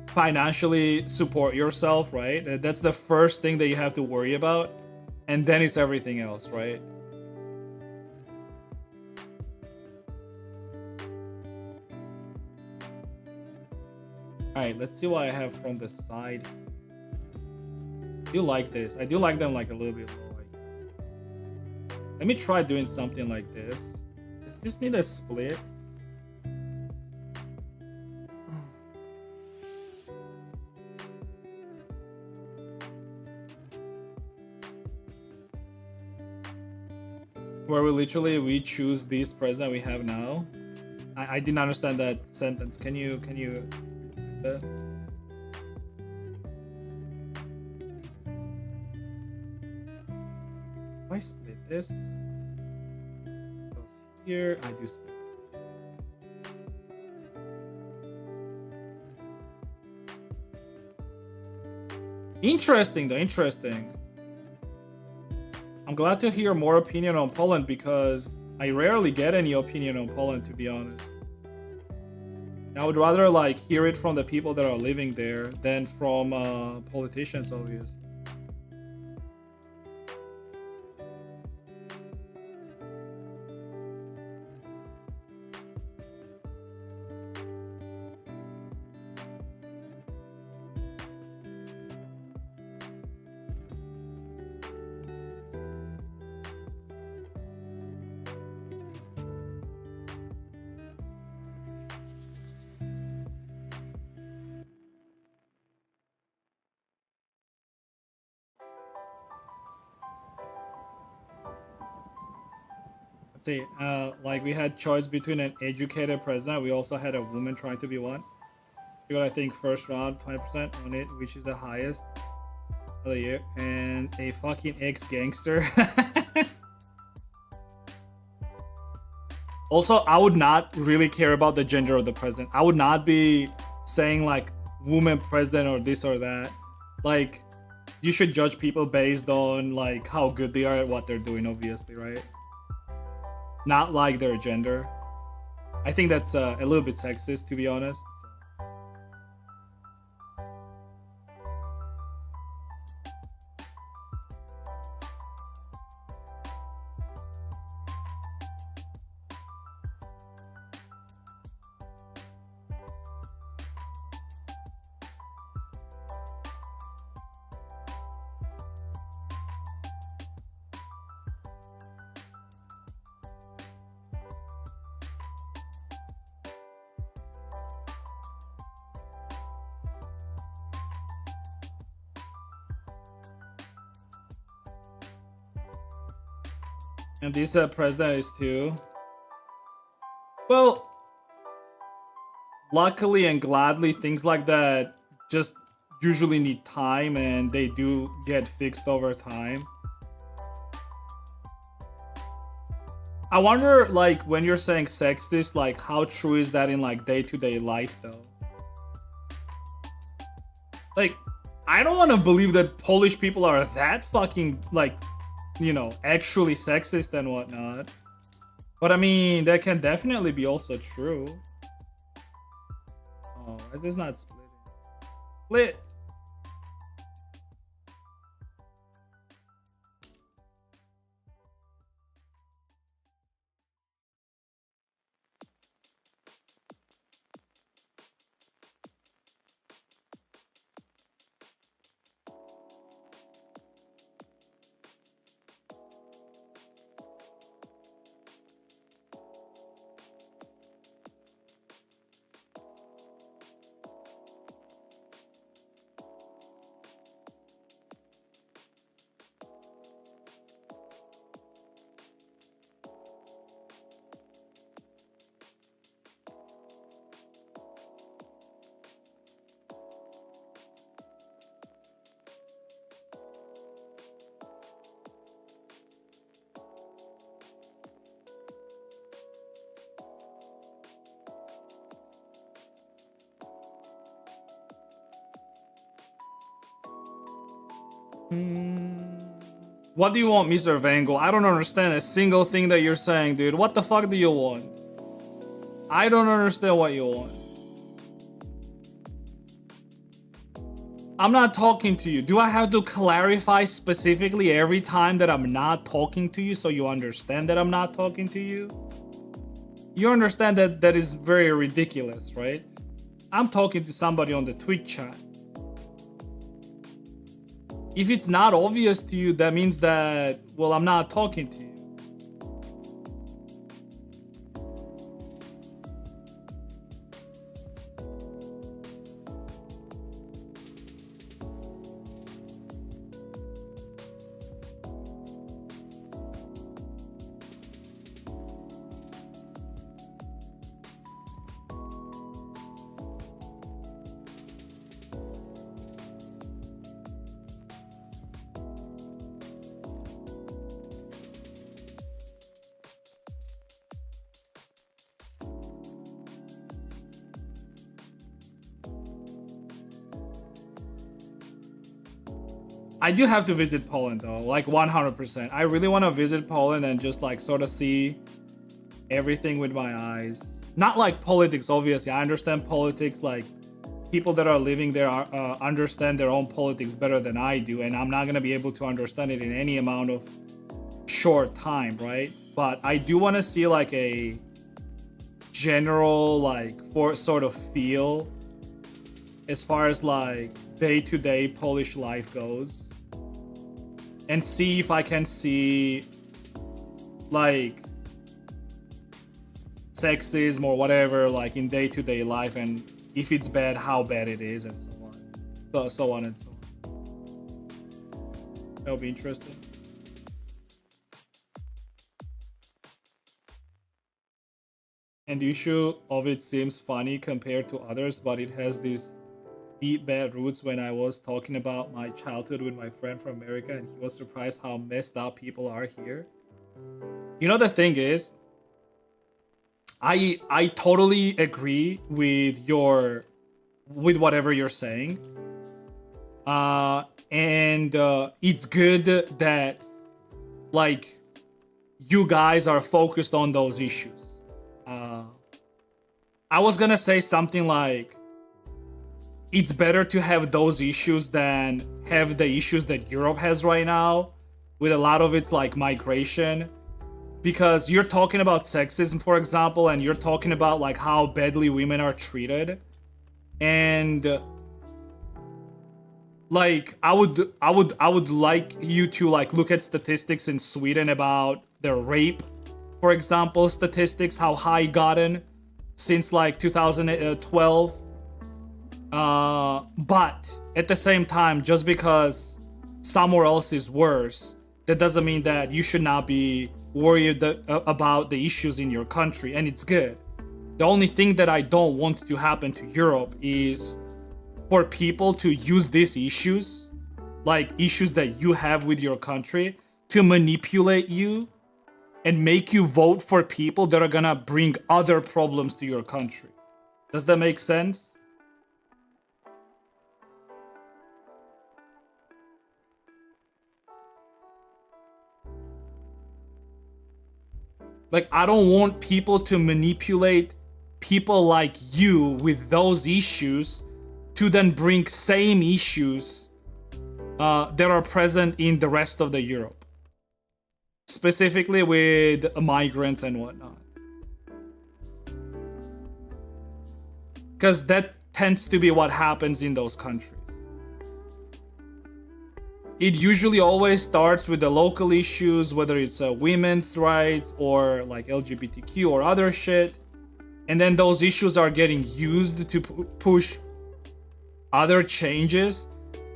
financially support yourself, right? That's the first thing that you have to worry about, and then it's everything else, right? Alright, let's see what I have from the side. I do like this. I do like them like a little bit low. Let me try doing something like this. Does this need a split? Where we choose this president we have now. I didn't understand that sentence. Can you I split this? Goes here. I do split. Interesting though, interesting. I'm glad to hear more opinion on Poland because I rarely get any opinion on Poland, to be honest. I would rather like hear it from the people that are living there than from politicians, obviously. See, like we had choice between an educated president. We also had a woman trying to be one. We got, I think, first round 20% on it, which is the highest of the year, and a fucking ex-gangster. Also, I would not really care about the gender of the president. I would not be saying like woman president or this or that. Like, you should judge people based on like how good they are at what they're doing, obviously, right? Not like their gender. I think that's a little bit sexist, to be honest. And this president is too. Well, luckily and gladly, things like that just usually need time, and they do get fixed over time. I wonder, like, when you're saying sexist, like, how true is that in, like, day-to-day life, though? Like, I don't want to believe that Polish people are that fucking, like, you know, actually sexist and whatnot. But I mean, that can definitely be also true. Oh, why is this not splitting? Split! What do you want, Mr. Vango? I don't understand a single thing that you're saying, dude. What the fuck do you want? I don't understand what you want. I'm not talking to you. Do I have to clarify specifically every time that I'm not talking to you so you understand that I'm not talking to you? You understand that that is very ridiculous, right? I'm talking to somebody on the Twitch chat. If it's not obvious to you, that means that, well, I'm not talking to you. I do have to visit Poland though, like 100%. I really want to visit Poland and just like sort of see everything with my eyes. Not like politics, obviously. I understand politics, like people that are living there are, understand their own politics better than I do, and I'm not going to be able to understand it in any amount of short time, right? But I do want to see like a general like for sort of feel as far as like day-to-day Polish life goes, and see if I can see like sexism or whatever like in day-to-day life, and if it's bad, how bad it is, and so on. So on and so on. That'll be interesting. And the issue of it seems funny compared to others, but it has these deep bad roots. When I was talking about my childhood with my friend from America, and he was surprised how messed up people are here. You know, the thing is, I totally agree with whatever you're saying. And it's good that like you guys are focused on those issues. I was gonna say something like it's better to have those issues than have the issues that Europe has right now with a lot of its like migration, because you're talking about sexism, for example, and you're talking about like how badly women are treated. And like I would like you to like look at statistics in Sweden about the rape, for example, statistics, how high gotten since like 2012. But at the same time, just because somewhere else is worse, that doesn't mean that you should not be worried about the issues in your country, and it's good. The only thing that I don't want to happen to Europe is for people to use these issues, like issues that you have with your country, to manipulate you and make you vote for people that are gonna bring other problems to your country. Does that make sense? Like, I don't want people to manipulate people like you with those issues to then bring same issues that are present in the rest of the Europe, specifically with migrants and whatnot, because that tends to be what happens in those countries. It usually always starts with the local issues, whether it's women's rights or like LGBTQ or other shit, and then those issues are getting used to push other changes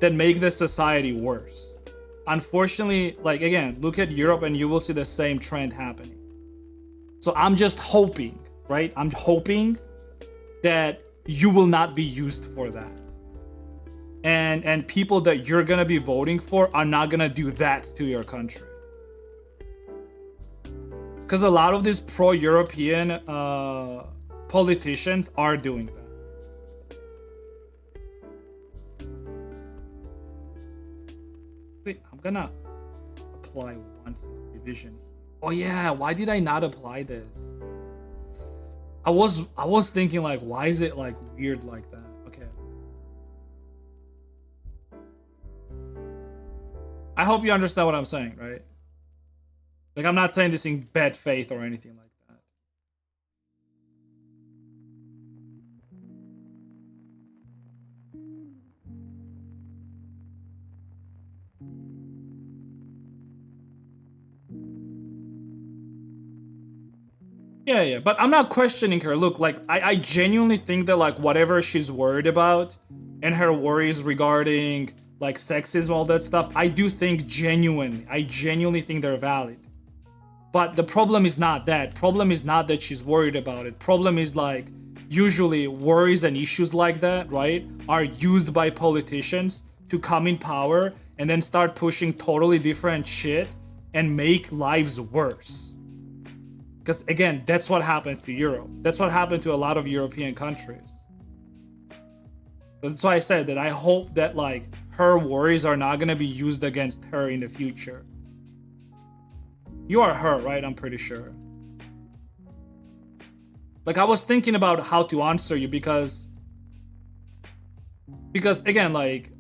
that make the society worse. Unfortunately, like again, look at Europe and you will see the same trend happening. So I'm just hoping, right? I'm hoping that you will not be used for that. And people that you're gonna be voting for are not gonna do that to your country. Because a lot of these pro-European politicians are doing that. Wait, I'm gonna apply one subdivision. Oh yeah, why did I not apply this? I was thinking like, why is it like weird like that? Okay. I hope you understand what I'm saying, right? Like, I'm not saying this in bad faith or anything like that. Yeah, but I'm not questioning her. Look, like, I genuinely think that, like, whatever she's worried about and her worries regarding, like, sexism, all that stuff, I genuinely think they're valid. But the problem is not that. Problem is not that she's worried about it. Problem is, like, usually worries and issues like that, right, are used by politicians to come in power and then start pushing totally different shit and make lives worse. Because again, that's what happened to Europe. That's what happened to a lot of European countries. That's why I said that I hope that, like, her worries are not going to be used against her in the future. You are her, right? I'm pretty sure. Like, I was thinking about how to answer you because again, like,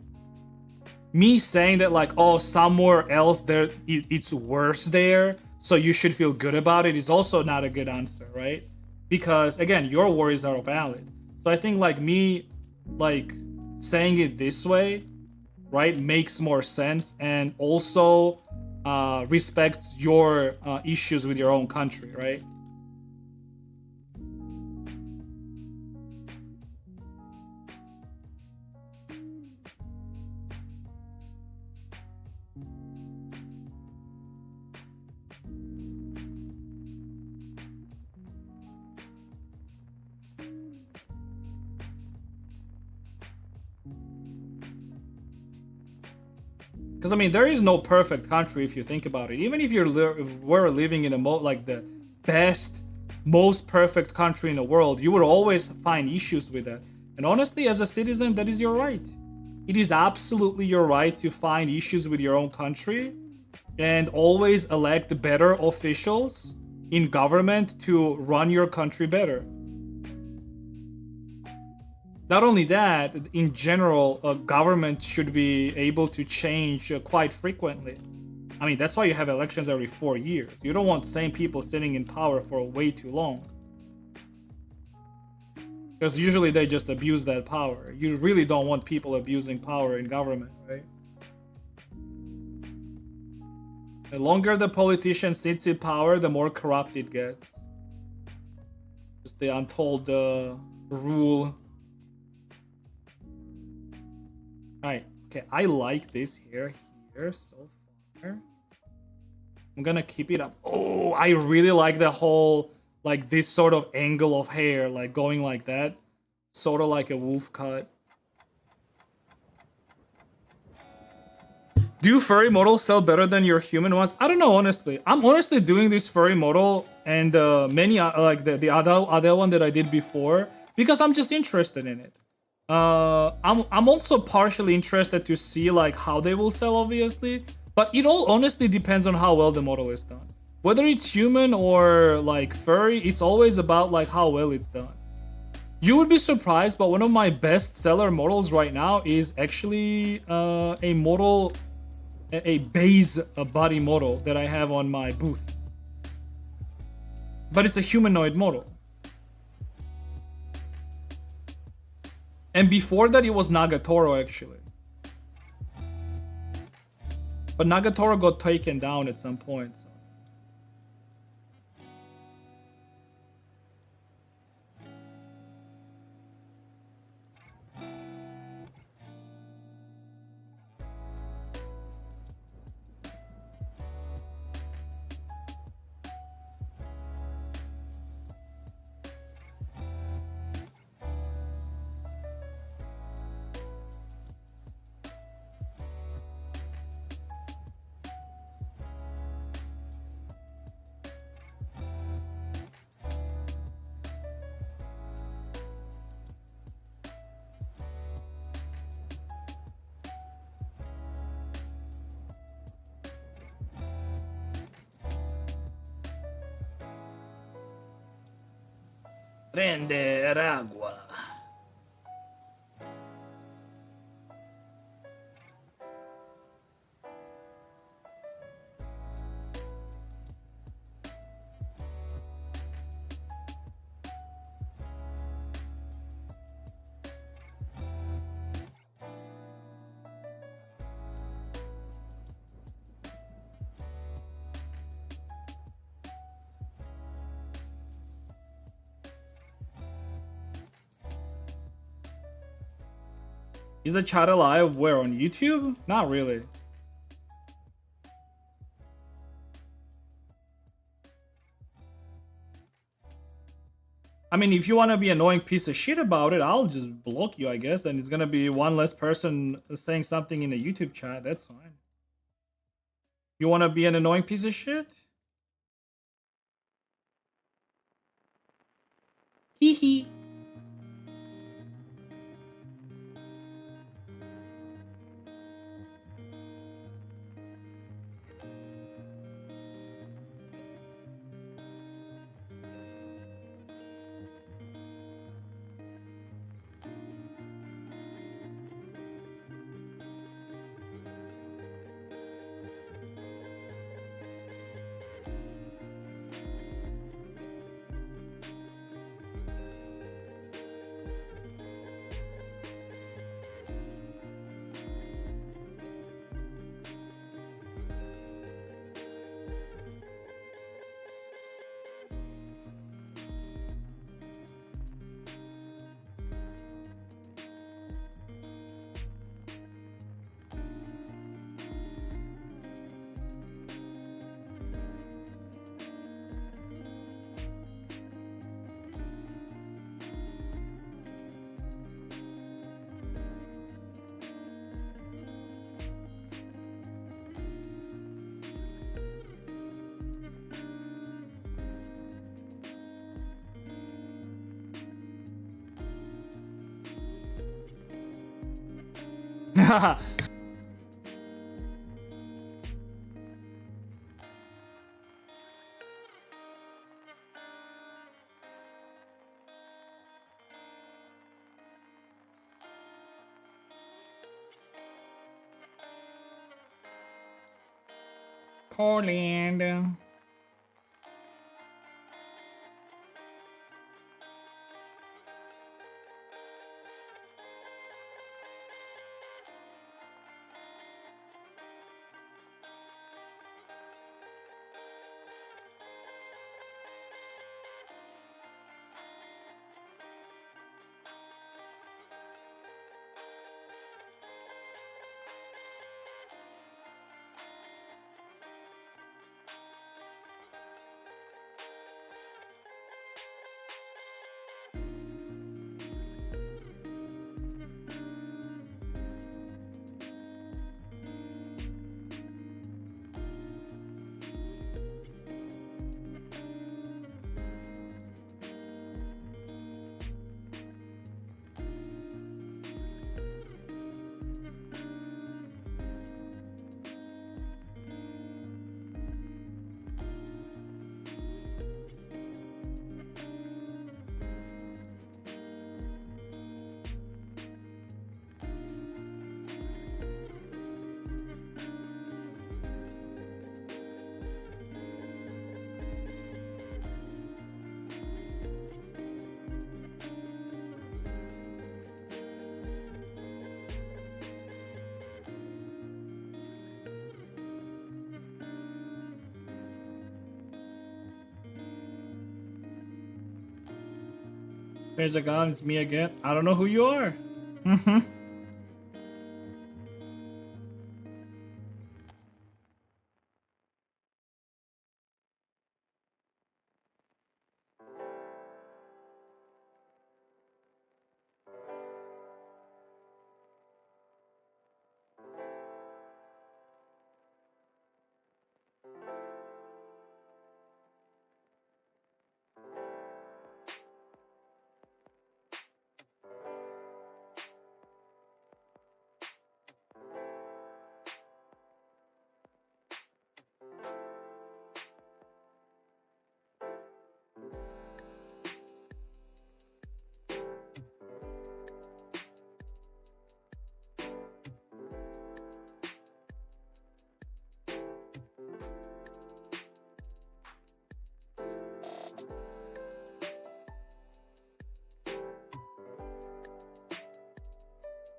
me saying that, like, oh, somewhere else there it's worse there, so you should feel good about it, is also not a good answer, right? Because again, your worries are valid. So I think, like, me, like, saying it this way, right, makes more sense, and also respects your issues with your own country, right? Because I mean, there is no perfect country if you think about it. Even if you were living in like the best, most perfect country in the world, you would always find issues with that. And honestly, as a citizen, that is your right. it is absolutely your right to find issues with your own country and always elect better officials in government to run your country better. Not only that, in general, a government should be able to change quite frequently. I mean, that's why you have elections every 4 years. You don't want same people sitting in power for way too long. Because usually they just abuse that power. You really don't want people abusing power in government, right? The longer the politician sits in power, the more corrupt it gets. Just the untold rule. Alright, okay, I like this hair here so far. I'm gonna keep it up. Oh, I really like the whole, like this sort of angle of hair, like going like that. Sort of like a wolf cut. Do furry models sell better than your human ones? I don't know, honestly. I'm honestly doing this furry model and many like the other one that I did before because I'm just interested in it. I'm also partially interested to see like how they will sell, obviously, but it all honestly depends on how well the model is done. Whether it's human or like furry, it's always about like how well it's done. You would be surprised, but one of my best seller models right now is actually a model, a base body model that I have on my booth. But it's a humanoid model. And before that, it was Nagatoro, actually. But Nagatoro got taken down at some point. So. Prender agua. Is the chat alive? Where, on YouTube? Not really. I mean, if you want to be an annoying piece of shit about it, I'll just block you, I guess, and it's gonna be one less person saying something in the YouTube chat. That's fine. You want to be an annoying piece of shit? Hee hee. Poland. There's a gun, it's me again. I don't know who you are.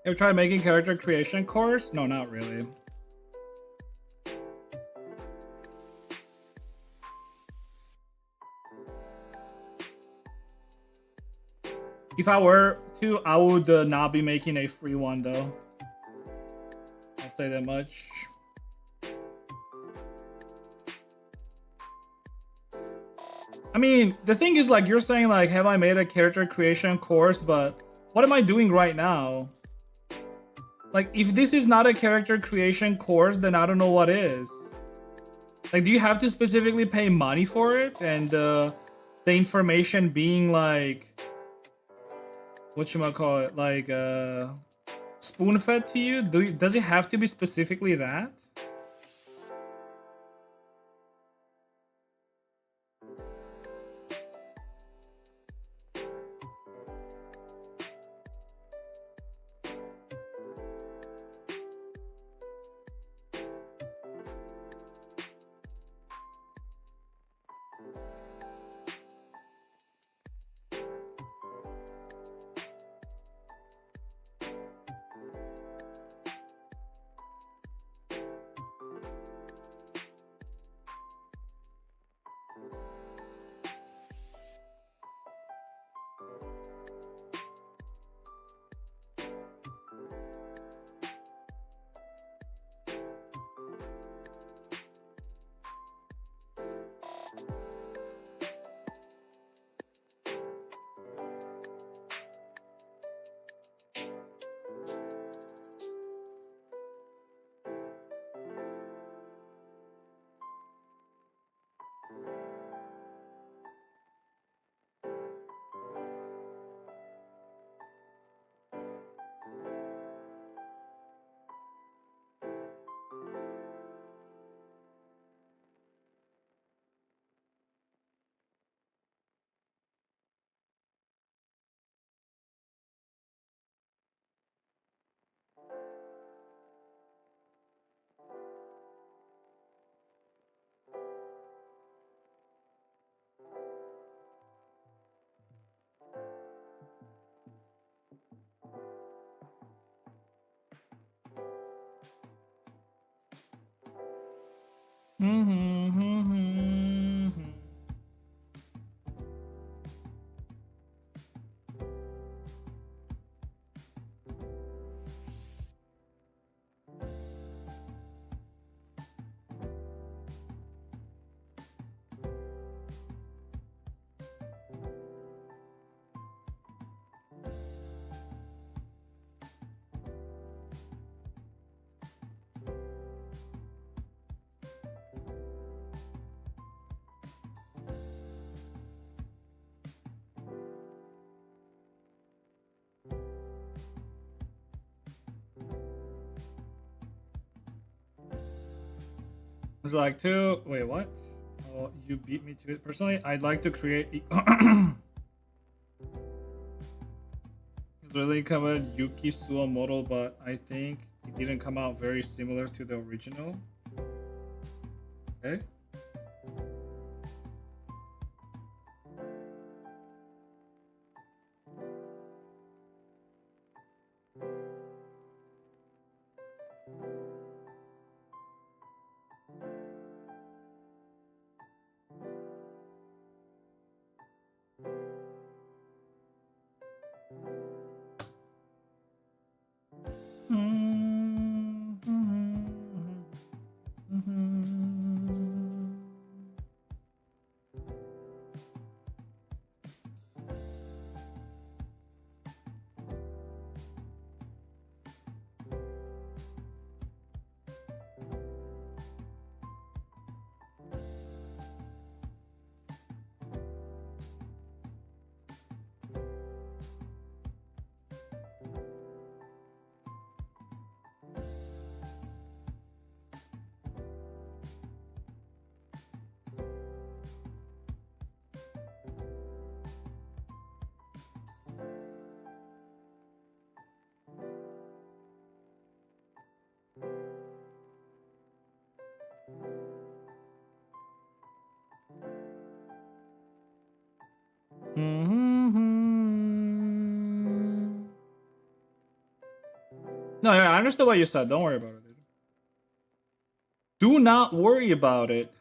Ever tried making character creation course? No, not really. If I were to, I would not be making a free one though. I'll say that much. I mean, the thing is, like, you're saying, like, have I made a character creation course, but what am I doing right now? Like, if this is not a character creation course, then I don't know what is. Like, do you have to specifically pay money for it? And the information being, like, whatchamacallit, like, spoon-fed to you? Does it have to be specifically that? Would you like to wait? What? Oh, you beat me to it. Personally, I'd like to create. Really covered Yuki Suo model, but I think it didn't come out very similar to the original. Okay. No, yeah, I understood what you said. Don't worry about it, dude. Do not worry about it.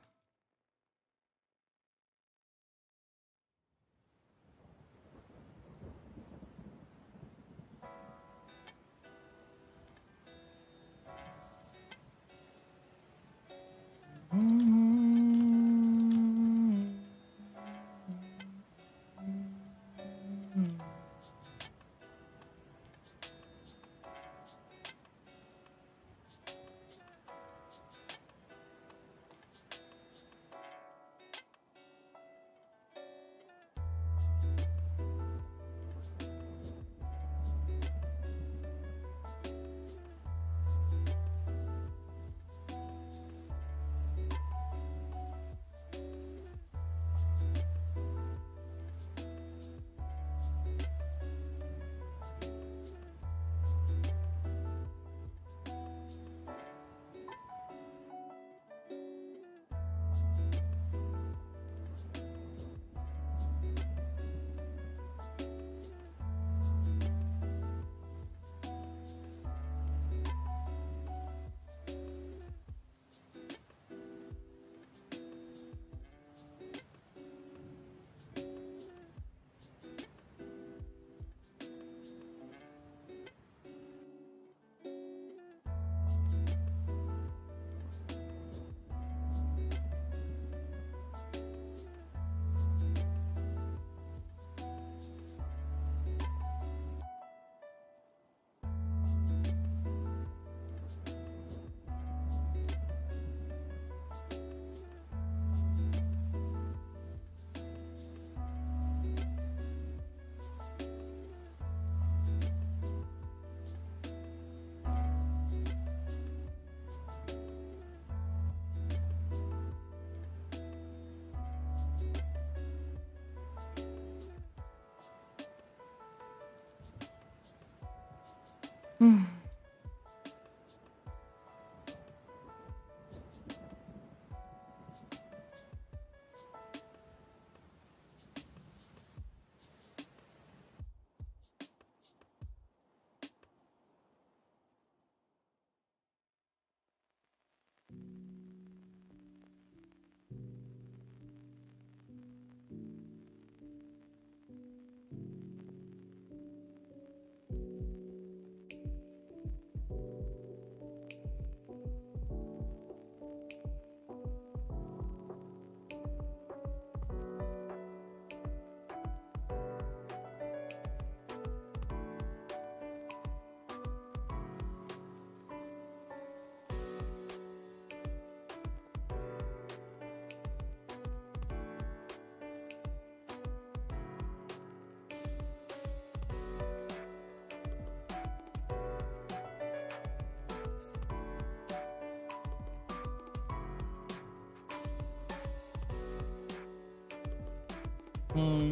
Hmm.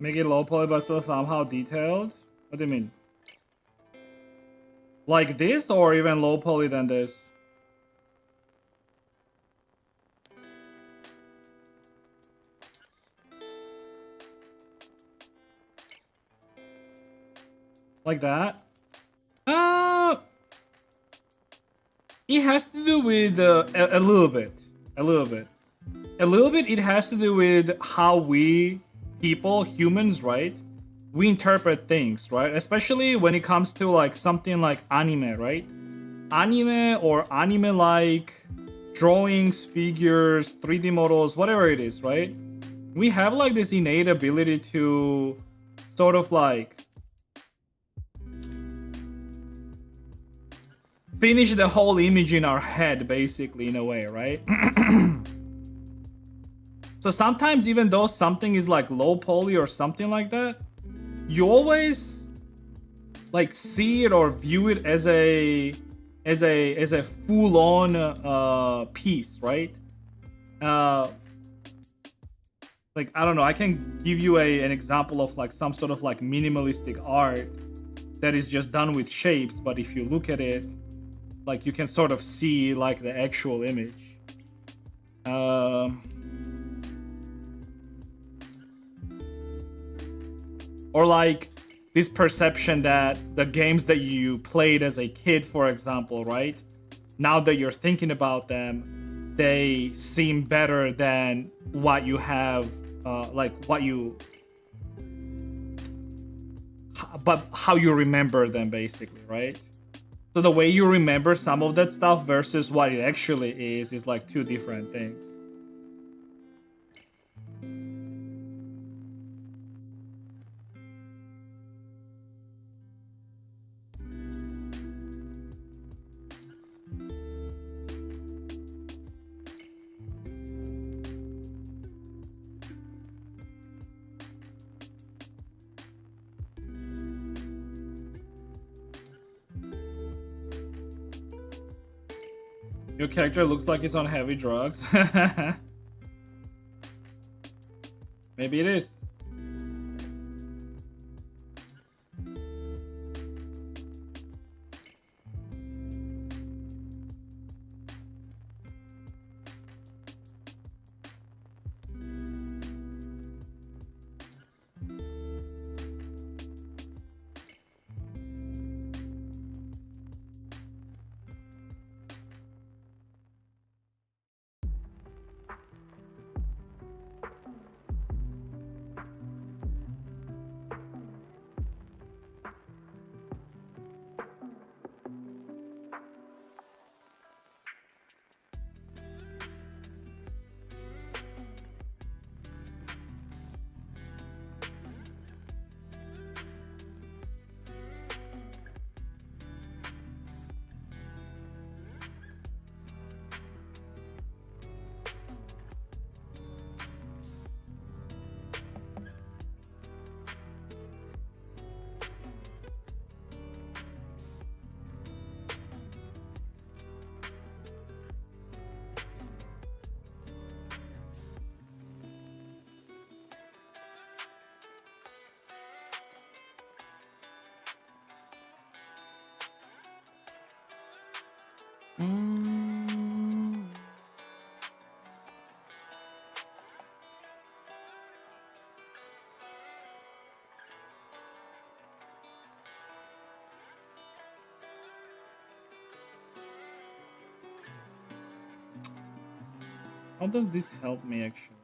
Make it low poly but still somehow detailed? What do you mean? Like this or even low poly than this? Like that? It has to do with a little bit. A little bit. A little bit it has to do with how we people, humans, right? We interpret things, right? Especially when it comes to like something like anime, right? Anime or anime-like drawings, figures, 3D models, whatever it is, right? We have like this innate ability to sort of like finish the whole image in our head, basically, in a way, right? So sometimes, even though something is like low poly or something like that, you always like see it or view it as a full-on piece, right? Like, I don't know, I can give you an example of like some sort of like minimalistic art that is just done with shapes, but if you look at it, like you can sort of see like the actual image. Or like this perception that the games that you played as a kid, for example, right? Now that you're thinking about them, they seem better than what you have, but how you remember them, basically, right? So the way you remember some of that stuff versus what it actually is like two different things. Your character looks like he's on heavy drugs. Maybe it is. How does this help me actually?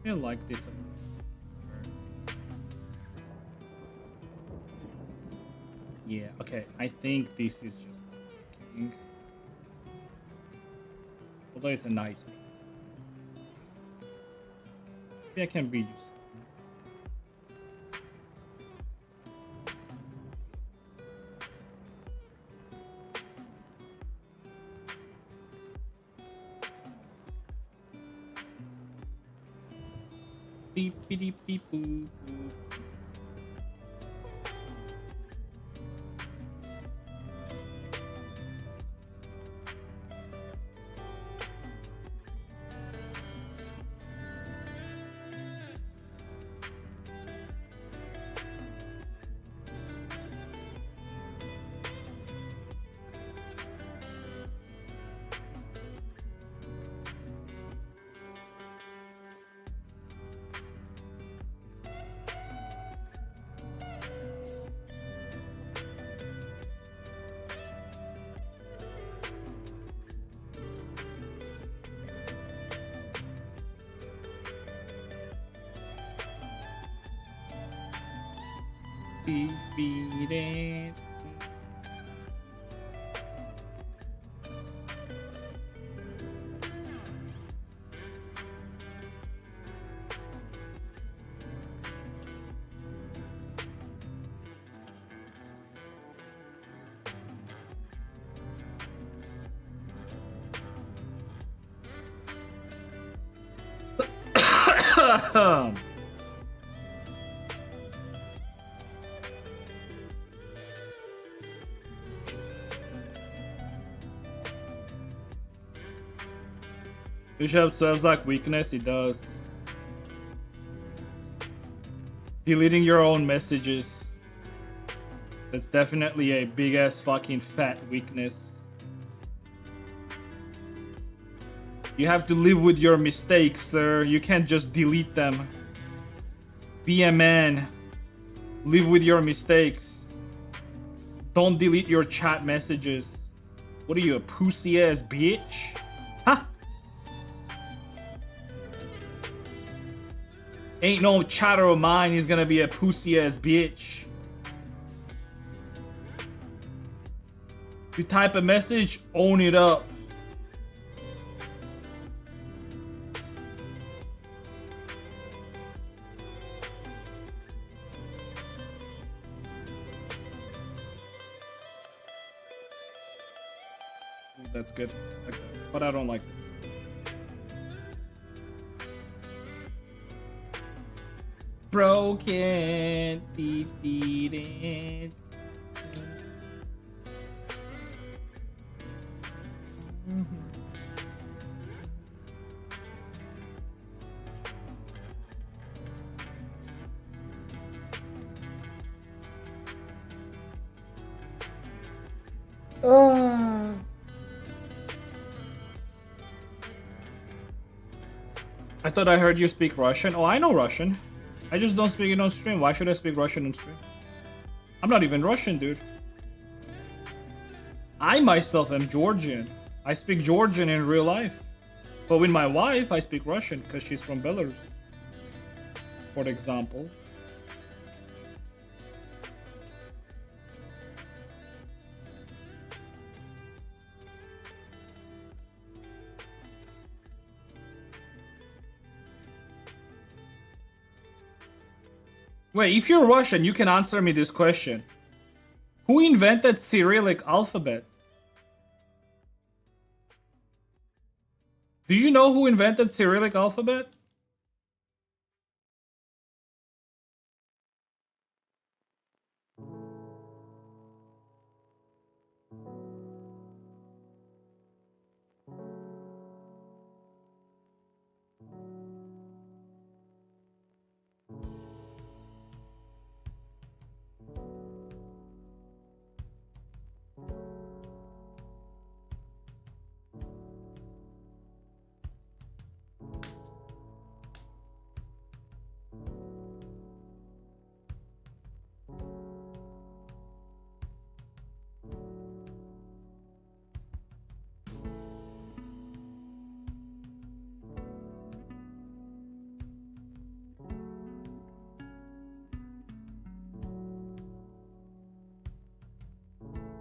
I like this. Yeah, okay. I think this is just working. Although it's a nice piece. Maybe I can be useful. Beep beep beep boop boop. Defeated. Bishop says like weakness, it does. Deleting your own messages. That's definitely a big ass fucking fat weakness. You have to live with your mistakes, sir. You can't just delete them. Be a man. Live with your mistakes. Don't delete your chat messages. What are you, a pussy ass bitch? Huh? Ain't no chatter of mine is gonna be a pussy ass bitch. You type a message, own it up. That's good. Like that. But I don't like this. Broken, defeated. I thought I heard you speak Russian. Oh, I know Russian. I just don't speak it on stream. Why should I speak Russian on stream? I'm not even Russian, dude. I myself am Georgian. I speak Georgian in real life. But with my wife, I speak Russian because she's from Belarus. For example. Wait, if you're Russian, you can answer me this question. Who invented Cyrillic alphabet? Do you know who invented Cyrillic alphabet?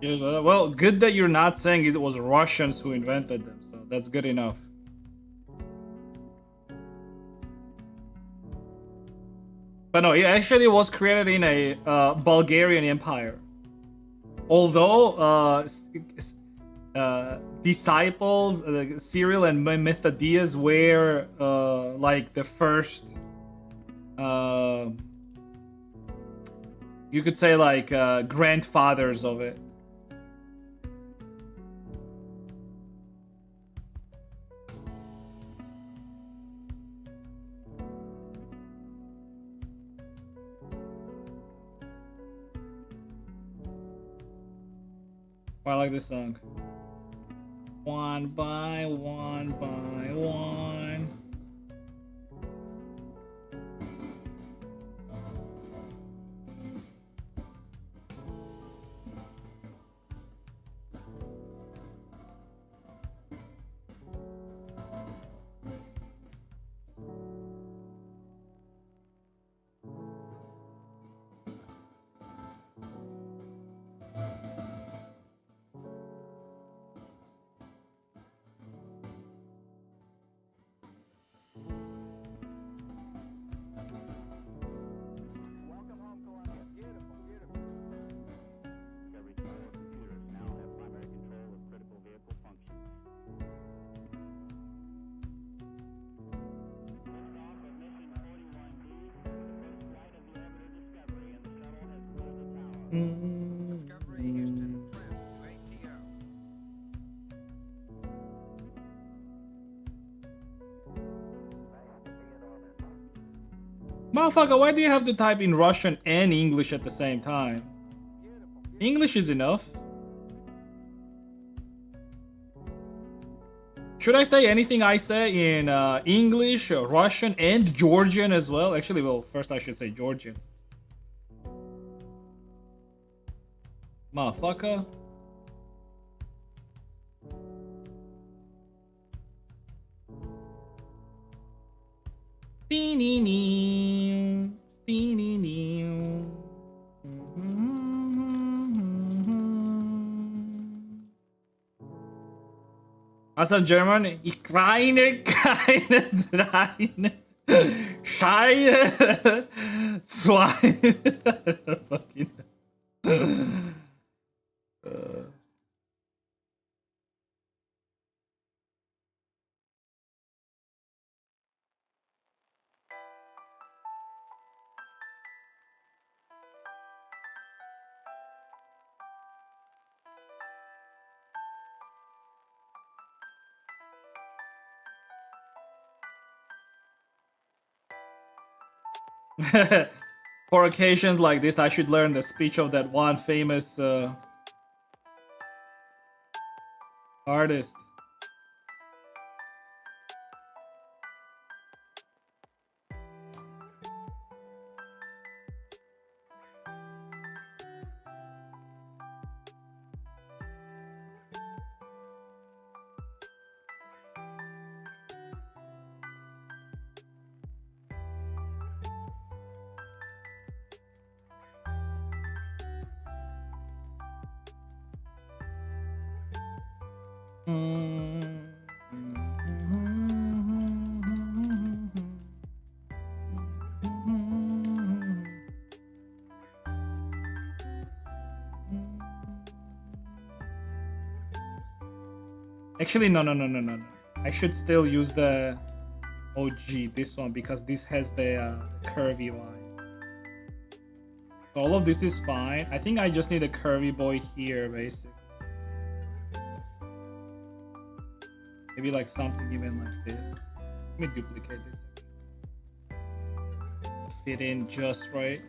Yes, well, good that you're not saying it was Russians who invented them, so that's good enough. But no, it actually was created in a Bulgarian empire. Although disciples, Cyril and Methodius were like the first, you could say like grandfathers of it. I like this song. One by one by one. Discovery Houston, press to ATO. Motherfucker, why do you have to type in Russian and English at the same time? English is enough. Should I say anything I say in English, Russian, and Georgian as well? Actually, well, first I should say Georgian. Motherfucker. Also German, ich kleine, keine, dreine, Scheine, zwei. Fucking. For occasions like this, I should learn the speech of that one famous artist. Actually, no. I should still use the OG, this one, because this has the curvy line. So all of this is fine. I think I just need a curvy boy here, basically. Maybe like something even like this. Let me duplicate this. Fit in just right.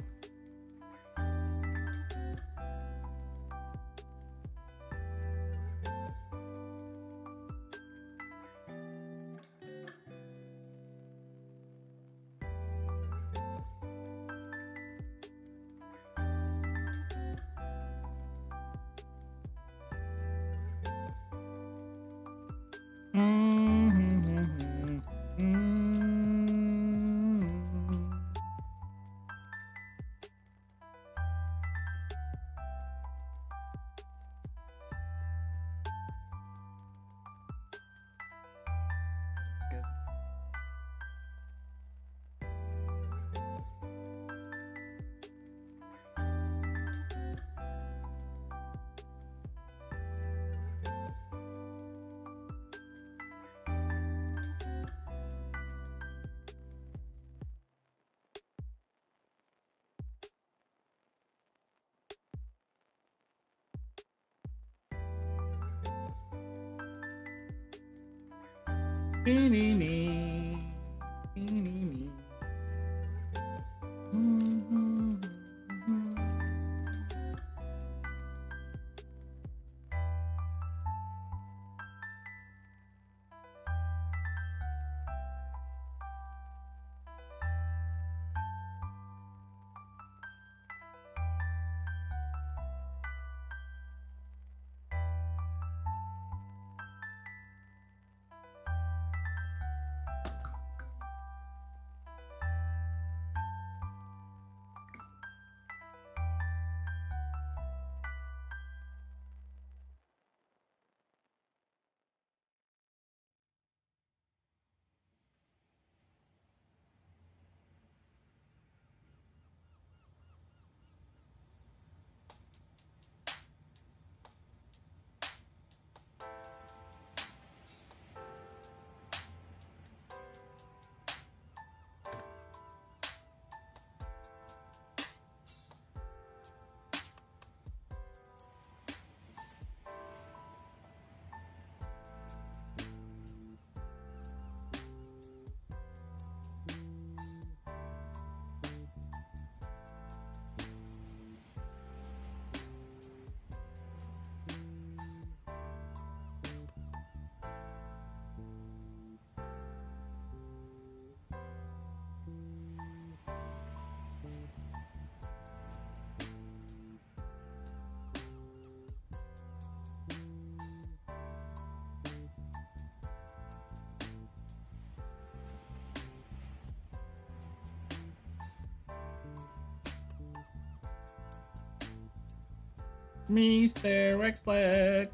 Mr. Rexlex.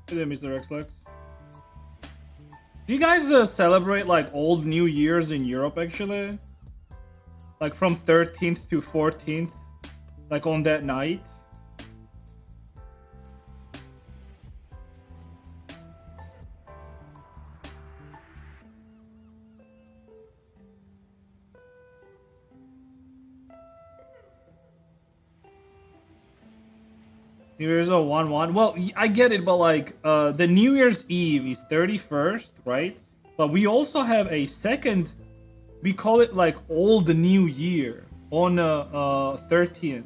Hello, Mr. Rexlex. Do you guys celebrate like old New Year's in Europe actually? Like from 13th to 14th? Like on that night? New Year's a 1-1. Well, I get it, but like the New Year's Eve is 31st, right? But we also have a second, we call it like Old New Year on 13th.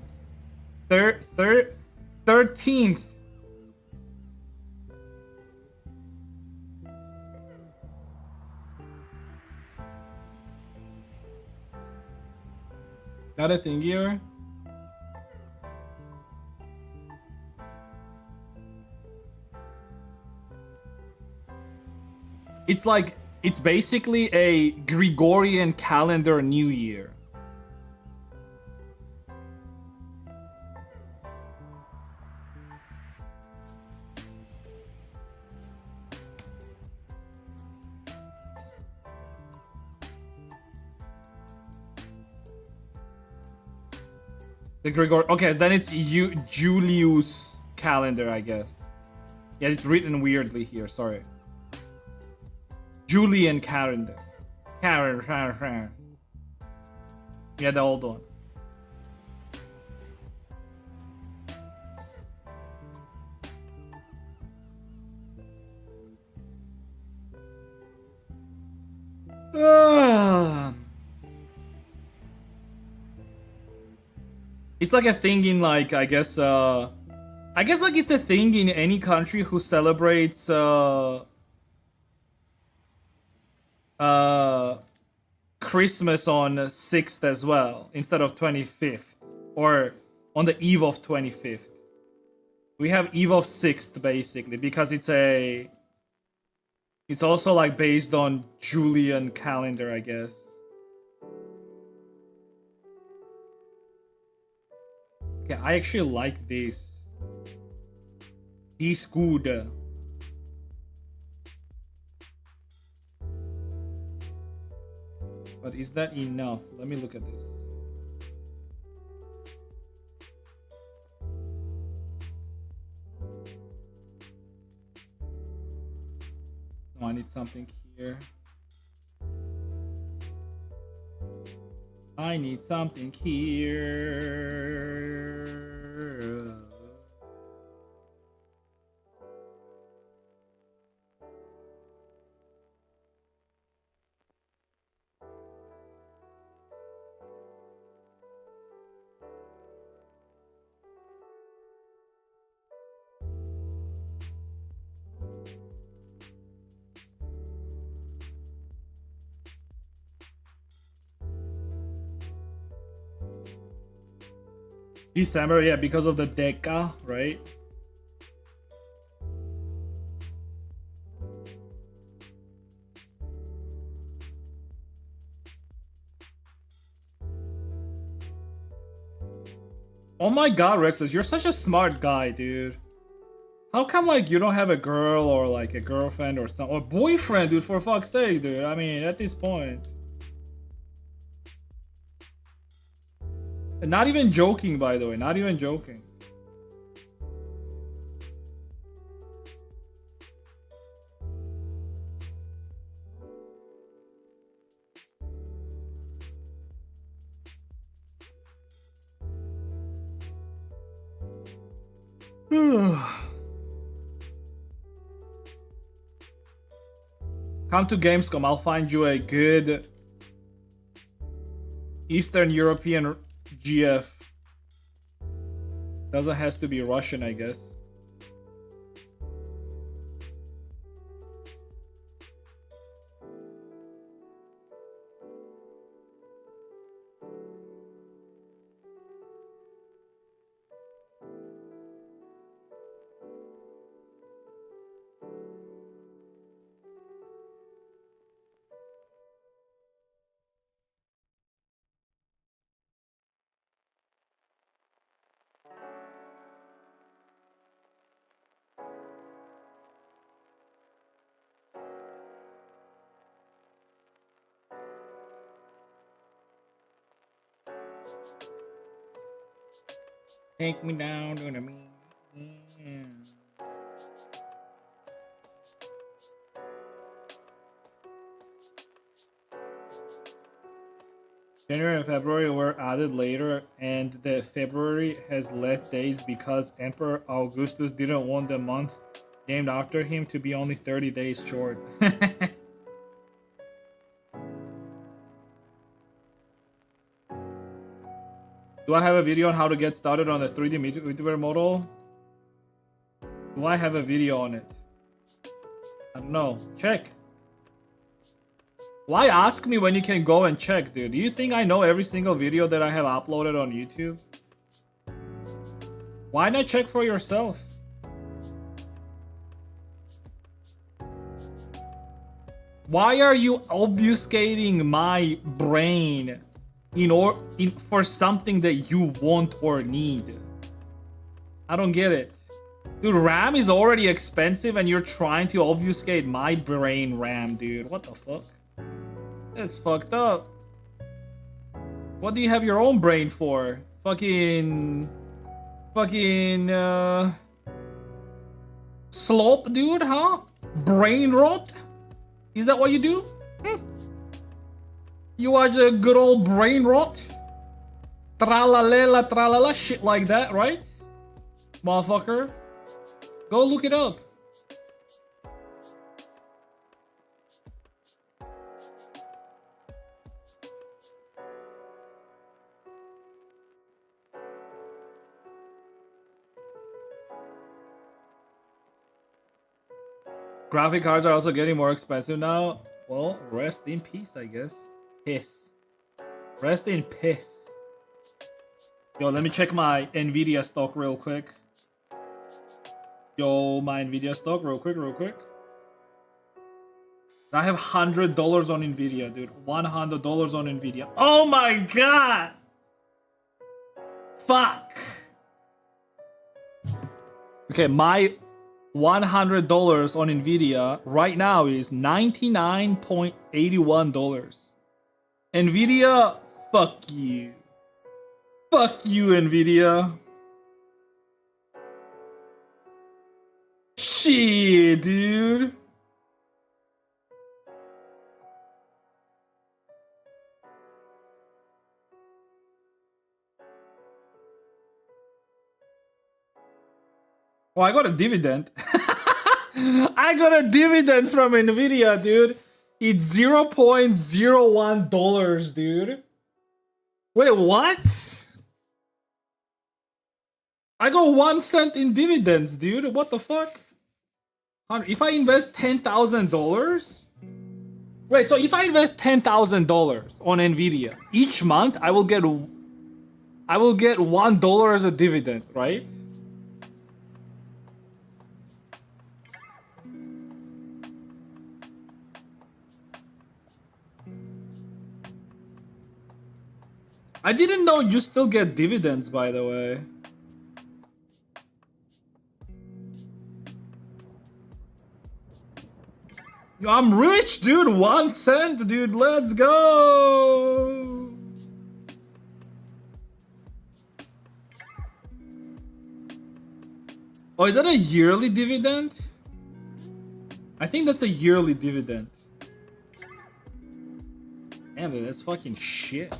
13th. Got a thing here? It's like, it's basically a Gregorian calendar New Year. The Gregor. Okay, then it's Julius calendar, I guess. Yeah, it's written weirdly here. Sorry. Julian calendar. Yeah, the old one. It's like a thing in like I guess like it's a thing in any country who celebrates Christmas on 6th as well instead of 25th or on the eve of 25th. We have eve of 6th basically because it's also like based on Julian calendar, I guess. Okay, I actually like this. This good. But is that enough? Let me look at this. Oh, I need something here. I need something here. December, yeah, because of the Deca, right? Oh my god, Rexus, you're such a smart guy, dude. How come, like, you don't have a girl or, like, a girlfriend or some or boyfriend, dude, for fuck's sake, dude? I mean, at this point. Not even joking, by the way, not even joking. Come to Gamescom, I'll find you a good Eastern European GF. Doesn't has to be Russian, I guess. Take me down to the mean. January and February were added later, and the February has less days because Emperor Augustus didn't want the month named after him to be only 30 days short. Do I have a video on how to get started on the 3D VTuber model? Do I have a video on it? I don't know. Check. Why ask me when you can go and check, dude? Do you think I know every single video that I have uploaded on YouTube? Why not check for yourself? Why are you obfuscating my brain for something that you want or need? I don't get it. Dude, RAM is already expensive and you're trying to obfuscate my brain RAM, dude. What the fuck? That's fucked up. What do you have your own brain for? Fucking slope, dude, huh? Brain rot? Is that what you do? You watch a good old brain rot? Tralalela, tralala, shit like that, right? Motherfucker. Go look it up. Graphic cards are also getting more expensive now. Well, rest in peace, I guess. Piss. Rest in piss. Yo, let me check my Nvidia stock real quick. Yo, my Nvidia stock real quick. I have $100 on Nvidia, dude. $100 on Nvidia. Oh my god! Fuck! Okay, my $100 on Nvidia right now is $99.81. Nvidia, fuck you. Fuck you, Nvidia. Shit, dude. Oh, I got a dividend. I got a dividend from Nvidia, dude. It's $0.01, dude. Wait, what? I got 1 cent in dividends, dude. What the fuck? If I invest $10,000? Wait, so if I invest $10,000 on Nvidia, each month I will get $1 as a dividend, right? I didn't know you still get dividends, by the way. Yo, I'm rich, dude. 1 cent, dude. Let's go. Oh, is that a yearly dividend? I think that's a yearly dividend. Damn, dude, that's fucking shit.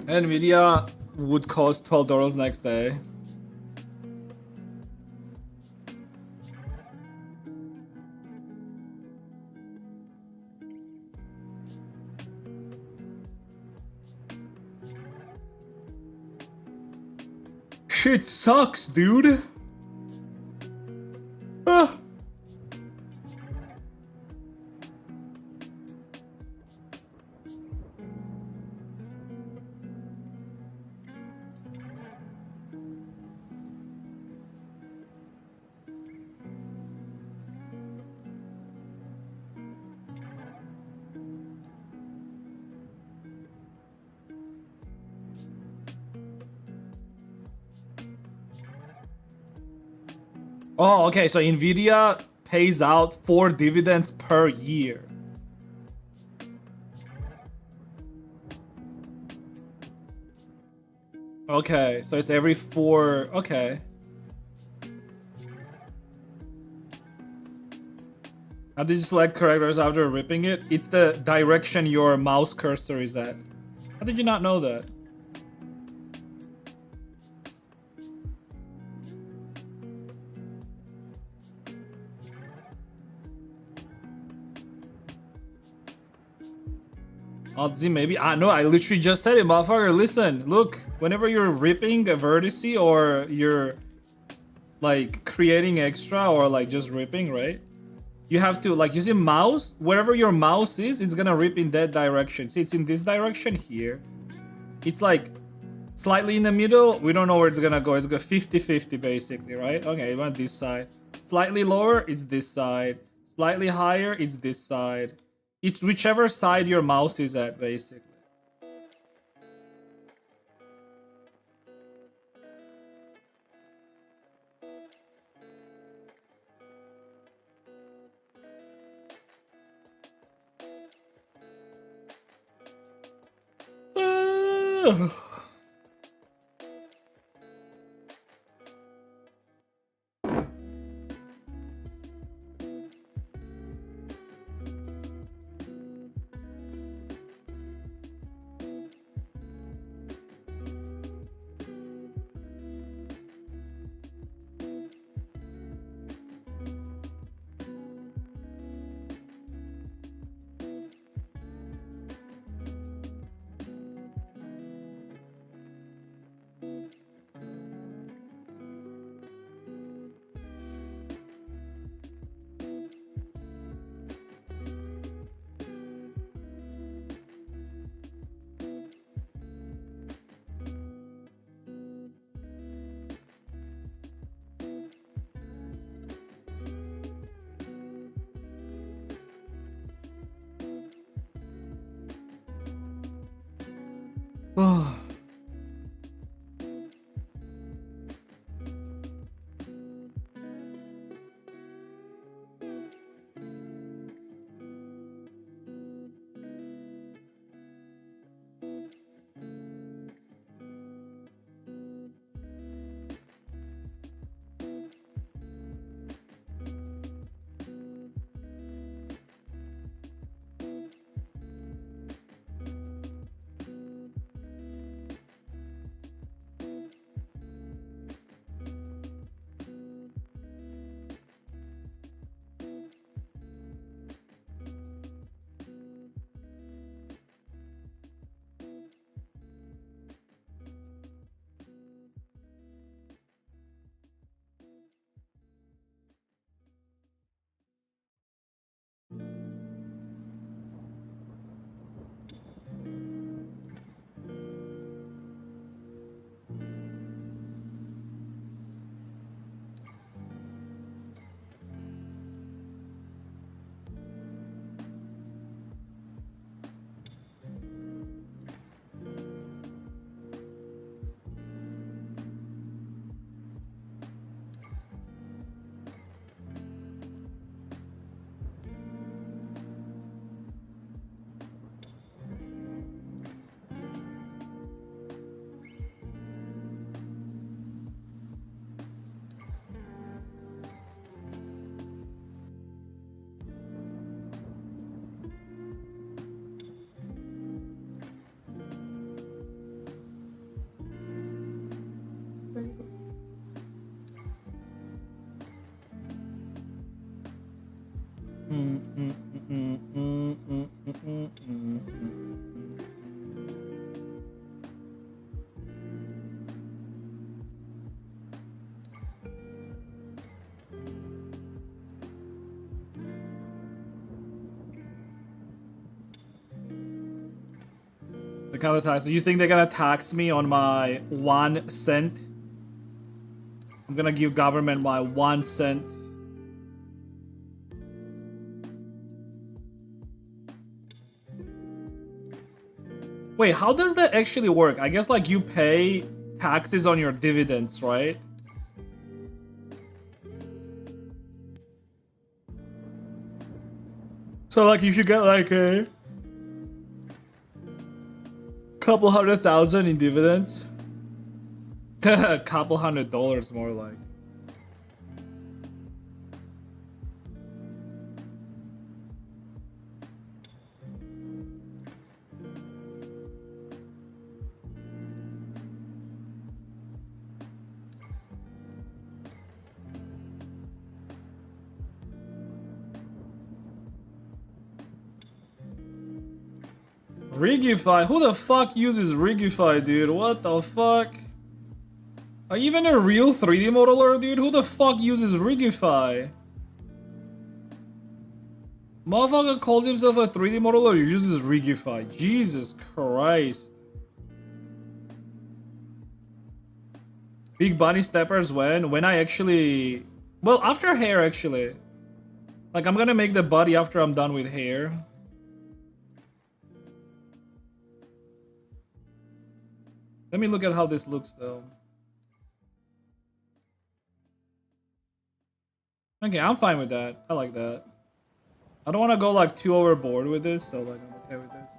Nvidia would cost $12 next day. Shit sucks, dude. Ah. Oh, okay. So Nvidia pays out 4 dividends per year. Okay, so it's every 4. Okay. How did you select characters after ripping it? It's the direction your mouse cursor is at. How did you not know that? Oddsy, maybe? No, I literally just said it, motherfucker. Listen, look, whenever you're ripping a vertice or you're like creating extra or like just ripping, right? You have to, like, you see mouse, wherever your mouse is, it's gonna rip in that direction. See, it's in this direction here. It's like slightly in the middle. We don't know where it's gonna go. It's got 50-50 basically, right? Okay, it went this side. Slightly lower, it's this side. Slightly higher, it's this side. It's whichever side your mouse is at, basically. The counter tax. Do you think they're gonna tax me on my 1 cent? I'm gonna give government my 1 cent. Wait, how does that actually work? I guess like you pay taxes on your dividends, right? So like if you get like a couple $100,000 in dividends, a couple $100 more like. Rigify? Who the fuck uses Rigify, dude? What the fuck? Are you even a real 3D modeler, dude? Who the fuck uses Rigify? Motherfucker calls himself a 3D modeler or uses Rigify. Jesus Christ. Big bunny steppers when? When I actually... Well, after hair, actually. Like, I'm gonna make the body after I'm done with hair. Let me look at how this looks, though. Okay, I'm fine with that. I like that. I don't want to go, like, too overboard with this, so, like, I'm okay with this.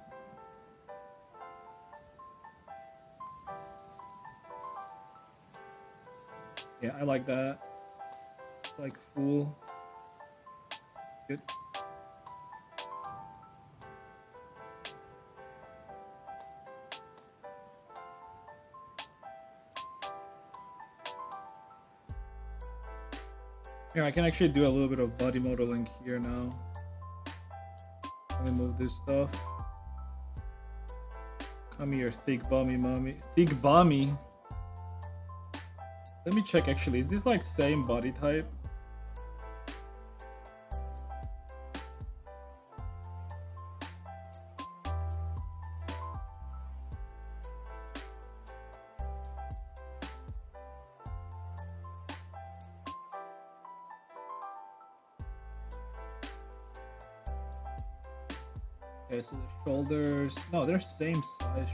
Yeah, I like that. Like, full. Good. Here, I can actually do a little bit of body modeling here now. Let me move this stuff. Come here, thick bummy mommy. Thick bummy. Let me check actually. Is this like same body type? Okay, so the shoulders. No, they're same size.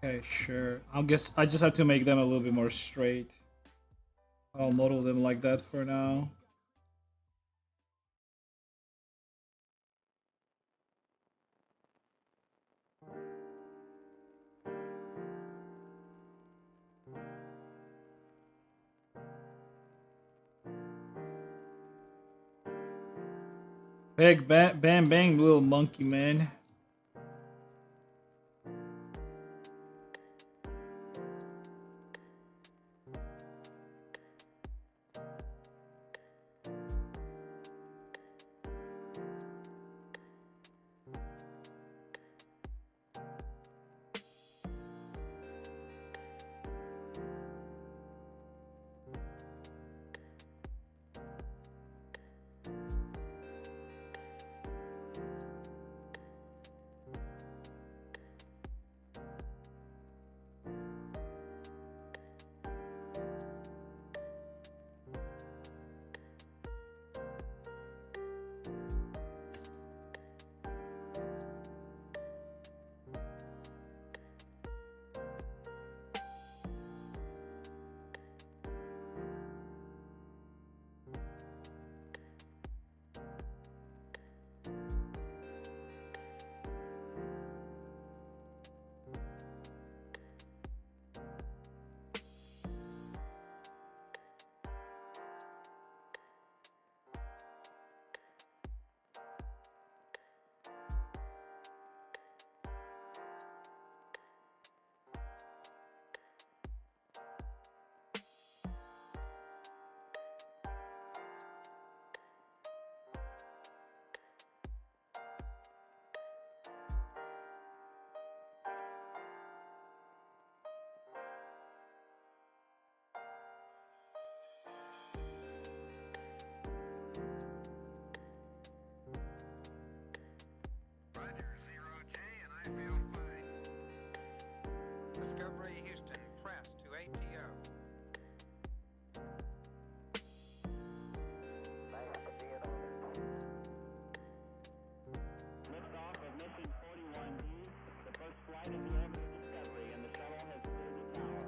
Okay, sure. I guess I just have to make them a little bit more straight. I'll model them like that for now. Big bam bam bang, little monkey man. Discovery Houston, press to ATO. Liftoff of mission 41D, the first flight in the orbit of Discovery, and the shuttle has cleared the tower.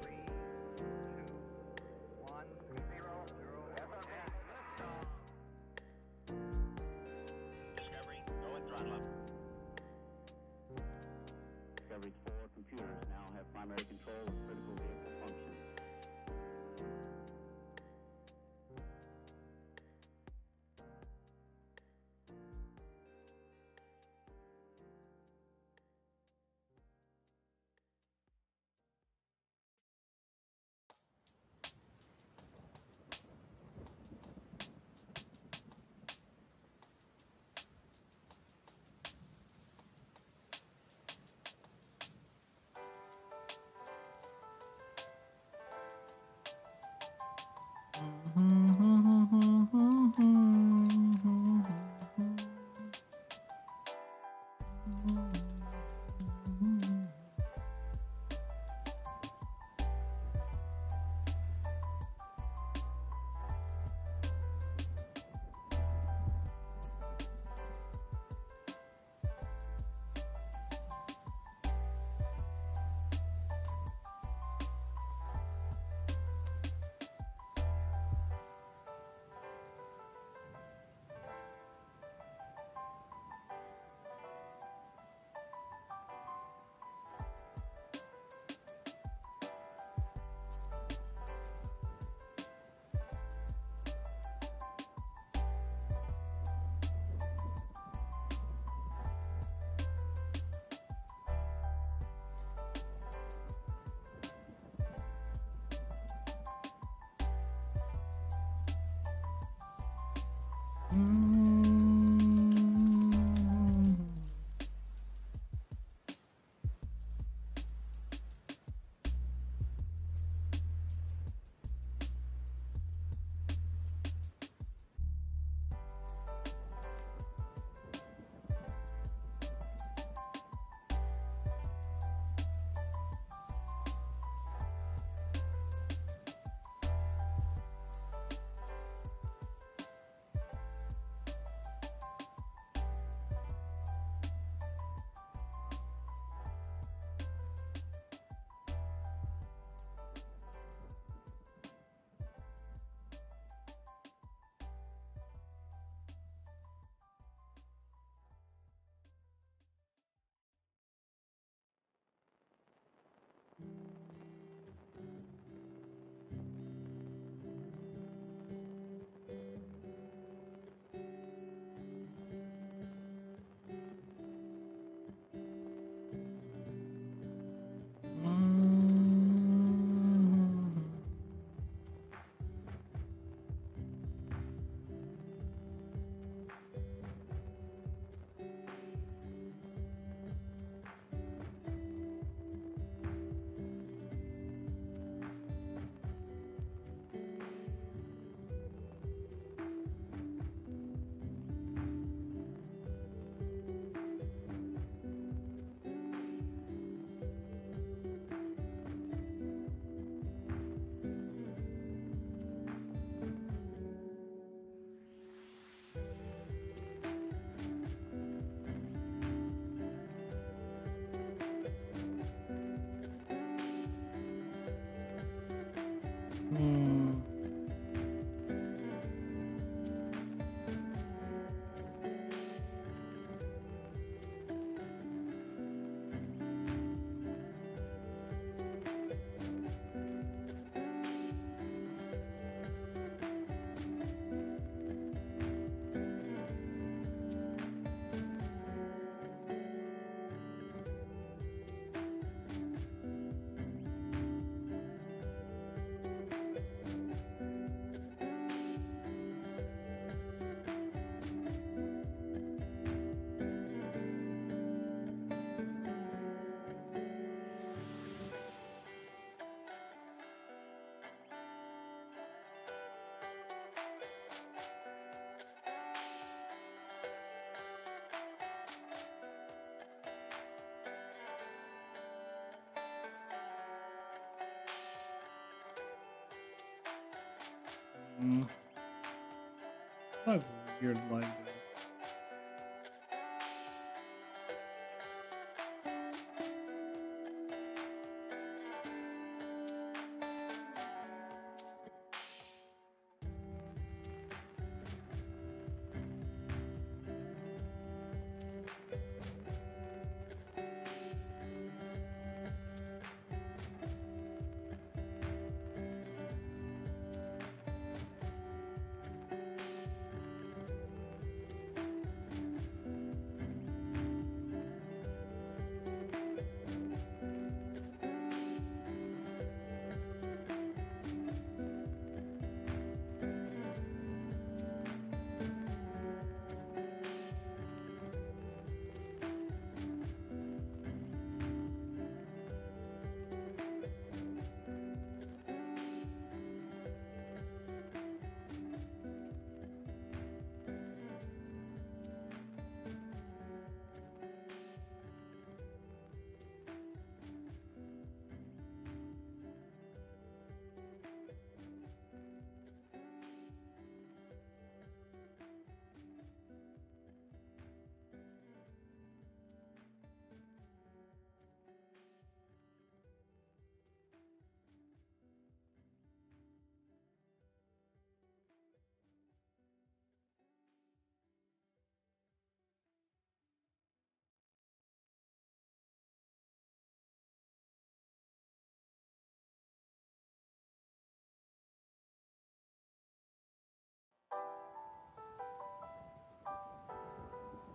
Three, two, one, zero, zero. Liftoff. Discovery, go and throttle up. Discovery's 4 computers now have primary control of critical vehicle functions. Like weird like this.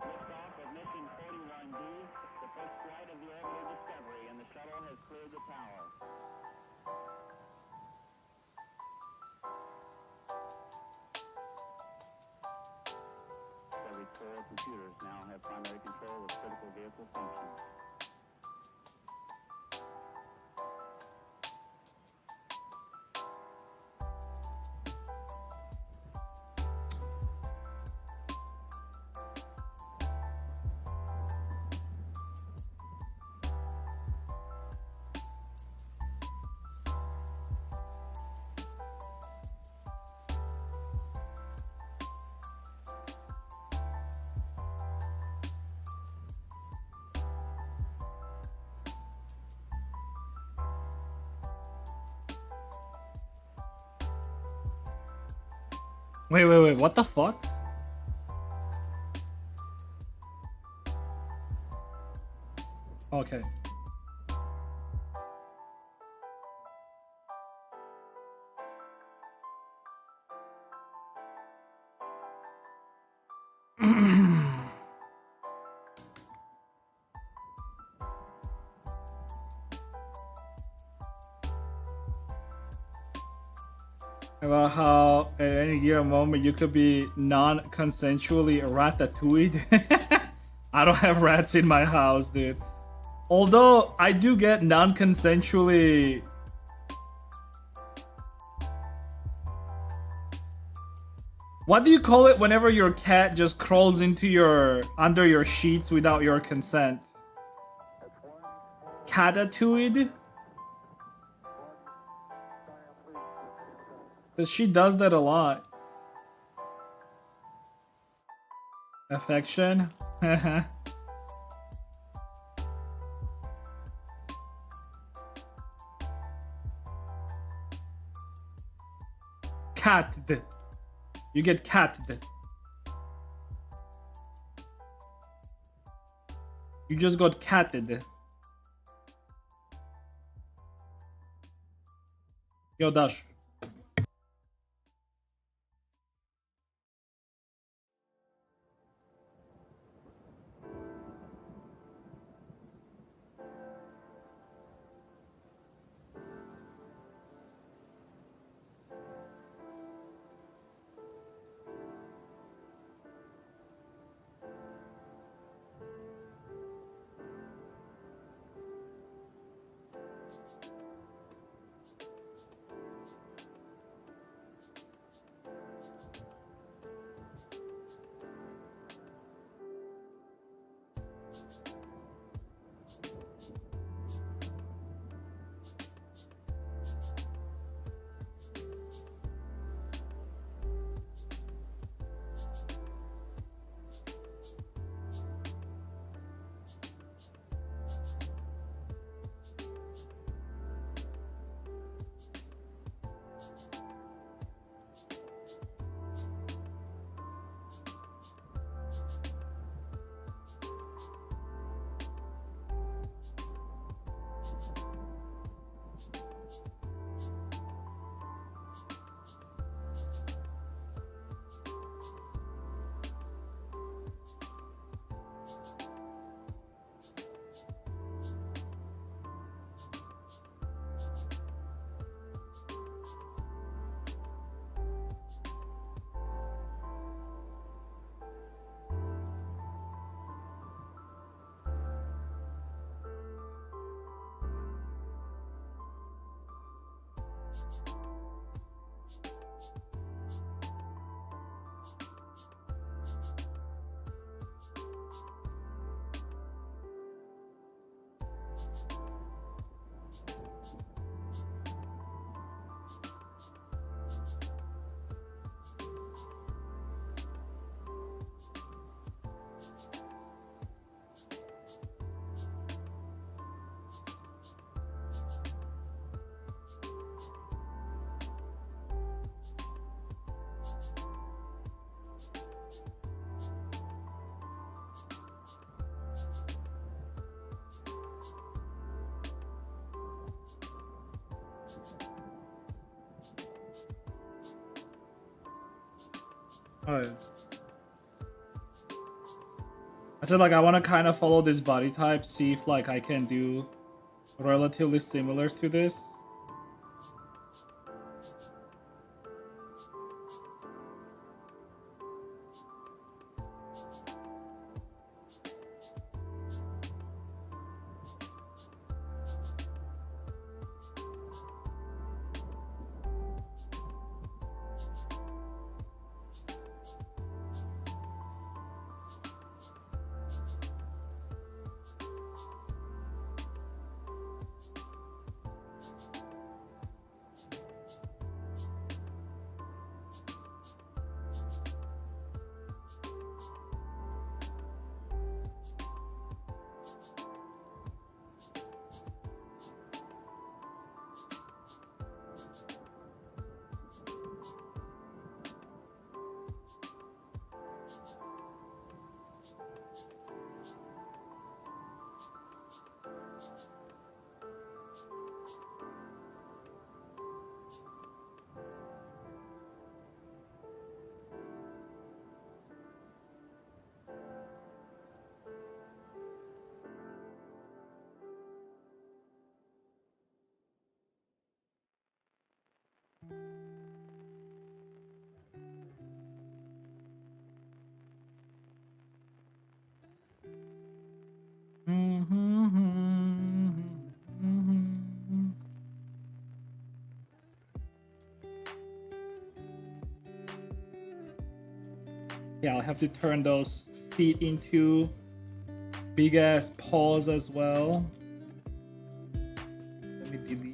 Liftoff of mission 41D, the first flight of the orbital Discovery, and the shuttle has cleared the tower. Discovery's core computers now have primary control of critical vehicle functions. Wait, what the fuck? Okay. About how at any given moment you could be non-consensually ratatouille. I don't have rats in my house, dude. Although I do get non-consensually. What do you call it whenever your cat just crawls into your under your sheets without your consent? Catatouille? Cause she does that a lot. Affection? Catted. You get catted. You just got catted. Yo, Dash. Alright. I said like I want to kind of follow this body type, see if like I can do relatively similar to this. Yeah, I'll have to turn those feet into big ass paws as well. Let me delete.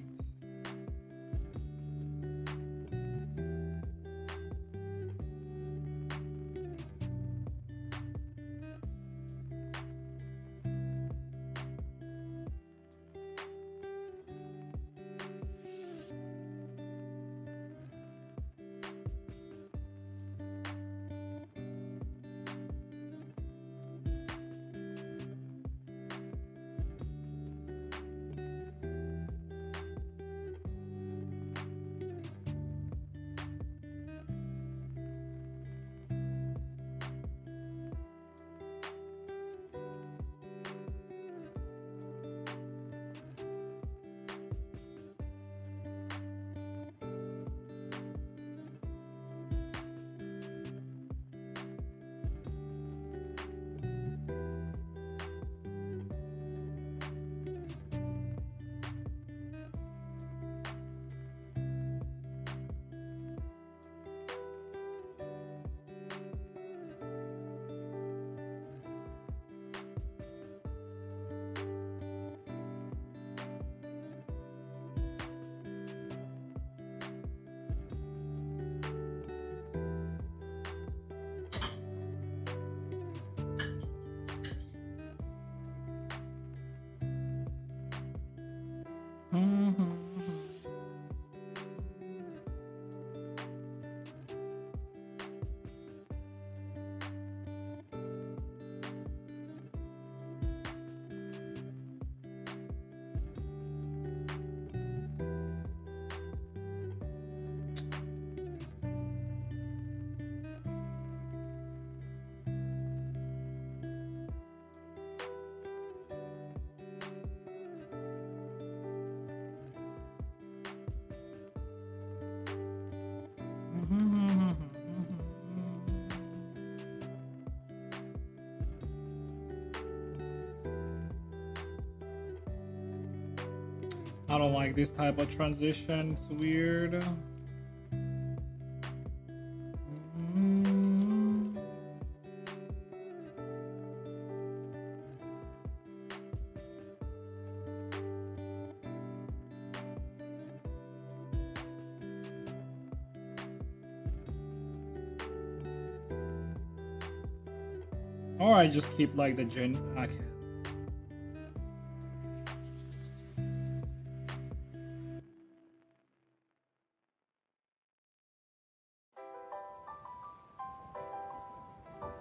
I don't like this type of transition. It's weird. Or I just keep like the gen. Okay.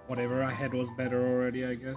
Whatever I had was better already, I guess.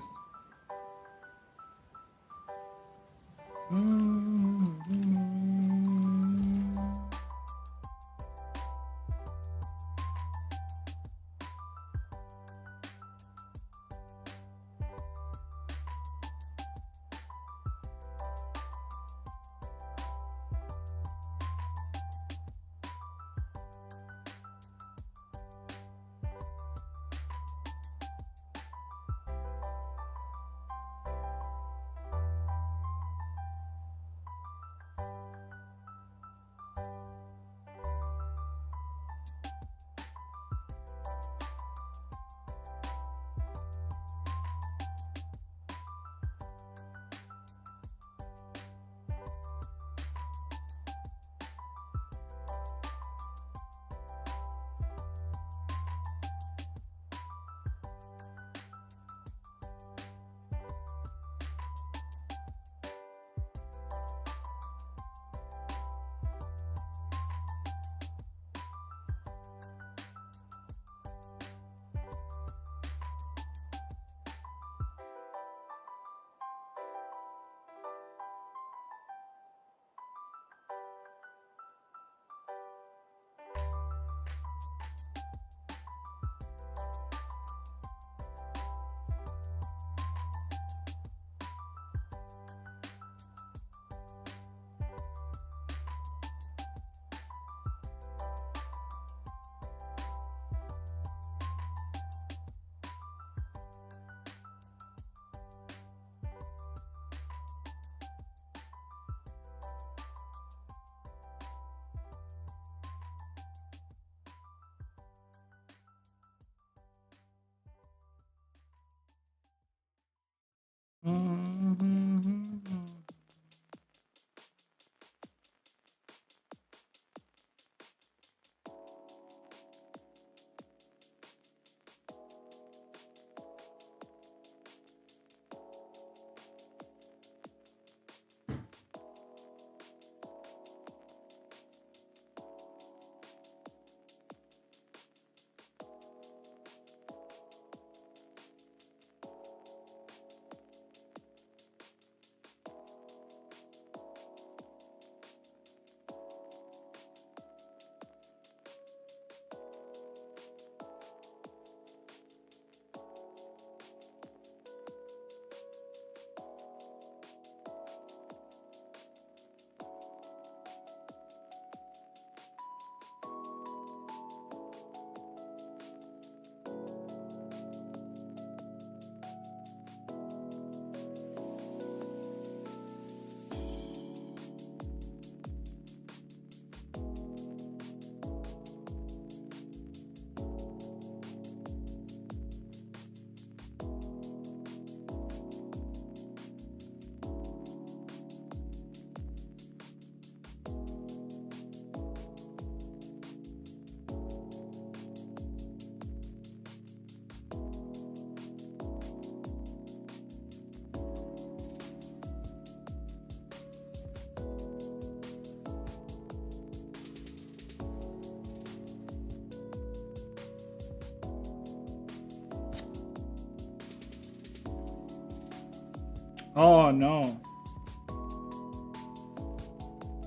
Oh no.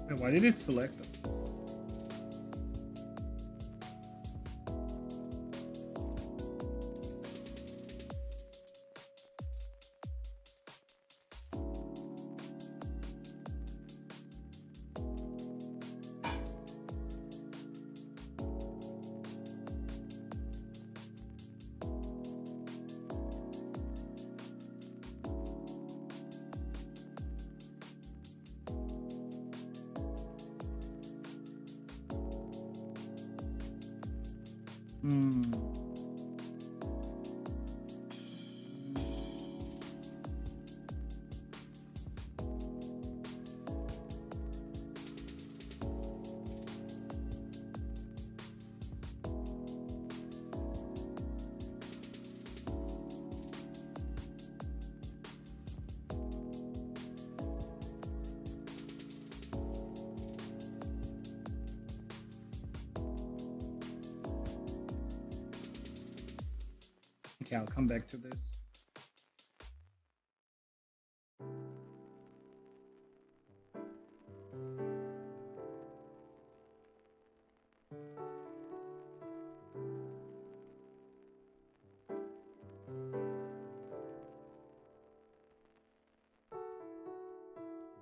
Wait, why did it select them? Okay, I'll come back to this.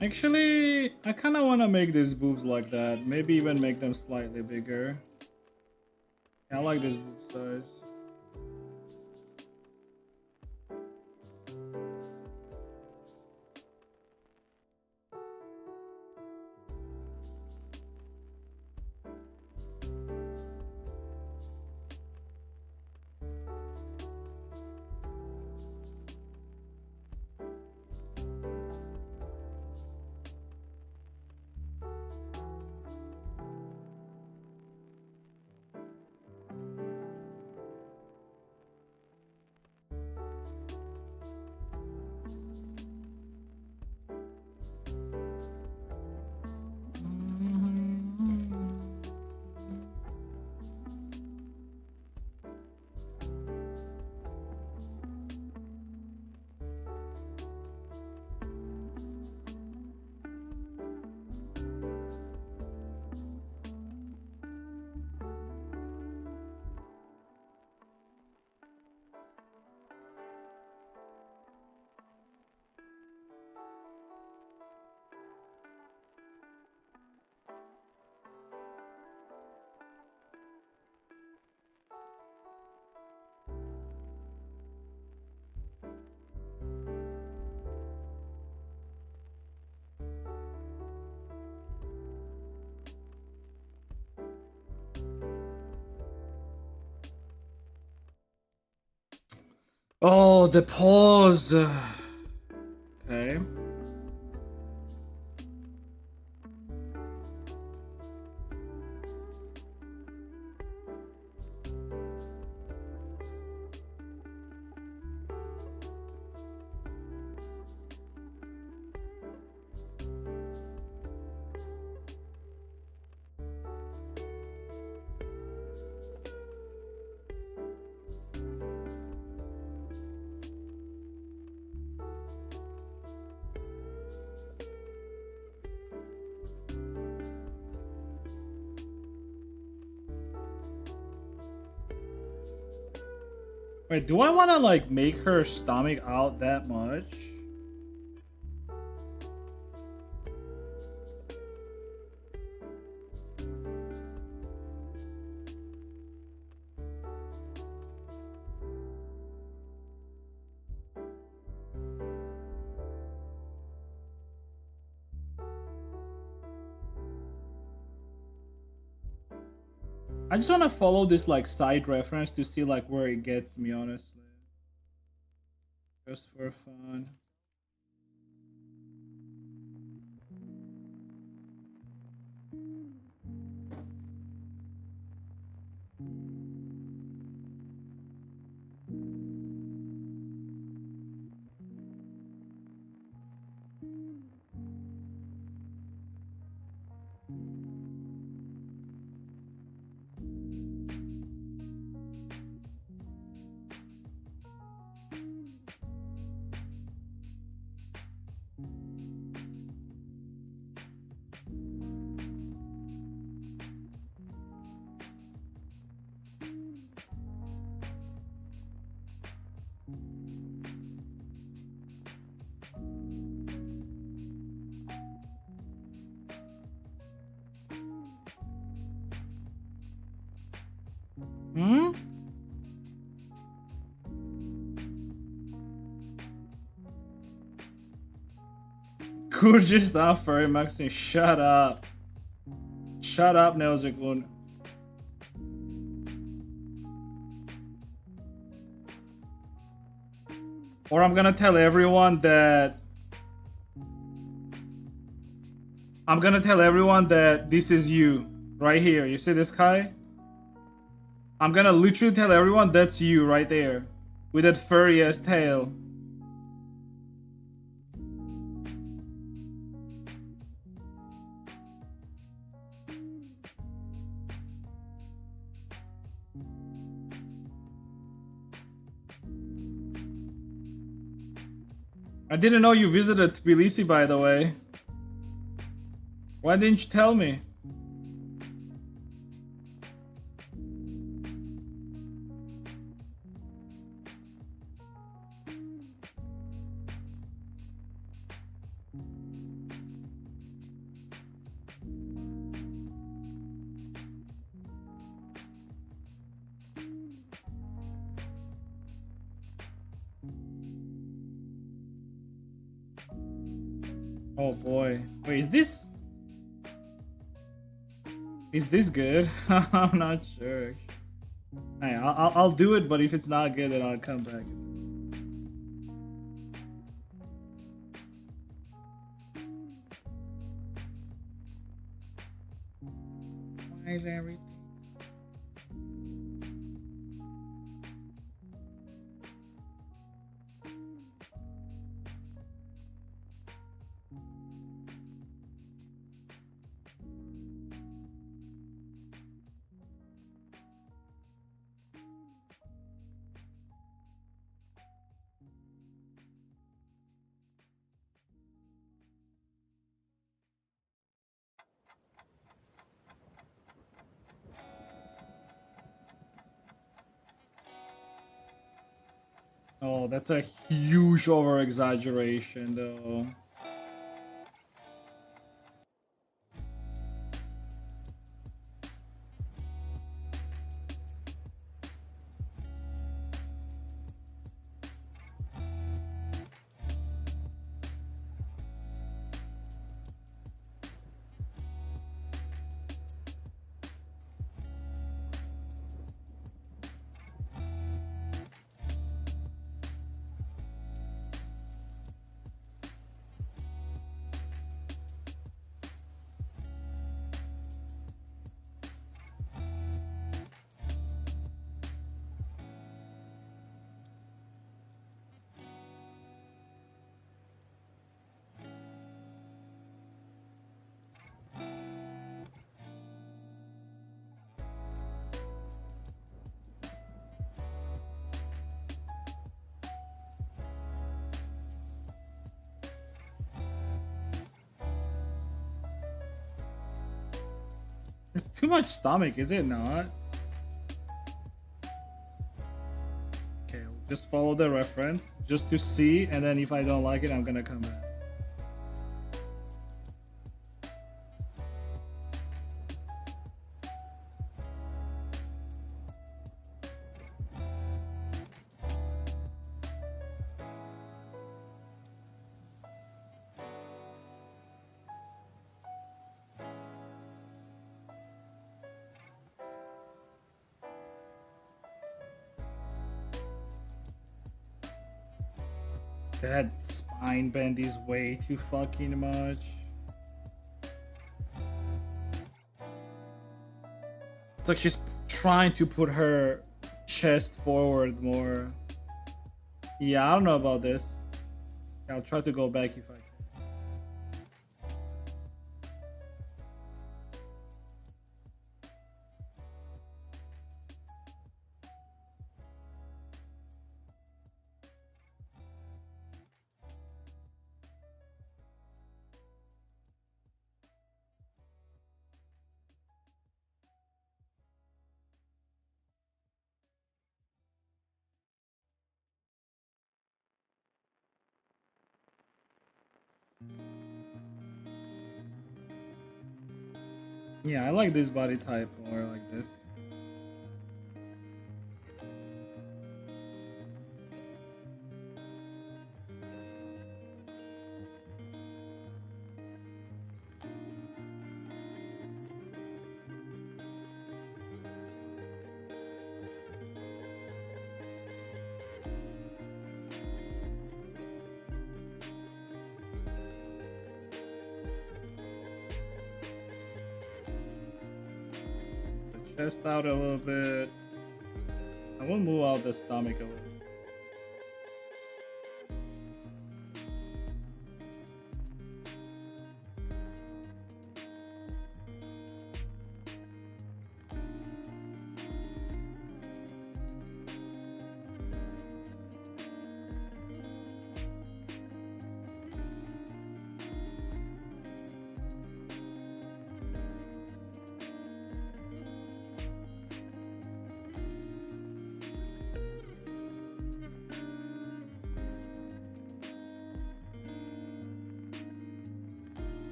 Actually, I kind of want to make these boobs like that. Maybe even make them slightly bigger. I like this boob size. Oh, the pause. Okay. Wait, do I want to like make her stomach out that much? I just want to follow this like side reference to see like where it gets me, honestly. Just for fun. Hmm? Gorgeous stuff, Furry Maxine. Shut up. Shut up, Neozikun. Or I'm gonna tell everyone that this is you. Right here. You see this guy? I'm gonna literally tell everyone that's you right there. With that furry ass tail. I didn't know you visited Tbilisi, by the way. Why didn't you tell me? Oh boy. Wait, is this good? I'm not sure. Hey, I'll do it, but if it's not good, then I'll come back. Why is everything? Oh, that's a huge over exaggeration, though. It's too much stomach, is it not? Okay, I'll just follow the reference just to see, and then if I don't like it, I'm gonna come back. That spine bend is way too fucking much. It's like she's trying to put her chest forward more. Yeah, I don't know about this. I'll try to go back if I can. Yeah, I like this body type more like this. The chest out a little bit. I will move out the stomach a little.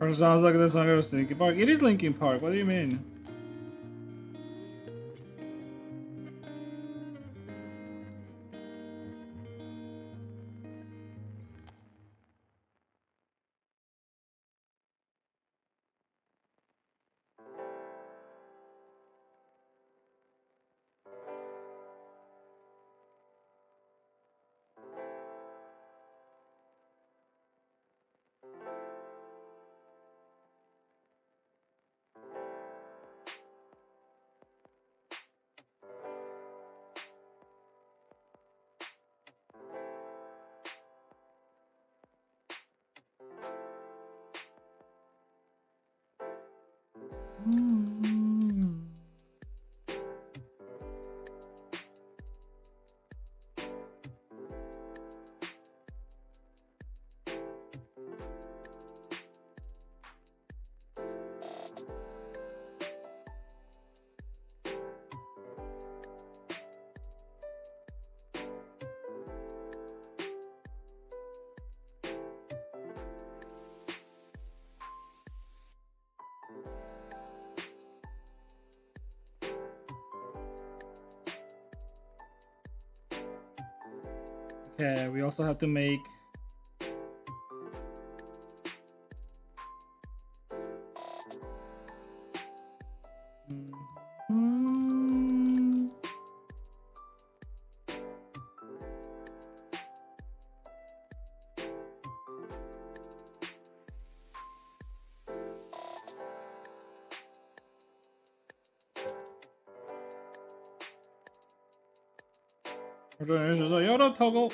Or sounds like the song of Linkin Park. It is Linkin Park. What do you mean? Okay, we also have to make. Yoda toggle.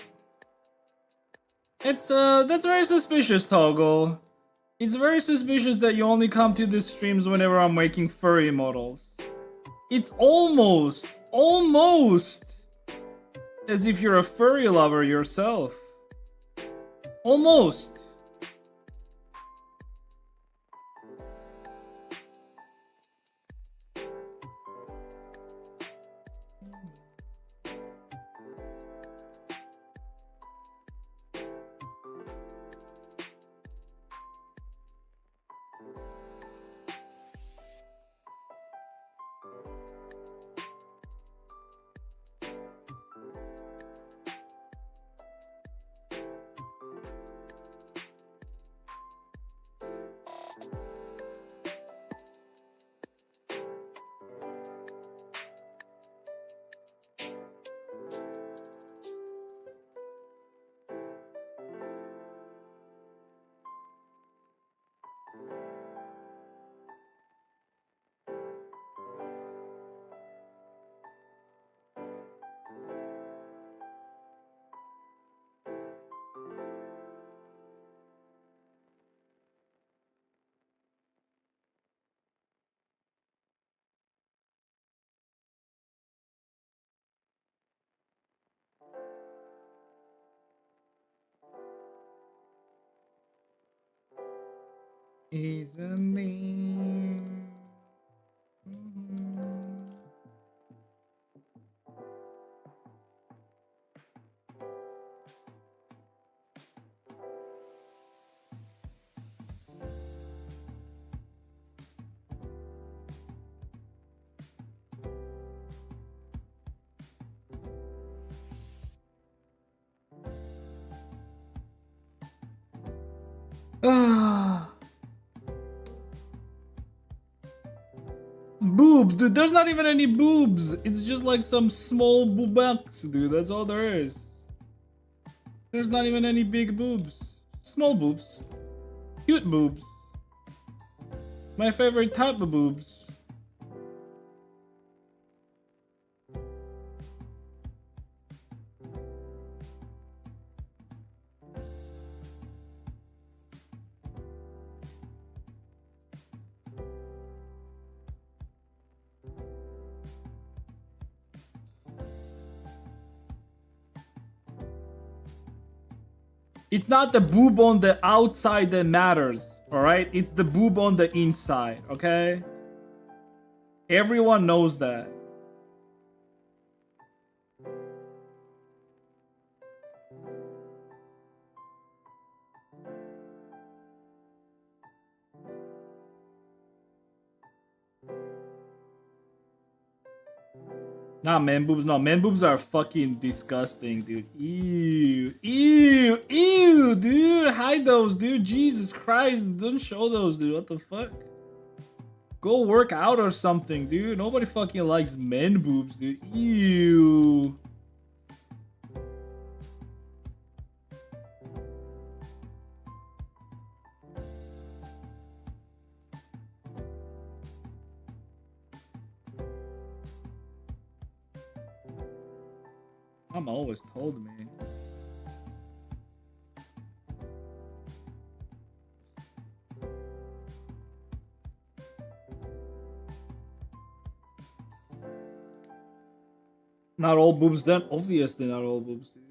It's that's very suspicious, Toggle. It's very suspicious that you only come to the streams whenever I'm making furry models. It's almost as if you're a furry lover yourself. Almost. Is a me. Boobs, dude. There's not even any boobs. It's just like some small boobaks, dude. That's all there is. There's not even any big boobs. Small boobs. Cute boobs. My favorite type of boobs. It's not the boob on the outside that matters, alright? It's the boob on the inside, okay? Everyone knows that. Nah, man boobs, no. Man boobs are fucking disgusting, dude. Ew. Ew. Ew, dude. Hide those, dude. Jesus Christ. Don't show those, dude. What the fuck? Go work out or something, dude. Nobody fucking likes man boobs, dude. Ew. Mom always told me. Not all boobs then? Obviously not all boobs, dude.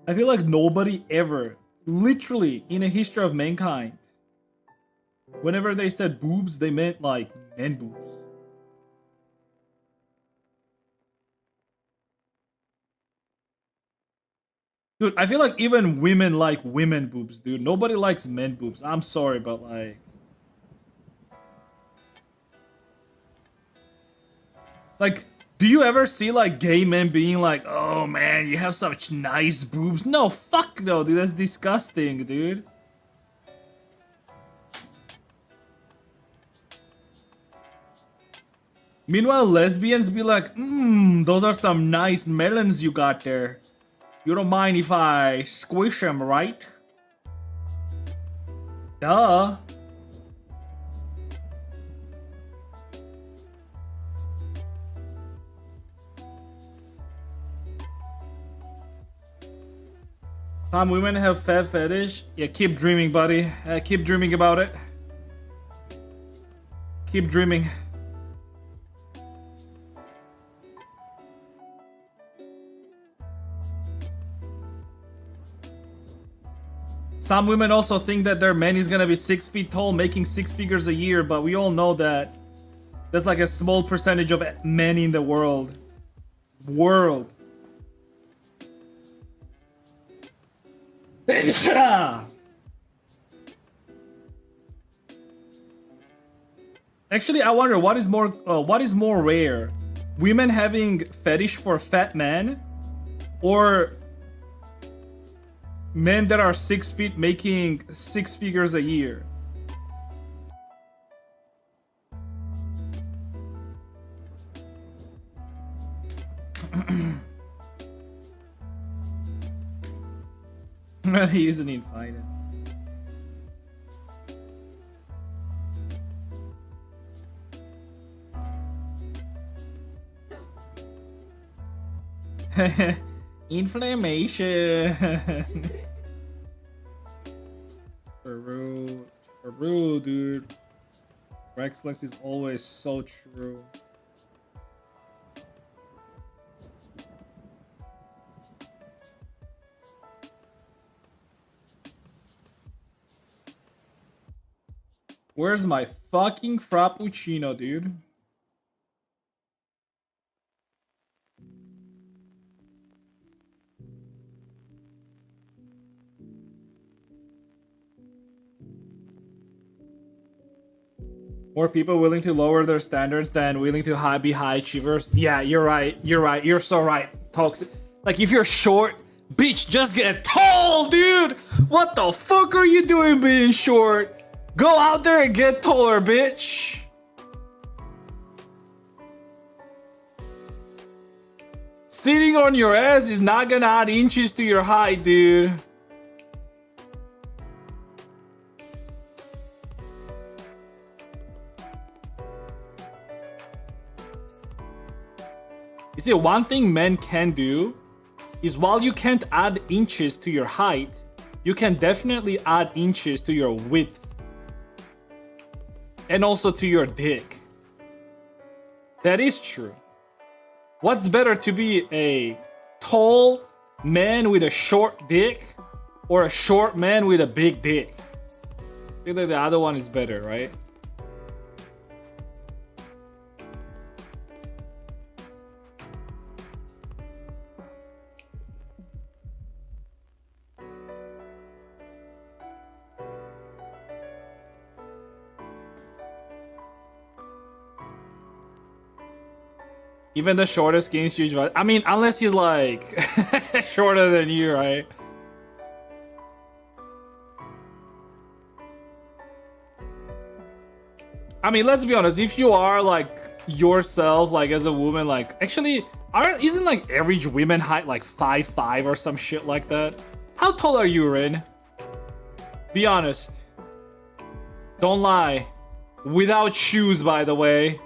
I feel like nobody ever, literally in the history of mankind, whenever they said boobs, they meant like men boobs. Dude, I feel like even women like women boobs, dude. Nobody likes men boobs. I'm sorry, but like, do you ever see like gay men being like, "Oh man, you have such nice boobs"? No, fuck no, dude. That's disgusting, dude. Meanwhile, lesbians be like, those are some nice melons you got there. You don't mind if I squish them, right? Duh. Some women have fat fetish. Yeah, keep dreaming, buddy. Keep dreaming about it. Keep dreaming. Some women also think that their man is gonna be 6 feet tall, making 6 figures a year, but we all know that that's like a small percentage of men in the world. Actually, I wonder what is more rare, women having fetish for fat men, or men that are 6 feet making 6 figures a year. He isn't in finance. Inflammation. True, dude. Rexlex is always so true. Where's my fucking frappuccino, dude? More people willing to lower their standards than willing to be high achievers. Yeah, you're right. You're so right. Toxic. Like, if you're short, bitch, just get tall, dude. What the fuck are you doing being short? Go out there and get taller, bitch. Sitting on your ass is not gonna add inches to your height, dude. You see, one thing men can do is, while you can't add inches to your height, you can definitely add inches to your width. And also to your dick. That is true. What's better, to be a tall man with a short dick, or a short man with a big dick? I feel like the other one is better, right? Even the shortest gains huge value. I mean, unless he's like shorter than you, right? I mean, let's be honest. If you are like yourself, like as a woman, like actually, isn't like average women height like 5'5" or some shit like that? How tall are you, Rin? Be honest. Don't lie. Without shoes, by the way.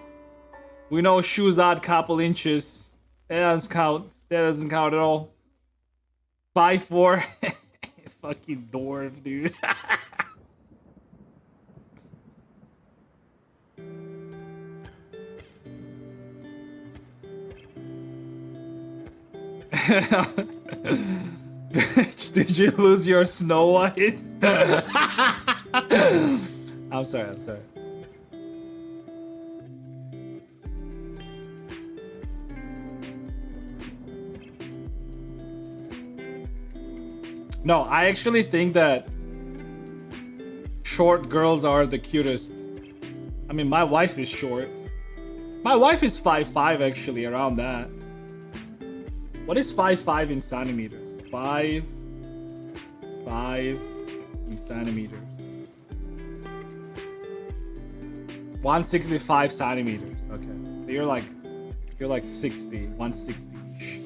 We know shoes add couple inches. That doesn't count. That doesn't count at all. 5'4". Fucking dwarf, dude. Bitch, did you lose your Snow White? I'm sorry, I'm sorry. No, I actually think that short girls are the cutest. I mean, my wife is short. My wife is 5'5", actually, around that. What is 5'5" in centimeters? 5 in centimeters. 165 centimeters. Okay, so you're like 60, 160-ish.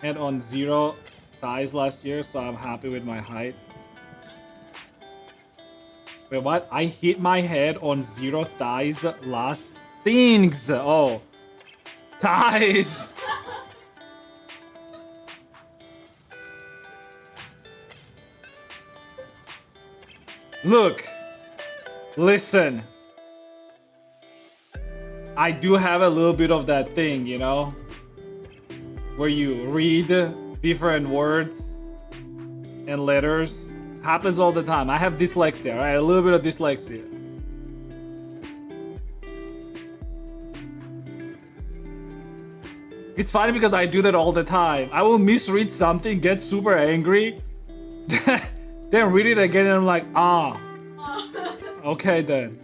And on 0 thighs last year, so I'm happy with my height. Wait, what? I hit my head on 0 thighs last things. Oh, thighs. Look, listen. I do have a little bit of that thing, you know, where you read different words and letters. Happens all the time. I have dyslexia, right? A little bit of dyslexia. It's funny because I do that all the time. I will misread something, get super angry, then read it again and I'm like, ah. Okay then.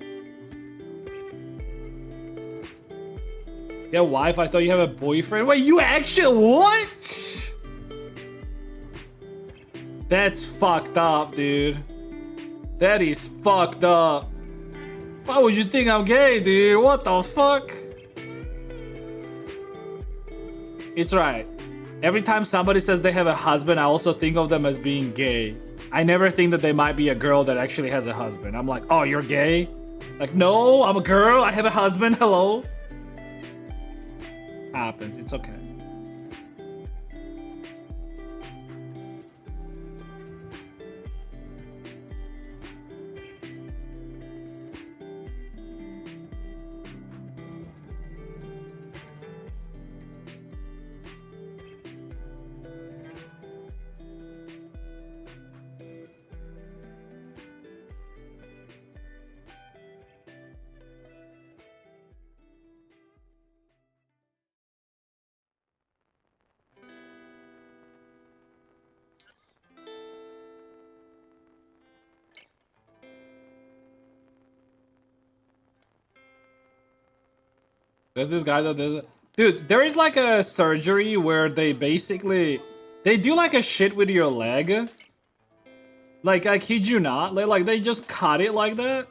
Yeah, wife, I thought you have a boyfriend. Wait, you actually, what? That's fucked up, dude. That is fucked up. Why would you think I'm gay, dude? What the fuck? It's right. Every time somebody says they have a husband, I also think of them as being gay. I never think that they might be a girl that actually has a husband. I'm like, oh, you're gay? Like, no, I'm a girl. I have a husband. Hello. Happens. It's okay. There's this guy that does it. Dude, there is like a surgery where they basically they do like a shit with your leg. Like I kid you not, like they just cut it like that.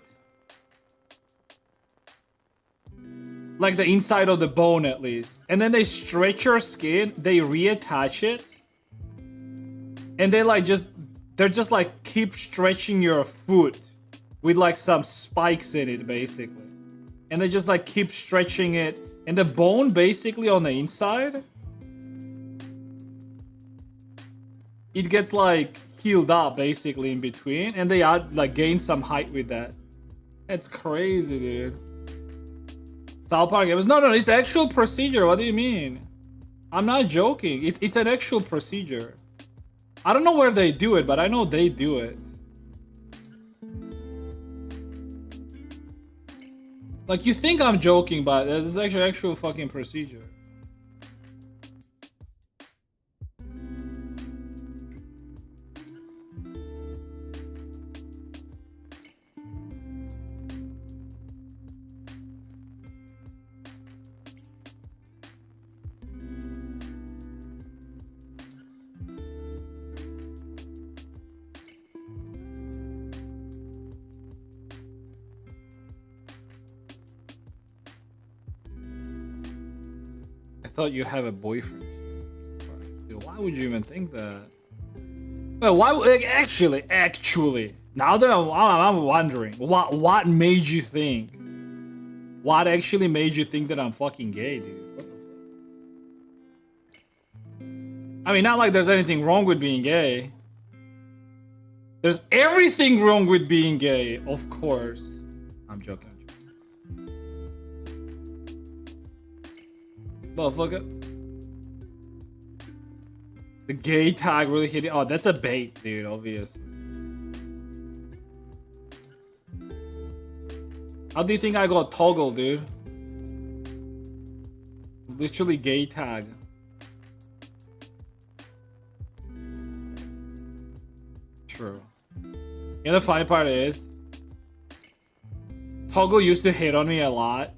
Like the inside of the bone at least. And then they stretch your skin, they reattach it. And they like they're just like keep stretching your foot with like some spikes in it basically. And they just like keep stretching it. And the bone basically on the inside, it gets like healed up basically in between. And they add like gain some height with that. That's crazy, dude. South Park games. No, it's actual procedure. What do you mean? I'm not joking. It's an actual procedure. I don't know where they do it, but I know they do it. Like, you think I'm joking, but this is actually actual fucking procedure. I thought you have a boyfriend. Dude, why would you even think that? Well, why? Like, actually, now that I'm wondering, what made you think? What actually made you think that I'm fucking gay, dude? What the fuck? I mean, not like there's anything wrong with being gay. There's everything wrong with being gay, of course. I'm joking. Motherfucker. The gay tag really hit it. Oh, that's a bait, dude, obvious. How do you think I got toggle, dude? Literally gay tag. True. You know the funny part is, Toggle used to hit on me a lot.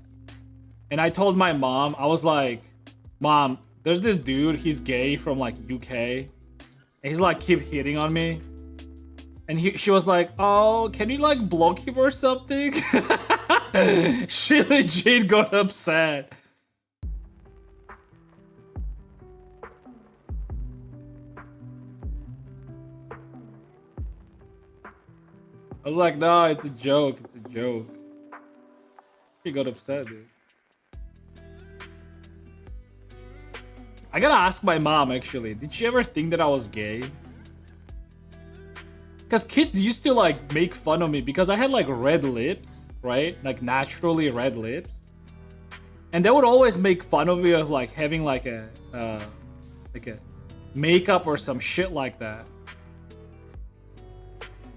And I told my mom, I was like, Mom, there's this dude, he's gay from like UK. And he's like keep hitting on me. And she was like, oh, can you like block him or something? She legit got upset. I was like, no, it's a joke. It's a joke. He got upset, dude. I gotta ask my mom, actually. Did she ever think that I was gay? Because kids used to, like, make fun of me because I had, like, red lips, right? Like, naturally red lips. And they would always make fun of me of, like, having, like a makeup or some shit like that.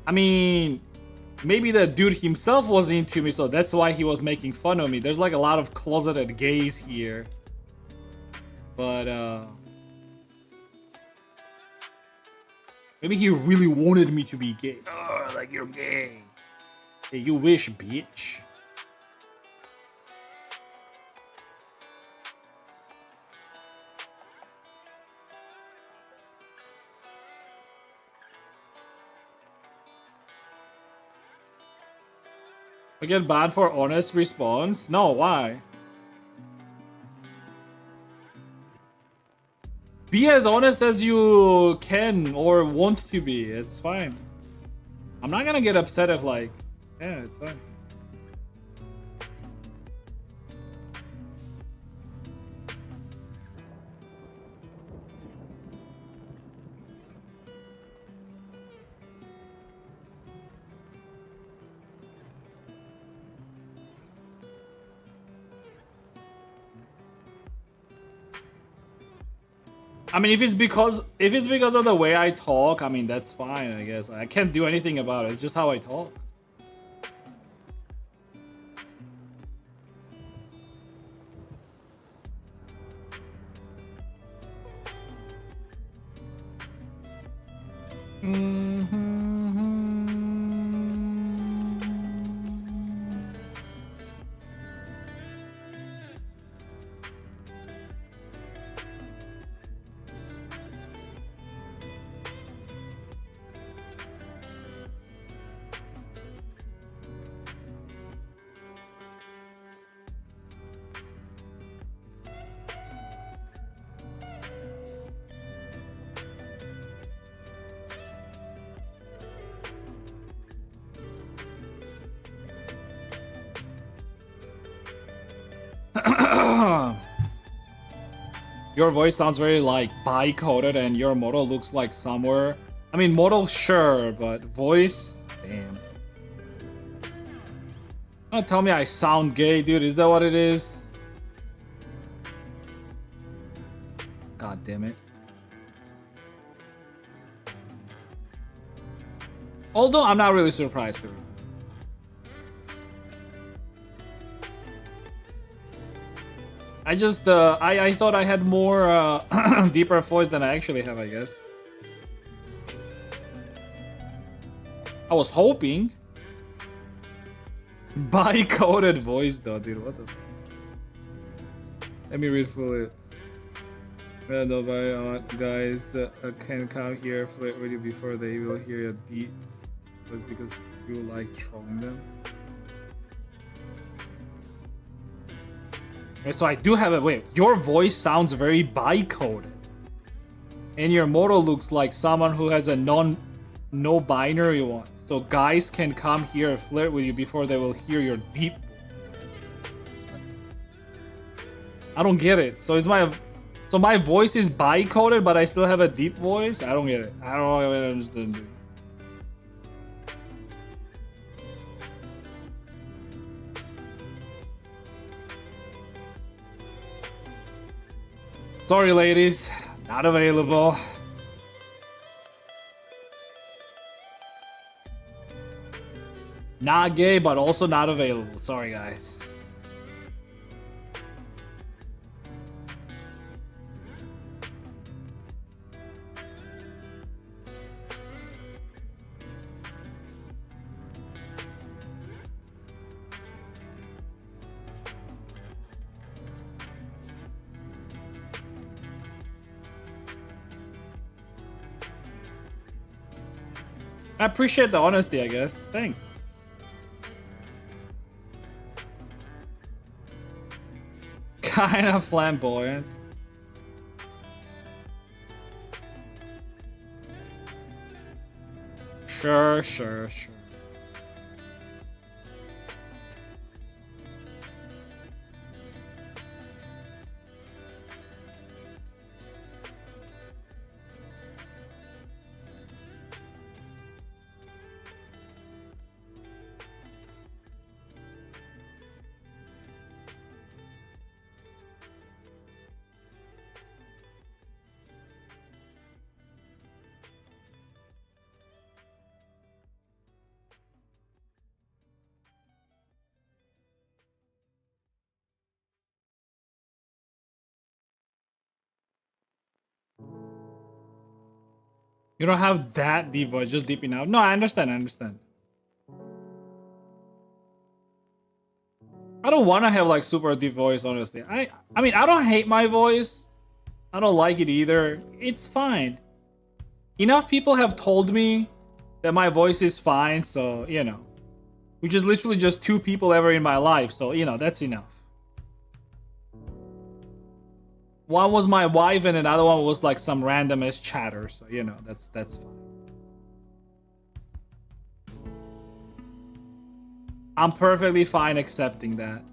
I mean, maybe the dude himself was into me, so that's why he was making fun of me. There's, like, a lot of closeted gays here. But, maybe he really wanted me to be gay. Oh, like, you're gay. Hey, you wish, bitch. I get banned for honest response? No, why? Be as honest as you can or want to be. It's fine. I'm not gonna get upset if, like, yeah, it's fine. I mean, if it's because of the way I talk, I mean, that's fine, I guess. I can't do anything about it. It's just how I talk. Your voice sounds very like bi-coded and your model looks like somewhere. I mean, model sure, but voice? Damn. Don't tell me I sound gay, dude. Is that what it is? God damn it. Although I'm not really surprised, dude. I just, I thought I had more, deeper voice than I actually have, I guess. I was hoping. Bi-coded voice, though, dude. What the... Let me read fully. Nobody guys can come here flirt with you before they will hear your deep voice because you like trolling them. So I do have a wait. Your voice sounds very bi-coded, and your model looks like someone who has a no binary one. So guys can come here and flirt with you before they will hear your deep. I don't get it. So my voice is bi-coded, but I still have a deep voice. I don't get it. I don't really understand, dude. Sorry, ladies, not available. Not gay, but also not available. Sorry, guys. I appreciate the honesty, I guess. Thanks. Kind of flamboyant. Sure, sure, sure. You don't have that deep voice, just deep enough. No, I understand, I understand. I don't want to have like super deep voice, honestly. I mean, I don't hate my voice. I don't like it either. It's fine. Enough people have told me that my voice is fine, so, you know. Which is literally just 2 people ever in my life, so, you know, that's enough. One was my wife and another one was like some random ass chatter, so, you know, that's fine. I'm perfectly fine accepting that.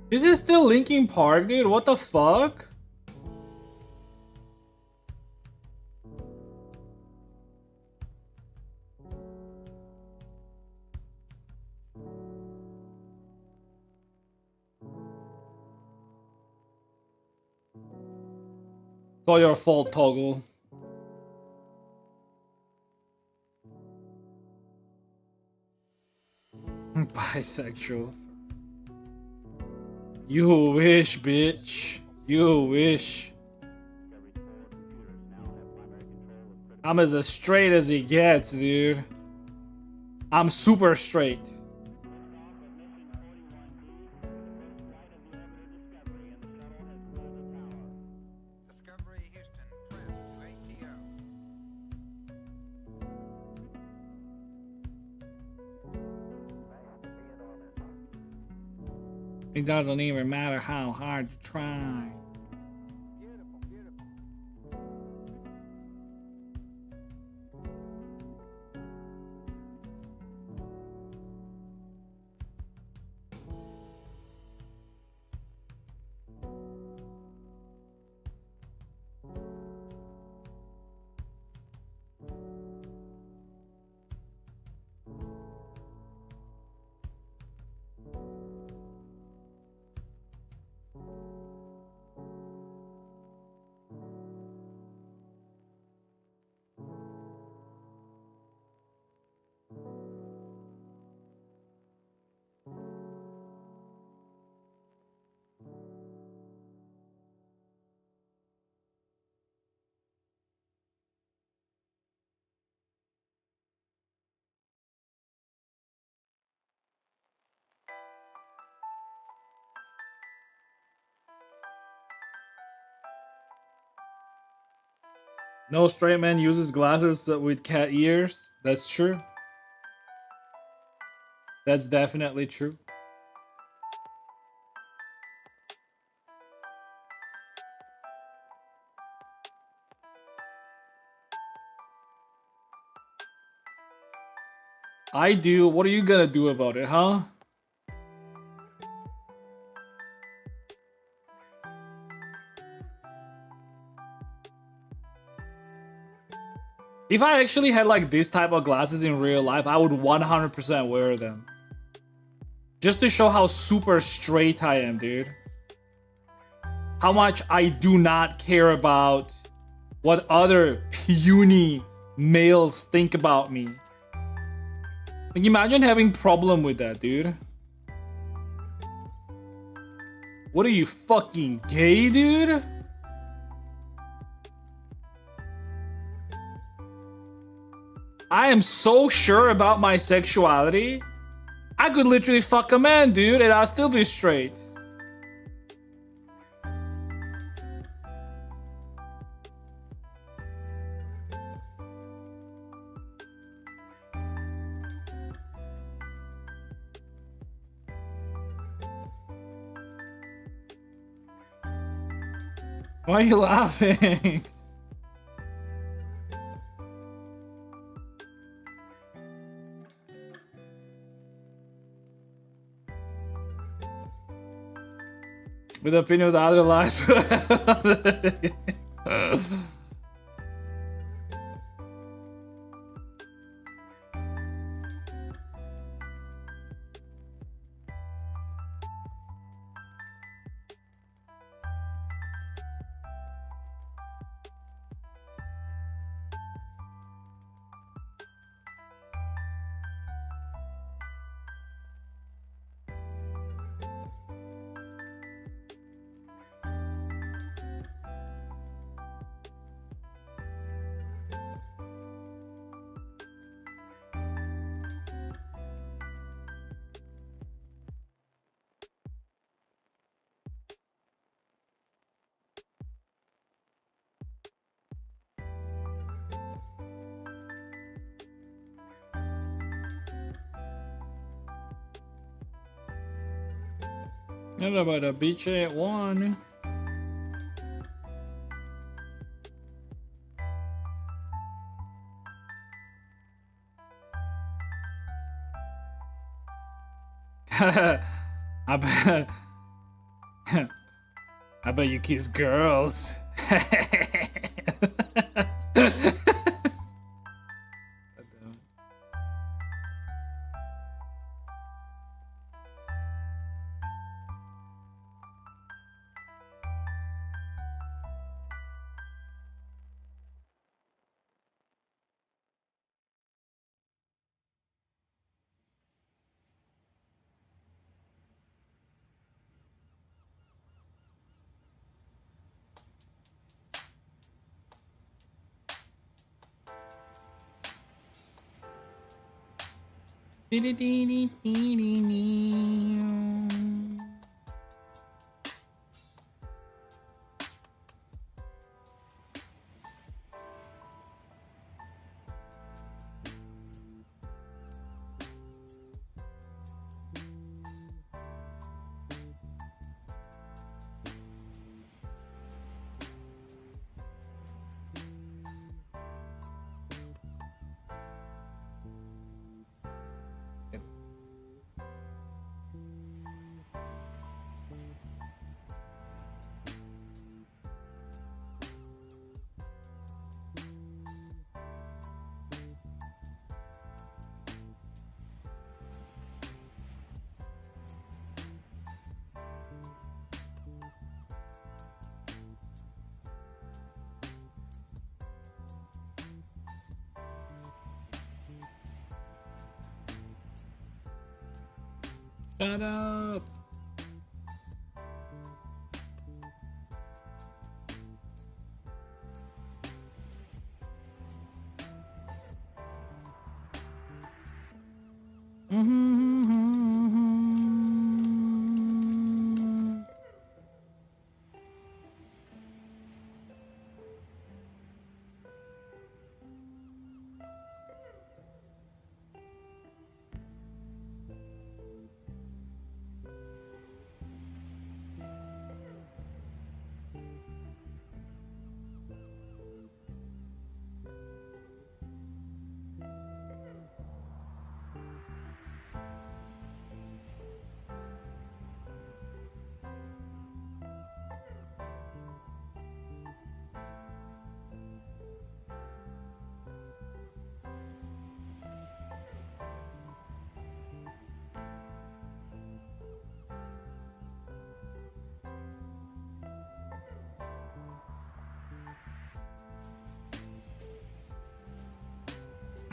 This is still Linkin Park, dude. What the fuck? It's all your fault, Toggle. Bisexual. You wish, bitch. You wish. I'm as straight as it gets, dude. I'm super straight. Discovery Houston, press to ATO. It doesn't even matter how hard you try. Beautiful, beautiful. No straight man uses glasses with cat ears. That's true. That's definitely true. I do. What are you gonna do about it, huh? If I actually had like this type of glasses in real life, I would 100% wear them. Just to show how super straight I am, dude. How much I do not care about what other puny males think about me. Like, imagine having problem with that, dude. What are you, fucking gay, dude? I am so sure about my sexuality. I could literally fuck a man, dude, and I'll still be straight. Why are you laughing? With opinion of the other lies. What about a beach at one? I bet. I bet you kiss girls. Shut up.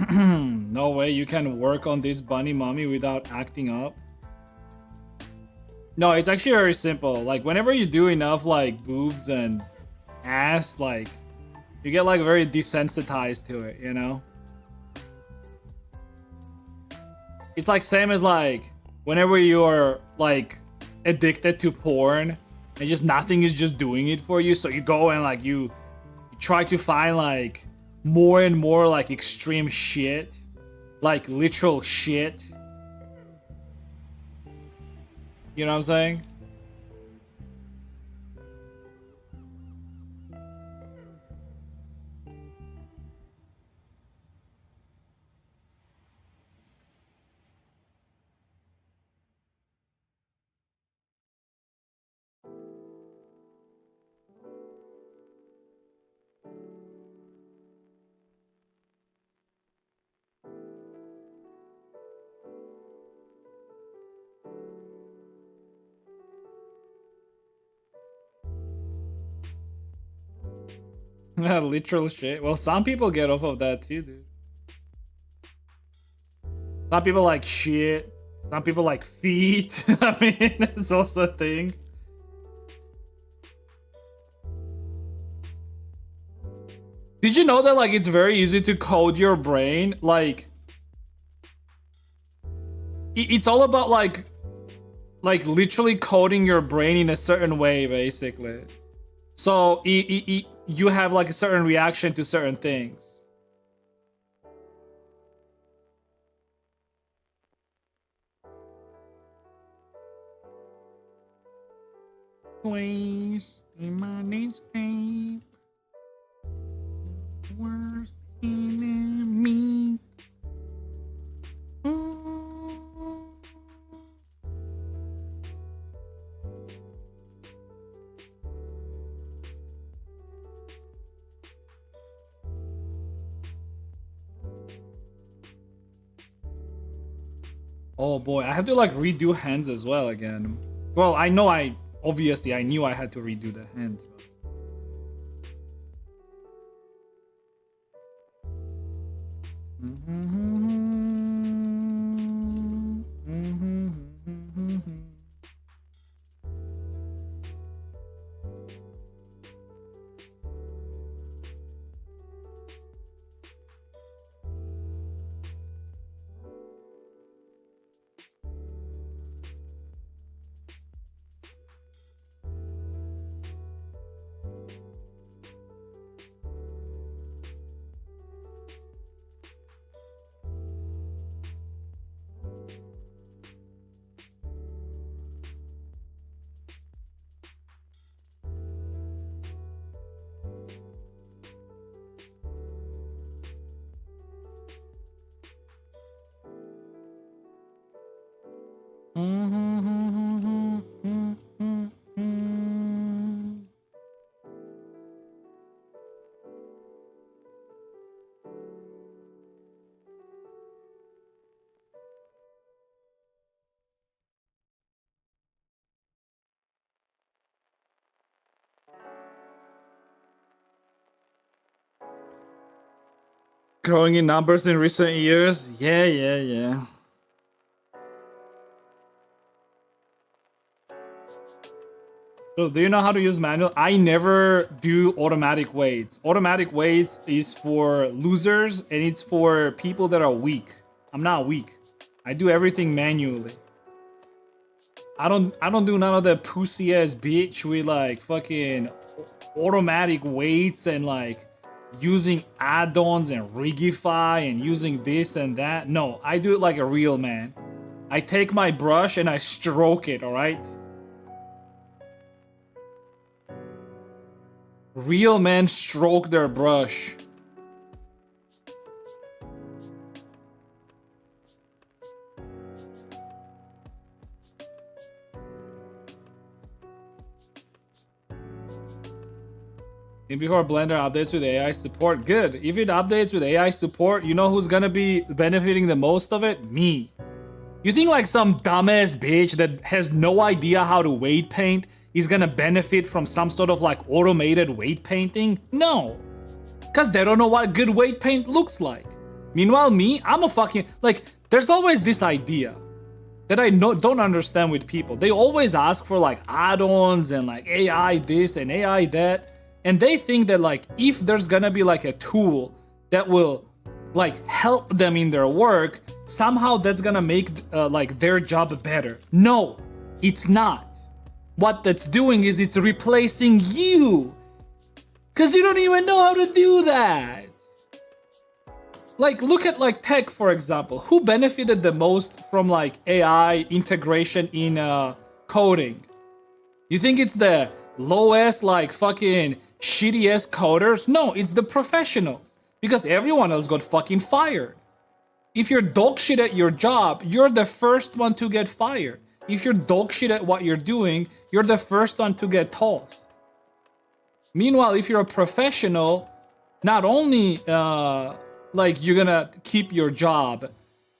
No way you can work on this bunny mommy without acting up. No, it's actually very simple. Like whenever you do enough like boobs and ass, like you get like very desensitized to it, you know? It's like same as like whenever you're like addicted to porn and just nothing is just doing it for you, so you go and like you try to find like more and more like extreme shit, like literal shit. You know what I'm saying? Literal shit. Well, some people get off of that too, dude. Some people like shit. Some people like feet. I mean, it's also a thing. Did you know that like it's very easy to code your brain? Like, it's all about like literally coding your brain in a certain way, basically. So you have like a certain reaction to certain things. Please be my escape. Worst enemy. Oh boy, I have to like redo hands as well again. Well, I know obviously I knew I had to redo the hands. Growing in numbers in recent years? Yeah. So do you know how to use manual? I never do automatic weights. Automatic weights is for losers and it's for people that are weak. I'm not weak. I do everything manually. I don't do none of that pussy ass bitch with like fucking automatic weights and like using add-ons and rigify and using this and that. No, I do it like a real man. I take my brush and I stroke it, all right? Real men stroke their brush. And before Blender updates with AI support, good. If it updates with AI support, you know who's gonna be benefiting the most of it? Me. You think like some dumbass bitch that has no idea how to weight paint is gonna benefit from some sort of like automated weight painting? No. Because they don't know what good weight paint looks like. Meanwhile, me, I'm a fucking like. There's always this idea that I don't understand with people. They always ask for like add-ons and like AI this and AI that, and they think that like if there's gonna be like a tool that will like help them in their work, somehow that's gonna make like their job better. No, it's not. What that's doing is it's replacing you, because you don't even know how to do that. Like, look at like tech, for example. Who benefited the most from like AI integration in coding? You think it's the low-ass, like fucking shitty-ass coders? No, it's the professionals. Because everyone else got fucking fired. If you're dog shit at your job, you're the first one to get fired. If you're dog shit at what you're doing, you're the first one to get tossed. Meanwhile, if you're a professional, not only like you're gonna keep your job,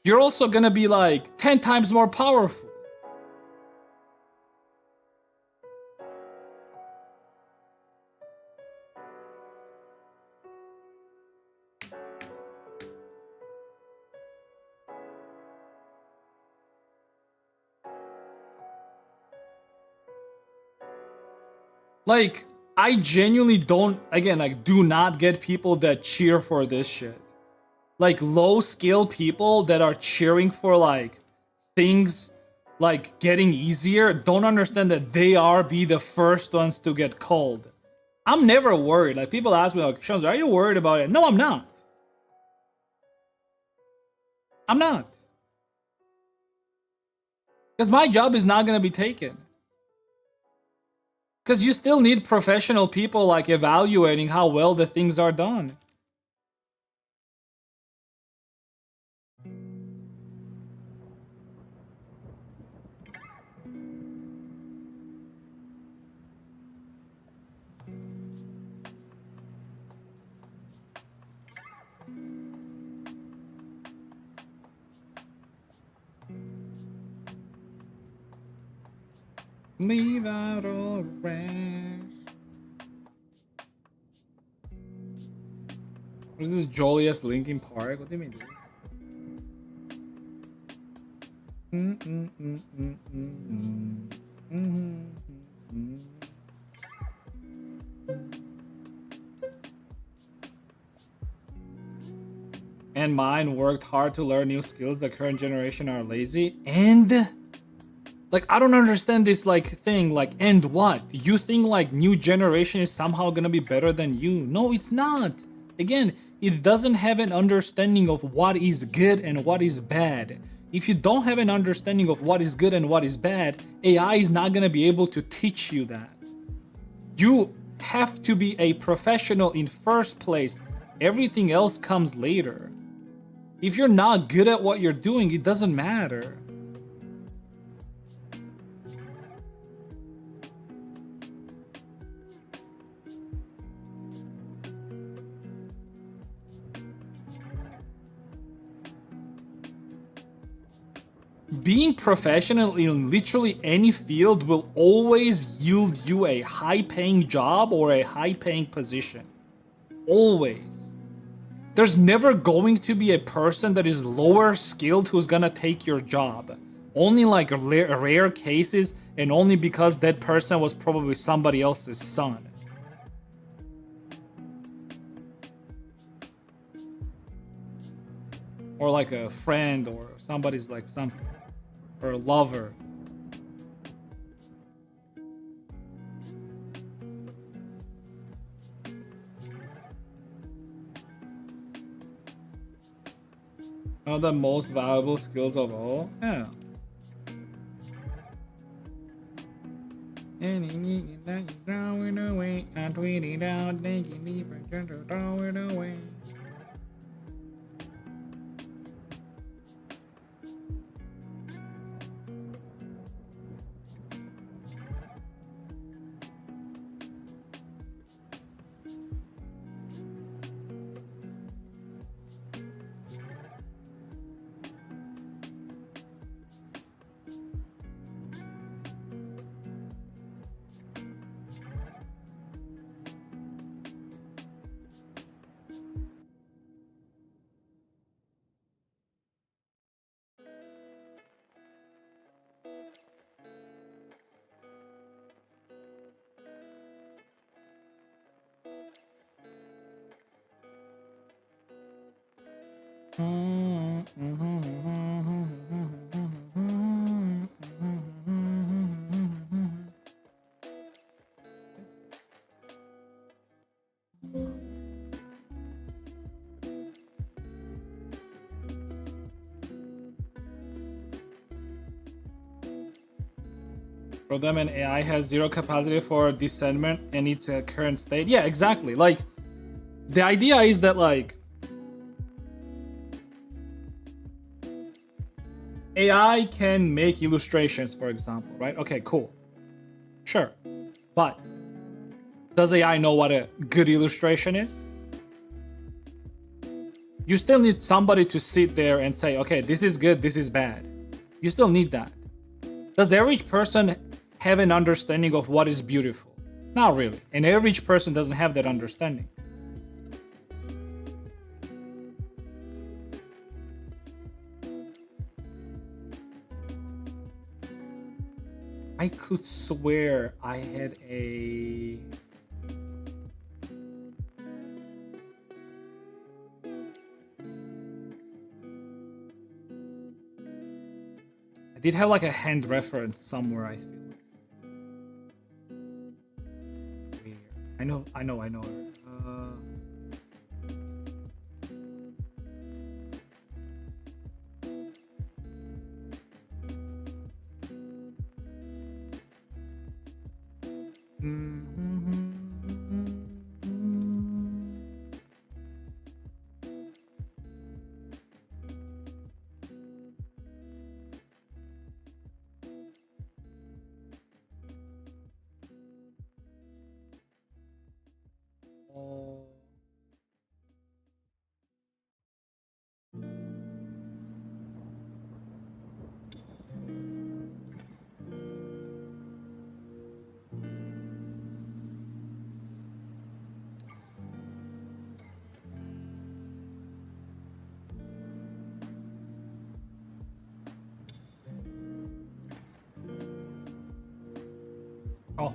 you're also gonna be like 10 times more powerful. Like, I genuinely don't, again, like, do not get people that cheer for this shit. Like, low-skill people that are cheering for, like, things, like, getting easier, don't understand that they be the first ones to get called. I'm never worried. Like, people ask me, like, Shons, are you worried about it? No, I'm not. I'm not. Because my job is not gonna be taken. Because you still need professional people like evaluating how well the things are done. Leave out all the rest. What is this jolly-ass Linkin Park? What do you mean, dude? And mine worked hard to learn new skills. The current generation are lazy. And like, I don't understand this like thing. Like, and what? You think like new generation is somehow gonna be better than you? No, it's not. Again, it doesn't have an understanding of what is good and what is bad. If you don't have an understanding of what is good and what is bad, AI is not gonna be able to teach you that. You have to be a professional in first place. Everything else comes later. If you're not good at what you're doing, it doesn't matter. Being professional in literally any field will always yield you a high-paying job or a high-paying position. Always. There's never going to be a person that is lower skilled who's gonna take your job. Only like rare cases, and only because that person was probably somebody else's son. Or like a friend, or somebody's like something. Or a lover. One of the most valuable skills of all? Yeah. Throw it away. I tweet it out, thinking deeper, gentle, throw it away. For them, an AI has zero capacity for discernment in its current state. Yeah, exactly. Like, the idea is that, like, AI can make illustrations, for example, right? Okay, cool. Sure. But does AI know what a good illustration is? You still need somebody to sit there and say, okay, this is good, this is bad. You still need that. Does every person have an understanding of what is beautiful? Not really. And every person doesn't have that understanding. I could swear I had a... I did have like a hand reference somewhere, I feel like. I know. Oh.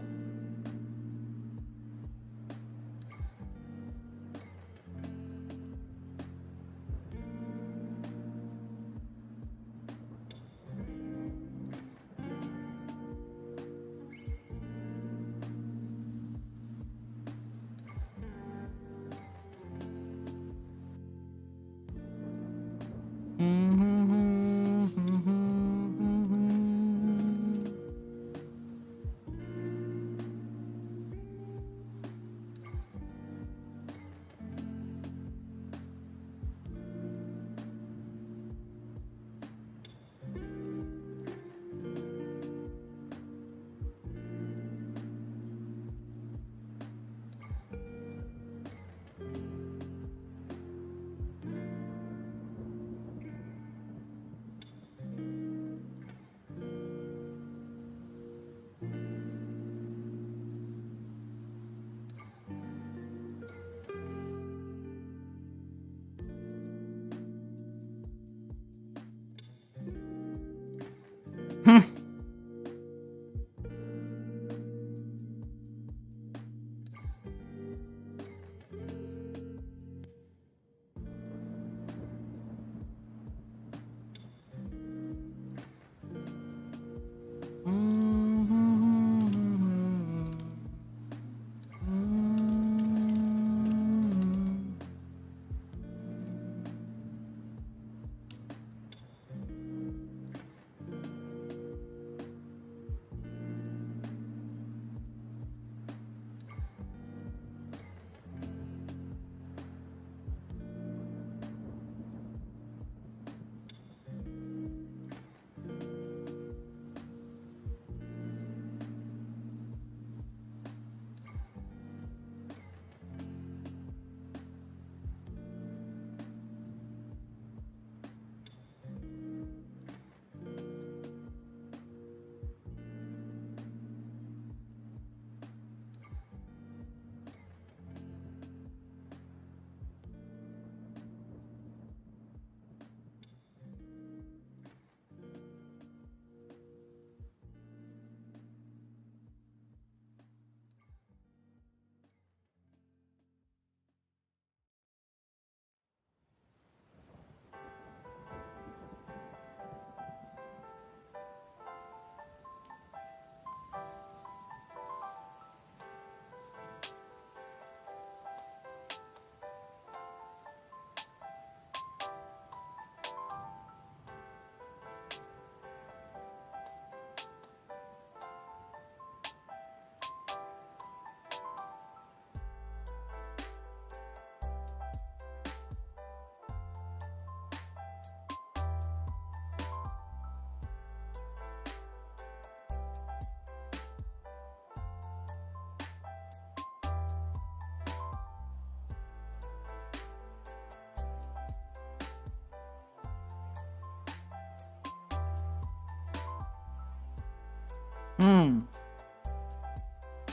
Hmm.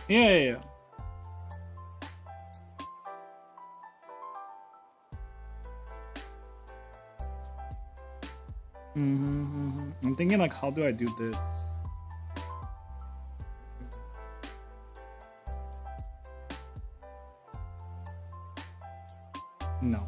Yeah. I'm thinking like, how do I do this? No.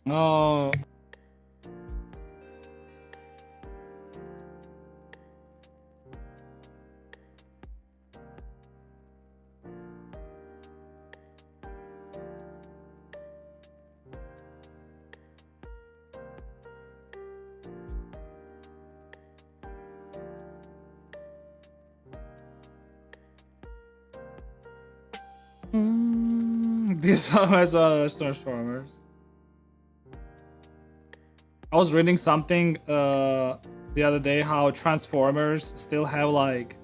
Oh. This song has Transformers. I was reading something the other day how Transformers still have like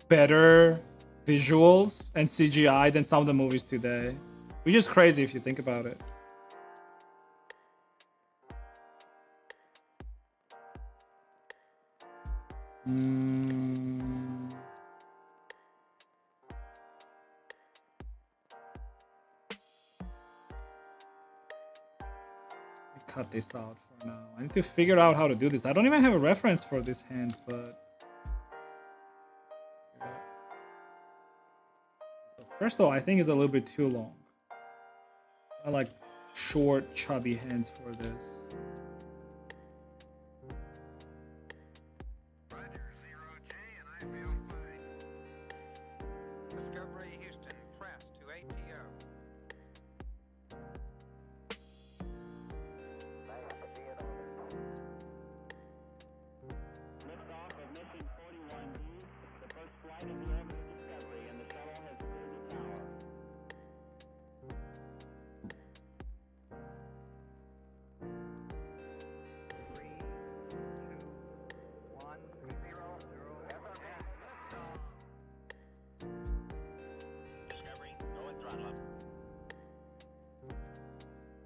better visuals and CGI than some of the movies today, which is crazy if you think about it. Cut this out for now. I need to figure out how to do this. I don't even have a reference for these hands, but first of all, I think it's a little bit too long. I like short, chubby hands for this. Roger, 0J, and I feel fine. Discovery Houston, press to ATO. Liftoff of mission 41D, the first flight in the orbit of Discovery, and the shuttle has cleared the tower. Discovery, go and throttle up.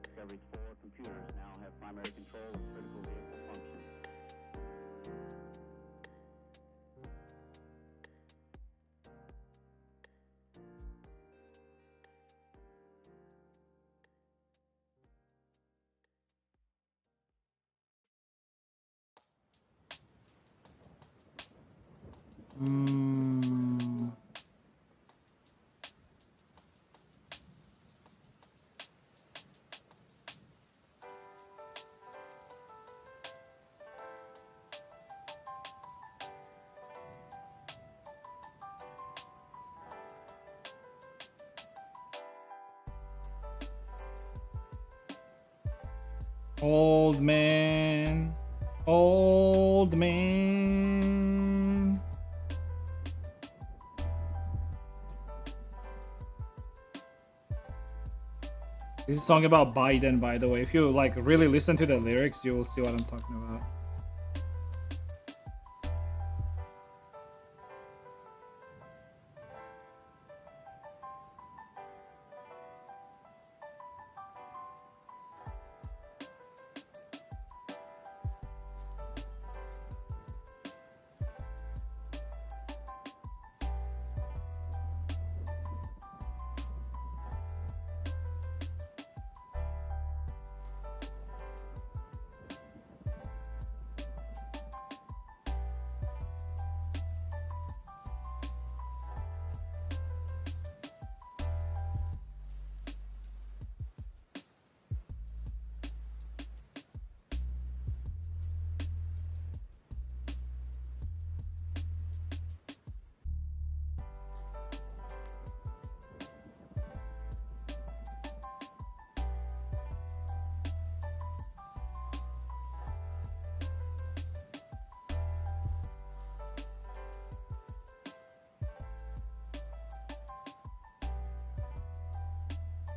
Discovery's 4 computers now have primary control of critical vehicle functions. Old man. Old man. This is a song about Biden, by the way. If you like really listen to the lyrics, you will see what I'm talking about.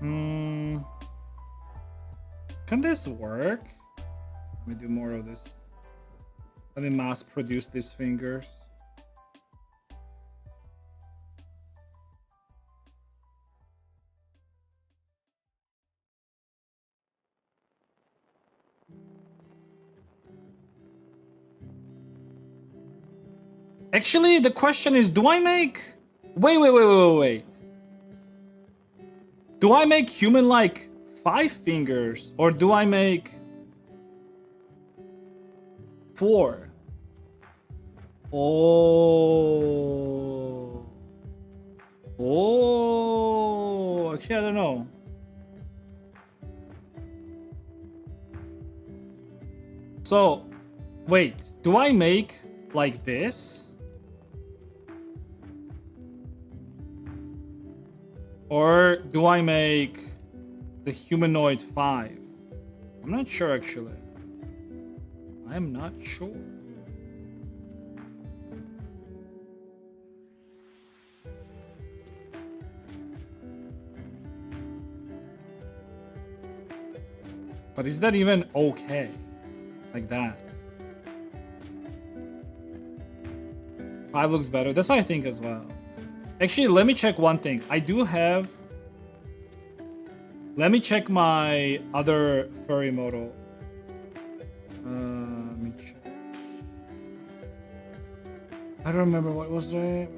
Hmm. Can this work? Let me do more of this. Let me mass produce these fingers. Actually, the question is, do I make... Wait. Do I make human like 5 fingers or do I make 4? Oh. Actually, I don't know. So, wait, do I make like this? Or do I make the humanoid 5? I'm not sure actually. I'm not sure. But is that even okay? Like that? 5 looks better. That's what I think as well. Actually, let me check one thing. I do have... Let me check my other furry model. Let me check. I don't remember what was the name.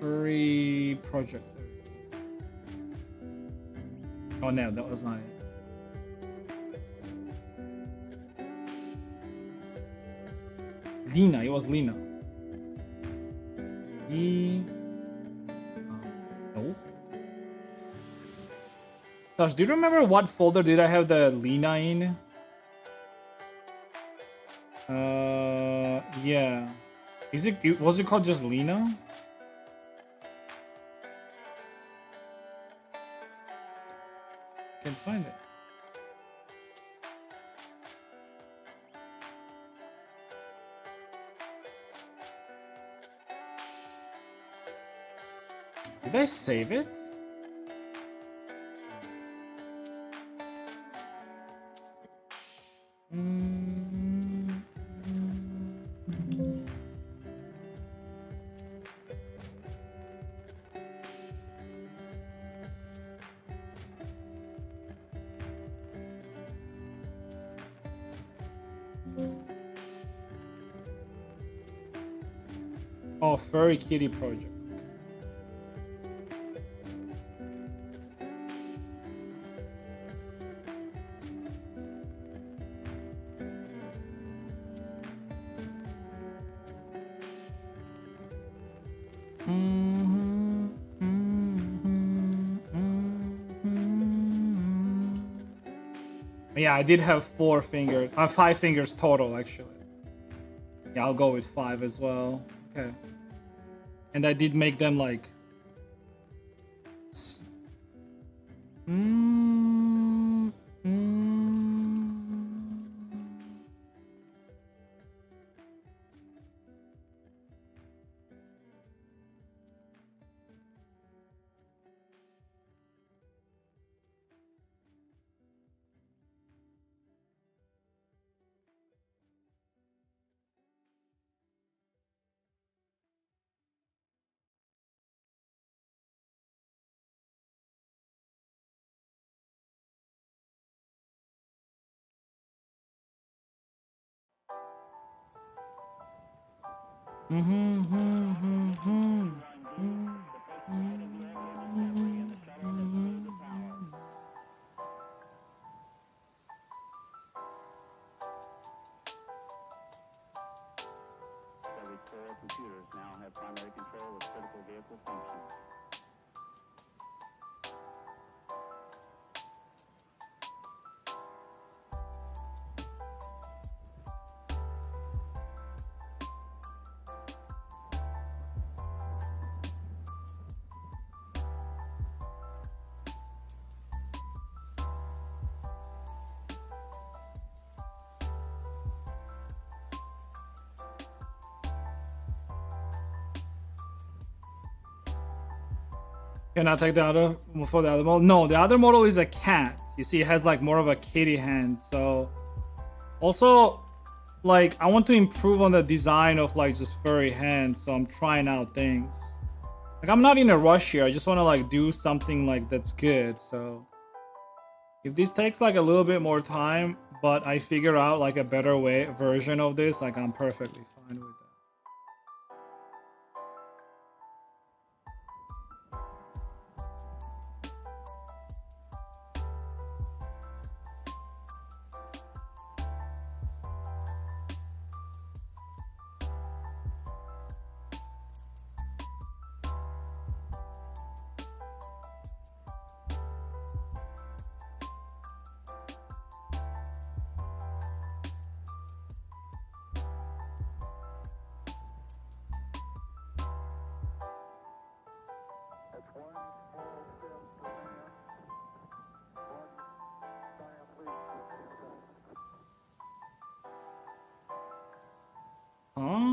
Furry project. Oh no, that was not it. Lena, it was Lena. Nope. Gosh, do you remember what folder did I have the Lena in? Yeah. Was it called just Lena? Can't find it. Did I save it? Oh, Furry Kitty Project. Yeah, I did have 5 fingers total actually. Yeah, I'll go with 5 as well. Okay. And I did make them like... Discovery's core computers now have primary control of critical vehicle functions. Can I take the other for the other model? No, the other model is a cat. You see, it has like more of a kitty hand. So also, like, I want to improve on the design of like just furry hands. So I'm trying out things. Like, I'm not in a rush here. I just want to like do something like that's good. So if this takes like a little bit more time, but I figure out like a better version of this, like I'm perfectly fine with that. Huh?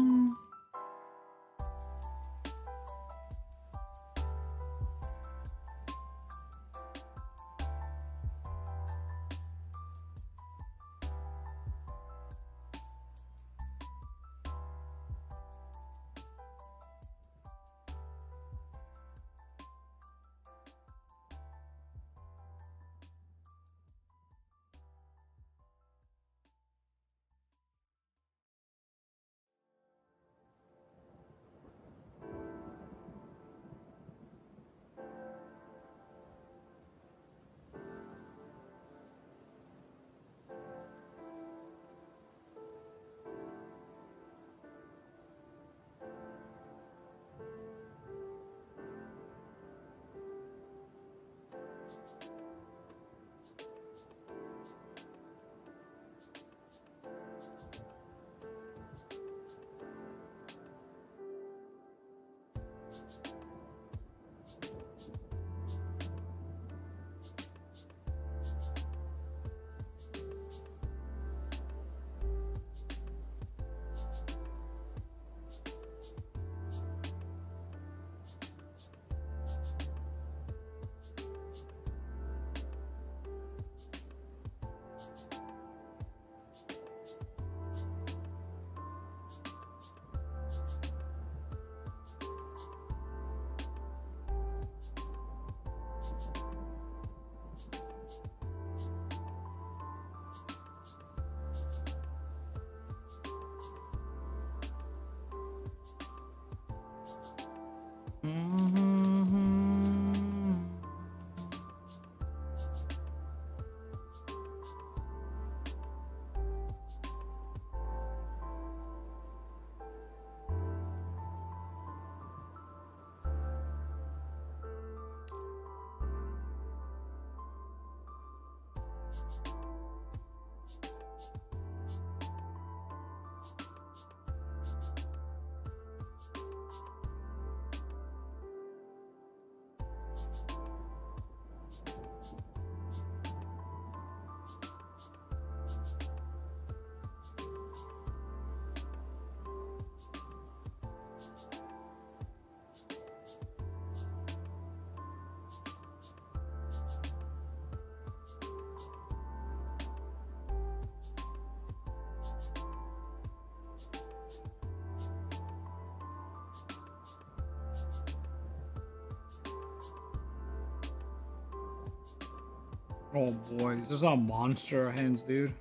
Oh boy, this is a monster hands, dude.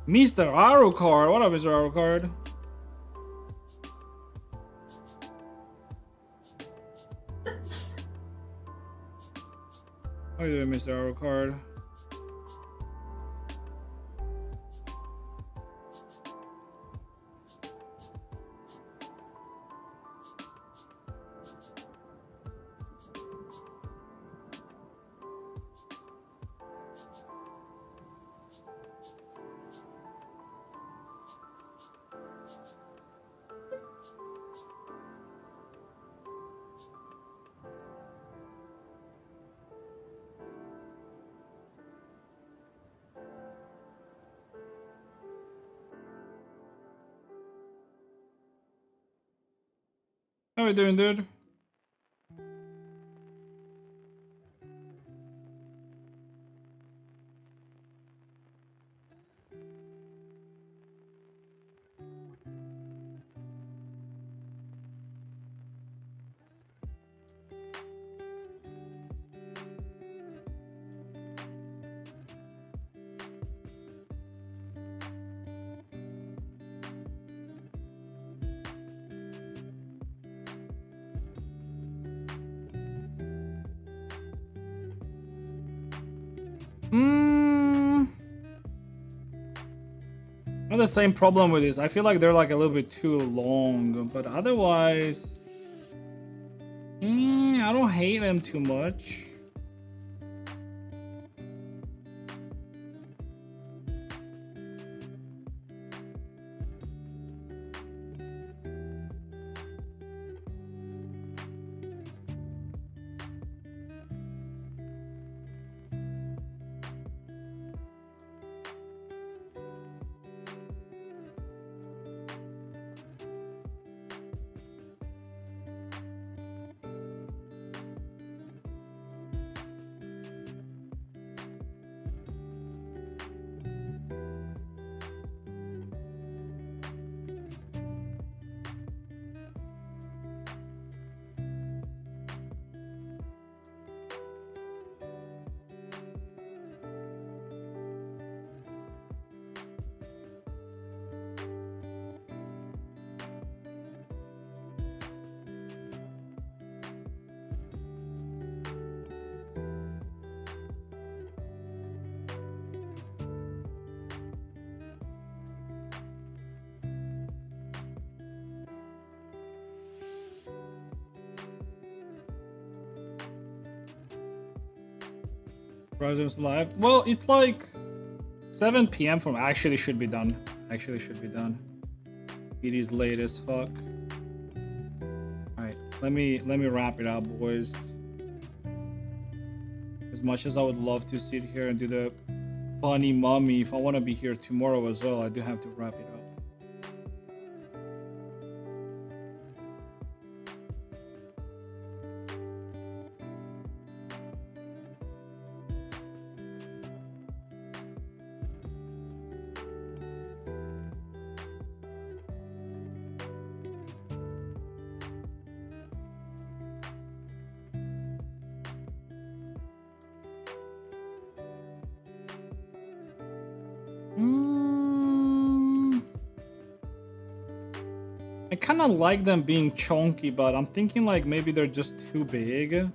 Mr. Arucard, what up, Mr. Arucard? How you doing, Mr. Arucard? How you doing, dude? I have the same problem with this. I feel like they're like a little bit too long, but otherwise, I don't hate them too much. Browser's live. Well, it's like 7 p.m. from actually should be done. Actually should be done. It is late as fuck. Alright, let me wrap it up, boys. As much as I would love to sit here and do the bunny mummy, if I want to be here tomorrow as well, I do have to wrap it up. I kind of like them being chunky, but I'm thinking like maybe they're just too big.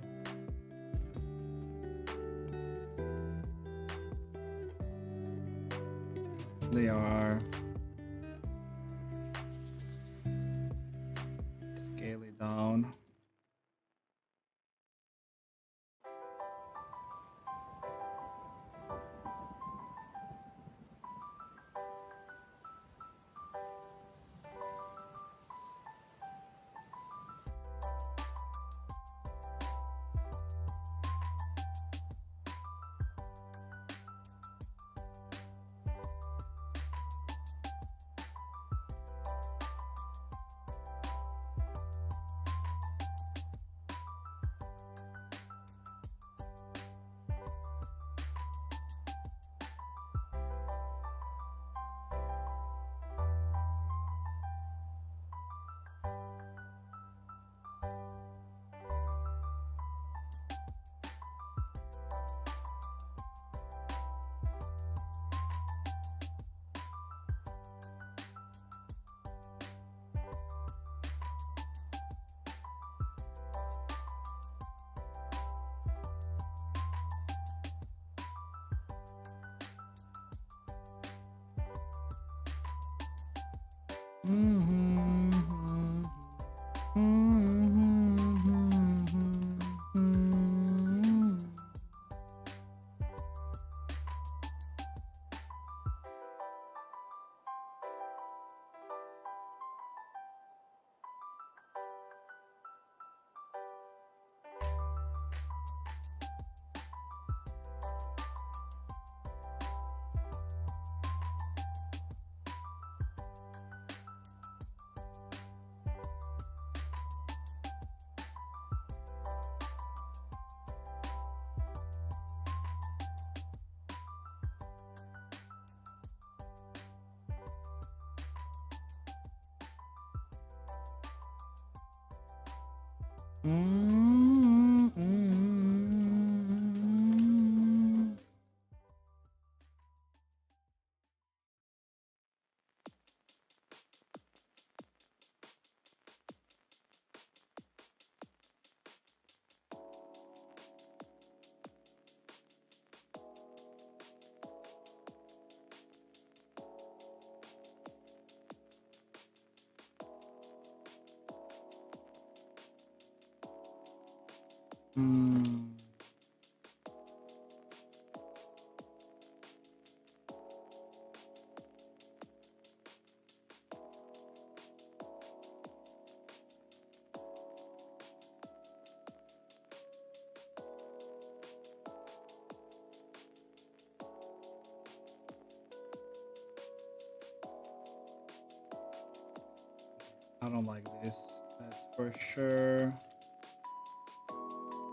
They are. Scale it down. I don't like this. That's for sure.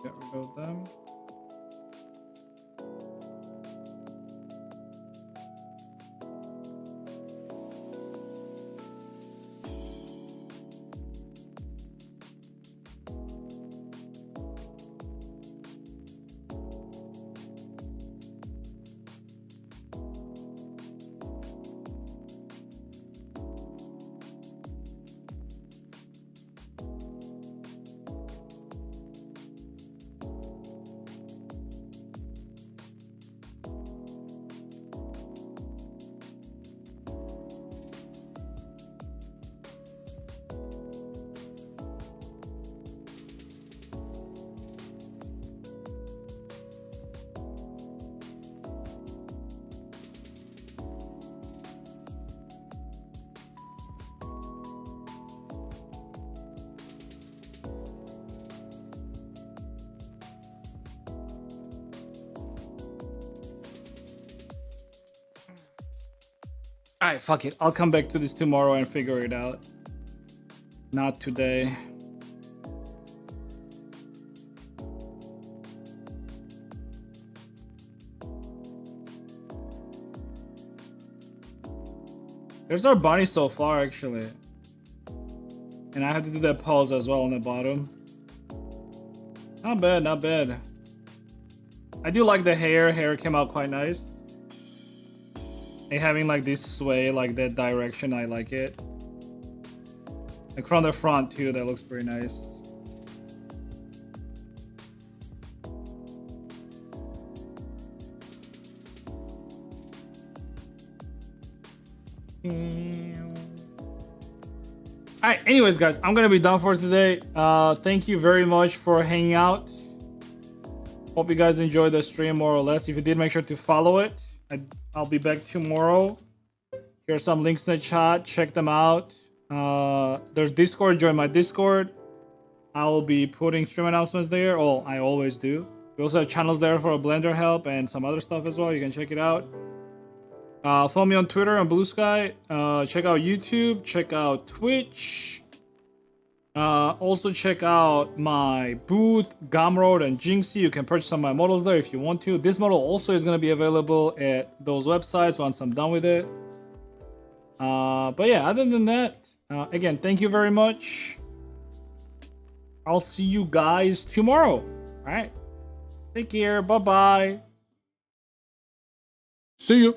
Get rid of them. Alright, fuck it. I'll come back to this tomorrow and figure it out. Not today. There's our bunny so far, actually. And I have to do that pause as well on the bottom. Not bad, not bad. I do like the hair. Hair came out quite nice. And having like this sway, like that direction, I like it. Like from the front too, that looks pretty nice. Alright, anyways guys, I'm gonna be done for today. Thank you very much for hanging out. Hope you guys enjoyed the stream more or less. If you did, make sure to follow it. I'll be back tomorrow. Here's some links in the chat. Check them out. There's Discord. Join my Discord. I will be putting stream announcements there. Oh, I always do. We also have channels there for Blender help and some other stuff as well. You can check it out. Follow me on Twitter and Blue Sky. Check out YouTube. Check out Twitch. Also check out my booth, Gumroad and Jinxie. You can purchase some of my models there if you want to. This model also is going to be available at those websites once I'm done with it. But yeah, other than that, again, thank you very much. I'll see you guys tomorrow. All right. Take care. Bye-bye. See you.